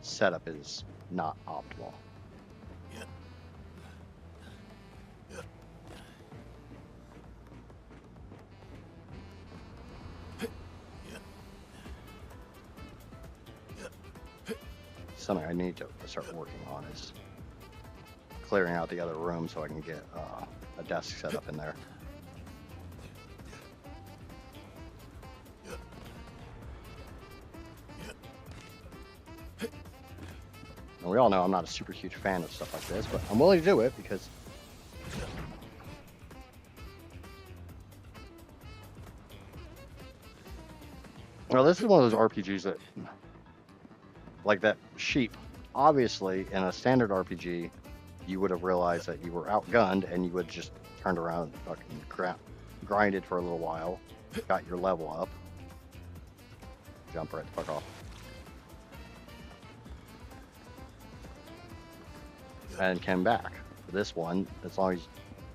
setup is not optimal. Something I need to start working on is clearing out the other room so I can get a desk set up in there. And we all know I'm not a super huge fan of stuff like this, but I'm willing to do it because well, this is one of those RPGs that, like that sheep, obviously in a standard RPG, you would have realized that you were outgunned and you would have just turned around and fucking grinded for a little while, got your level up, jump right the fuck off. And came back. For this one, as long as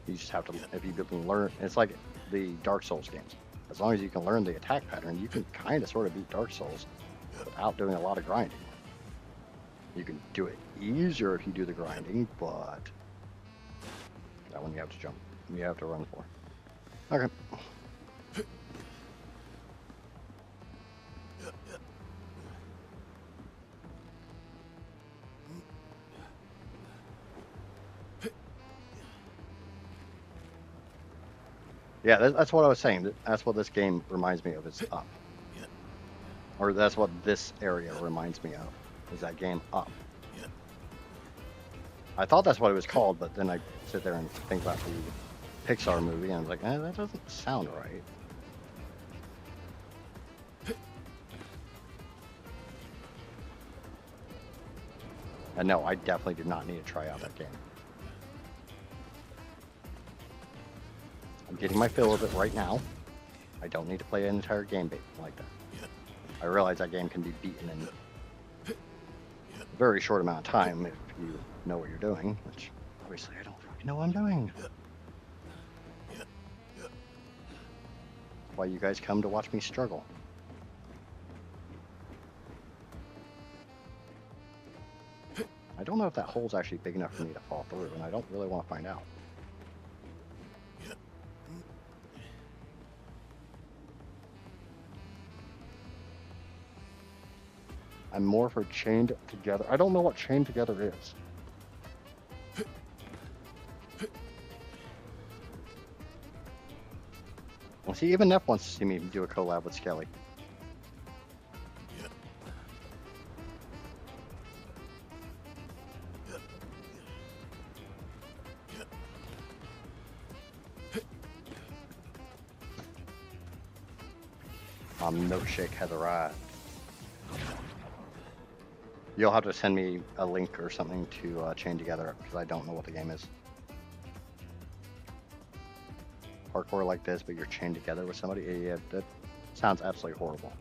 you just have to, if you can learn, it's like the Dark Souls games. As long as you can learn the attack pattern, you can kind of sort of beat Dark Souls without doing a lot of grinding. You can do it easier if you do the grinding, but that one you have to jump. You have to run for. Okay. Yeah, that's what I was saying. That's what this game reminds me of. It's Up. Or that's what this area reminds me of. Is that game Up. I thought that's what it was called, but then I sit there and think about the Pixar movie, and I was like, that doesn't sound right. And no, I definitely did not need to try out that game. I'm getting my fill of it right now. I don't need to play an entire game like that. I realize that game can be beaten in a very short amount of time if you know what you're doing, which obviously I don't fucking know what I'm doing. That's why you guys come to watch me struggle. I don't know if that hole's actually big enough for me to fall through, and I don't really want to find out. I'm more for chained together. I don't know what chained together is. Well, see, even Neff wants to see me do a collab with Skelly. Milkshake has arrived. You'll have to send me a link or something to chain together because I don't know what the game is. parkour like this, but you're chained together with somebody. Yeah, that sounds absolutely horrible.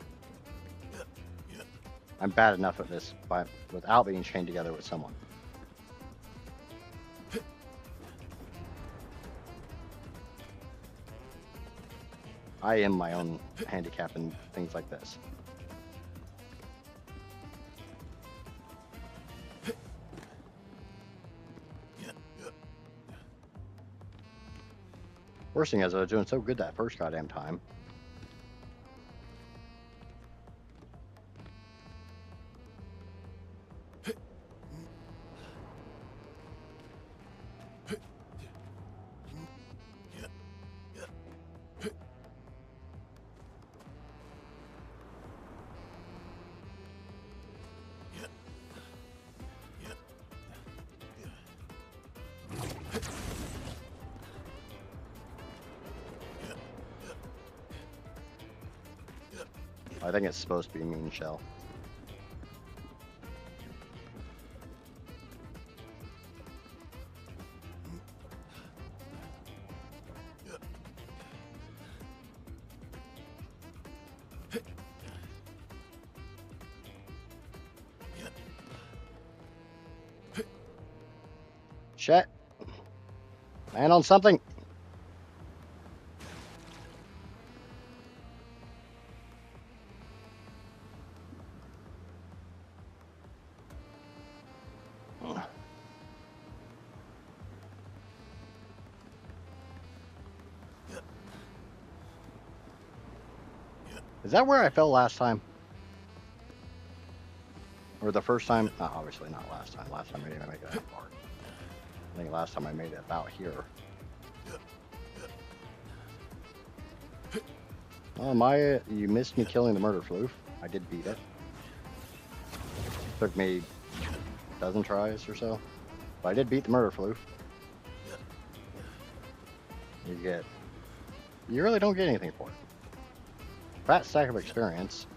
I'm bad enough at this without being chained together with someone. I am my own handicap in things like this. Worst thing is I was doing so good that first goddamn time. I think it's supposed to be mean shell. Shit. Land on something. Is that where I fell last time? Or the first time? No, obviously not last time. Last time I didn't make it that far. I think last time I made it about here. Oh, Maya, you missed me killing the murder floof. I did beat it. Took me a dozen tries or so. But I did beat the murder floof. You really don't get anything for it. Fat stack of experience.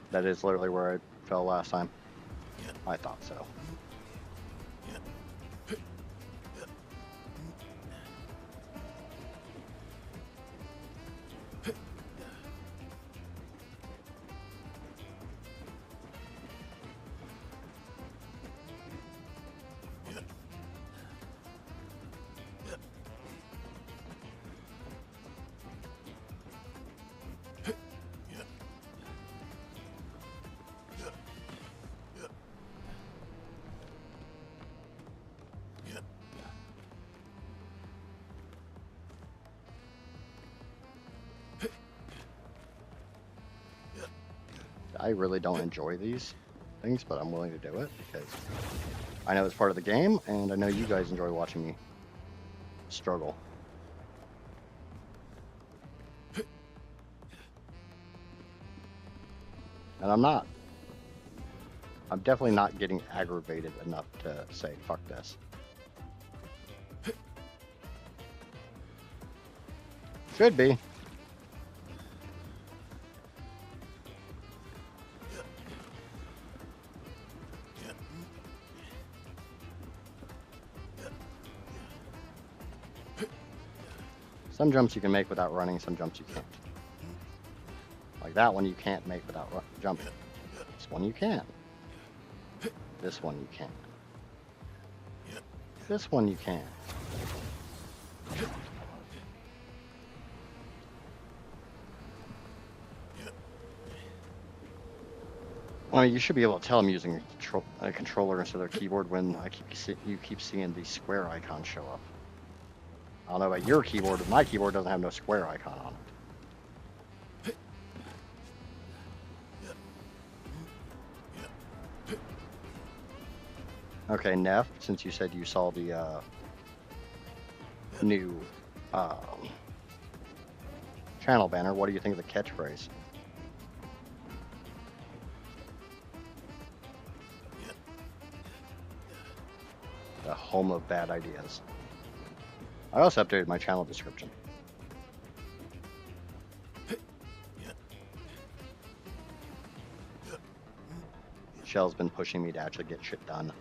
That is literally where I fell last time. I thought so. I really don't enjoy these things, but I'm willing to do it because I know it's part of the game, and I know you guys enjoy watching me struggle. And I'm not. I'm definitely not getting aggravated enough to say, fuck this. Should be. Some jumps you can make without running, some jumps you can't. Like that one you can't make without jumping. This one you can. This one you can. This one you can. Well, you should be able to tell I'm using a controller instead of a keyboard when you keep seeing the square icon show up. I don't know about your keyboard, but my keyboard doesn't have no square icon on it. Okay, Neff, since you said you saw the new channel banner, what do you think of the catchphrase? The home of bad ideas. I also updated my channel description. Shell's been pushing me to actually get shit done.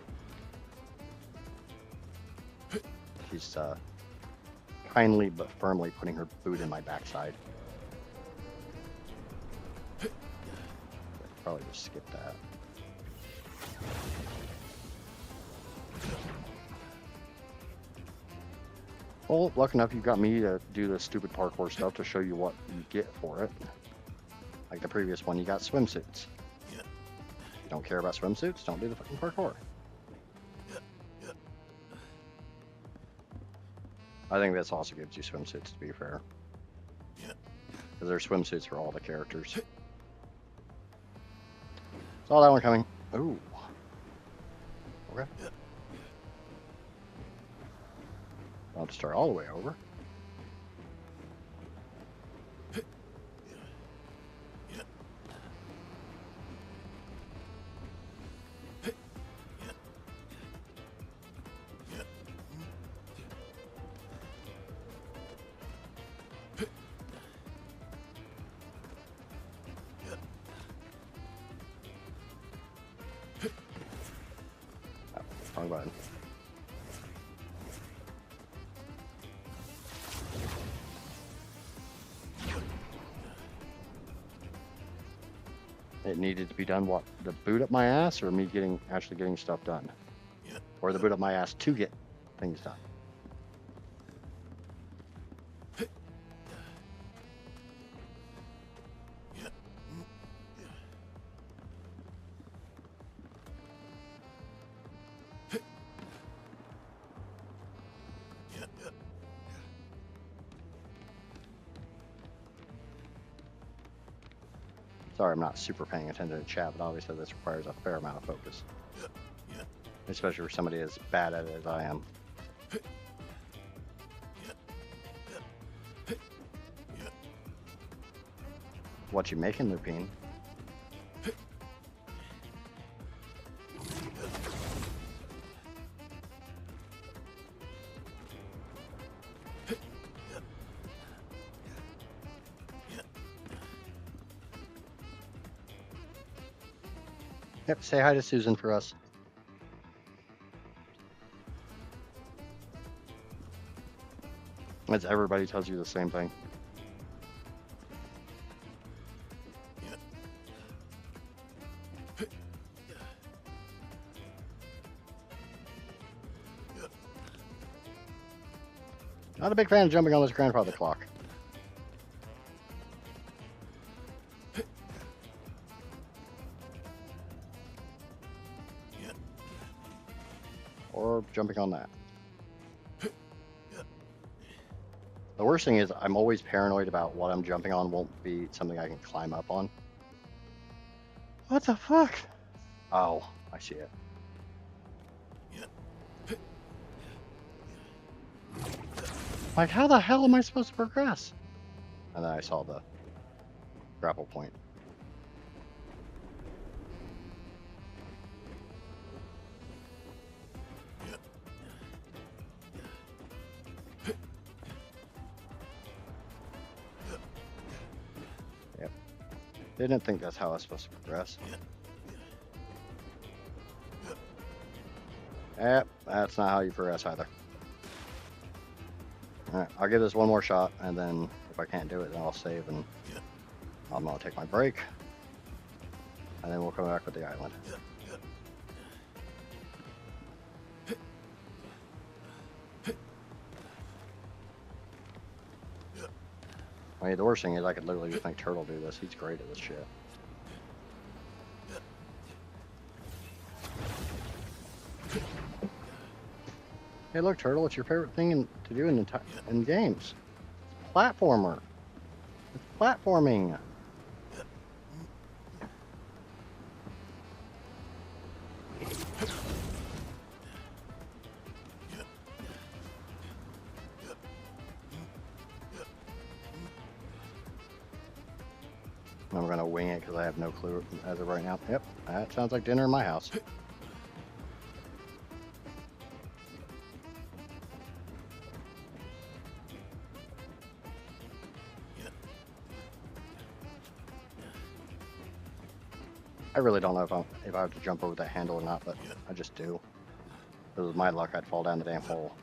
she's kindly but firmly putting her boot in my backside. Probably just skip that. Well, lucky enough you got me to do the stupid parkour stuff to show you what you get for it. Like the previous one, you got swimsuits. You don't care about swimsuits? Don't do the fucking parkour. I think this also gives you swimsuits, to be fair. Because there's swimsuits for all the characters. Saw that one coming. Ooh. Okay. I'll have to start all the way over. Wrong button. It needed to be done what? The boot up my ass or me actually getting stuff done? Or the boot up my ass to get things done? Sorry, I'm not super paying attention to chat, but obviously this requires a fair amount of focus. Especially for somebody as bad at it as I am. What you making, Lupine? Yep, say hi to Susan for us. As everybody tells you the same thing. Not a big fan of jumping on this grandfather clock. Or jumping on that. The worst thing is I'm always paranoid about what I'm jumping on won't be something I can climb up on. What the fuck? Oh, I see it. Like, how the hell am I supposed to progress? And then I saw the grapple point. Yep. Didn't think that's how I was supposed to progress. Yep, that's not how you progress either. Alright, I'll give this one more shot, and then if I can't do it, then I'll save, and I'm gonna take my break, and then we'll come back with the island. I mean, the worst thing is I could literally just make Turtle do this. He's great at this shit. Hey, look, Turtle, it's your favorite thing to do in games. It's platformer. It's platforming. I'm gonna wing it because I have no clue as of right now. Yep, that sounds like dinner in my house. I really don't know if I have to jump over that handle or not, but I just do. If it was my luck, I'd fall down the damn hole.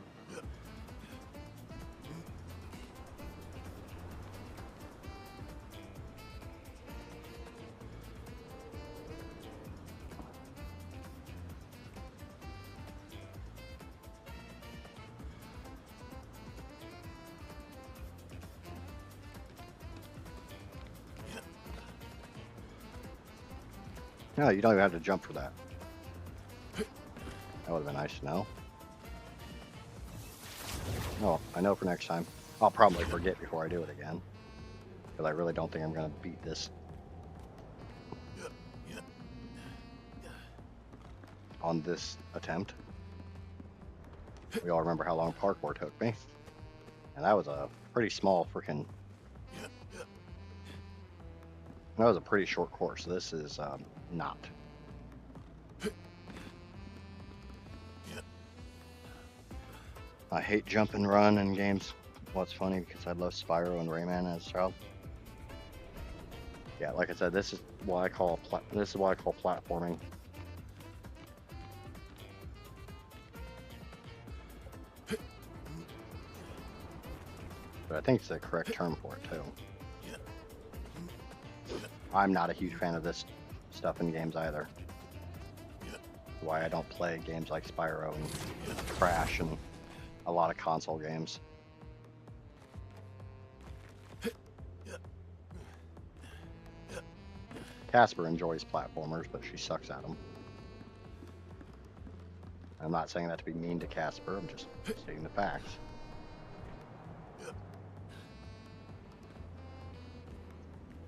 No, you don't even have to jump for that. That would have been nice to know. Oh, I know for next time. I'll probably forget before I do it again. Because I really don't think I'm going to beat this on this attempt. We all remember how long parkour took me. And that was a pretty small freaking... That was a pretty short course. This is not. I hate jump and run in games. What's funny because I love Spyro and Rayman as a child. Yeah, like I said, this is what I call platforming. But I think it's the correct term for it too. I'm not a huge fan of this stuff in games either. Why I don't play games like Spyro and Crash and a lot of console games. Casper enjoys platformers, but she sucks at them. I'm not saying that to be mean to Casper, I'm just stating the facts.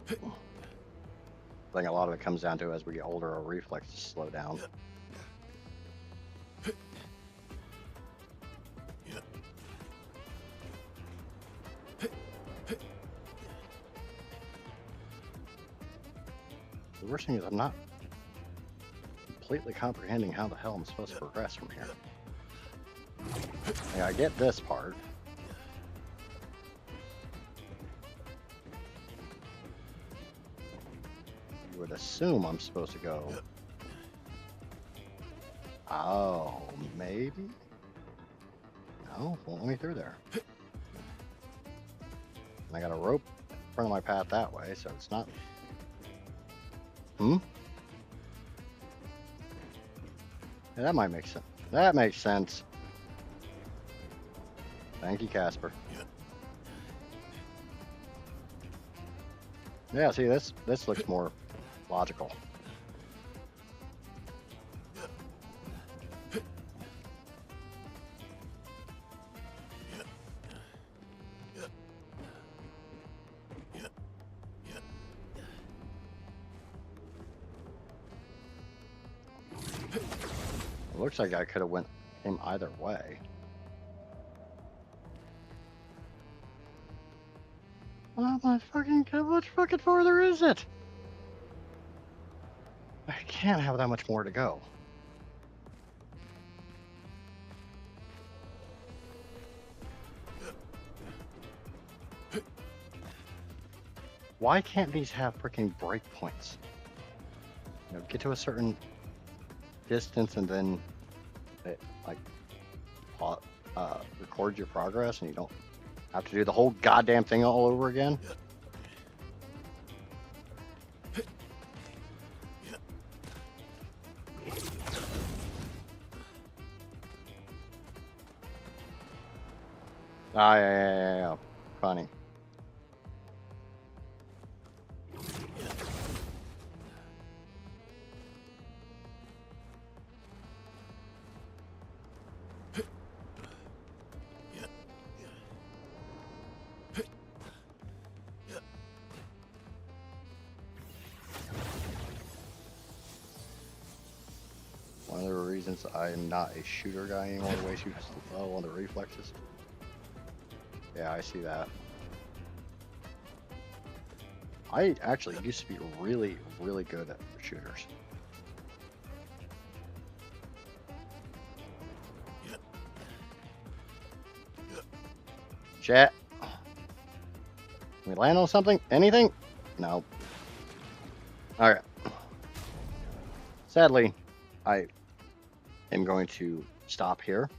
I think a lot of it comes down to as we get older, our reflexes slow down. The worst thing is I'm not completely comprehending how the hell I'm supposed to progress from here. Yeah, I get this part. You would assume I'm supposed to go... Oh, maybe? No, won't let me through there. And I got a rope in front of my path that way, so it's not... Yeah, that might make sense. That makes sense. Thank you, Casper. Yeah, see, this looks more logical. Looks like I could have went him either way. How much fucking farther is it? I can't have that much more to go. Why can't these have freaking breakpoints? You know, get to a certain distance and then it like records your progress and you don't have to do the whole goddamn thing all over again. Ah, yeah. Funny. One of the reasons I am not a shooter guy anymore, the way she was low on the reflexes. Yeah, I see that. I actually used to be really, really good at shooters. Chat. Can we land on something? Anything? No. Alright. Sadly, I am going to stop here.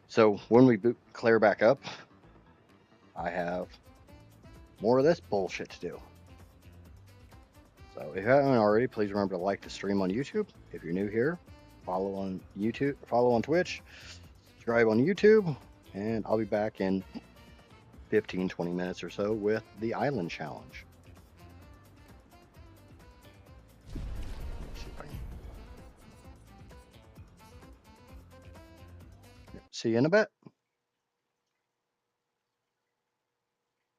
So when we boot Clair back up, I have more of this bullshit to do. So if you haven't already, please remember to like the stream on YouTube. If you're new here, follow on YouTube, follow on Twitch, subscribe on YouTube, and I'll be back in 15-20 minutes or so with the Island Challenge. See you in a bit.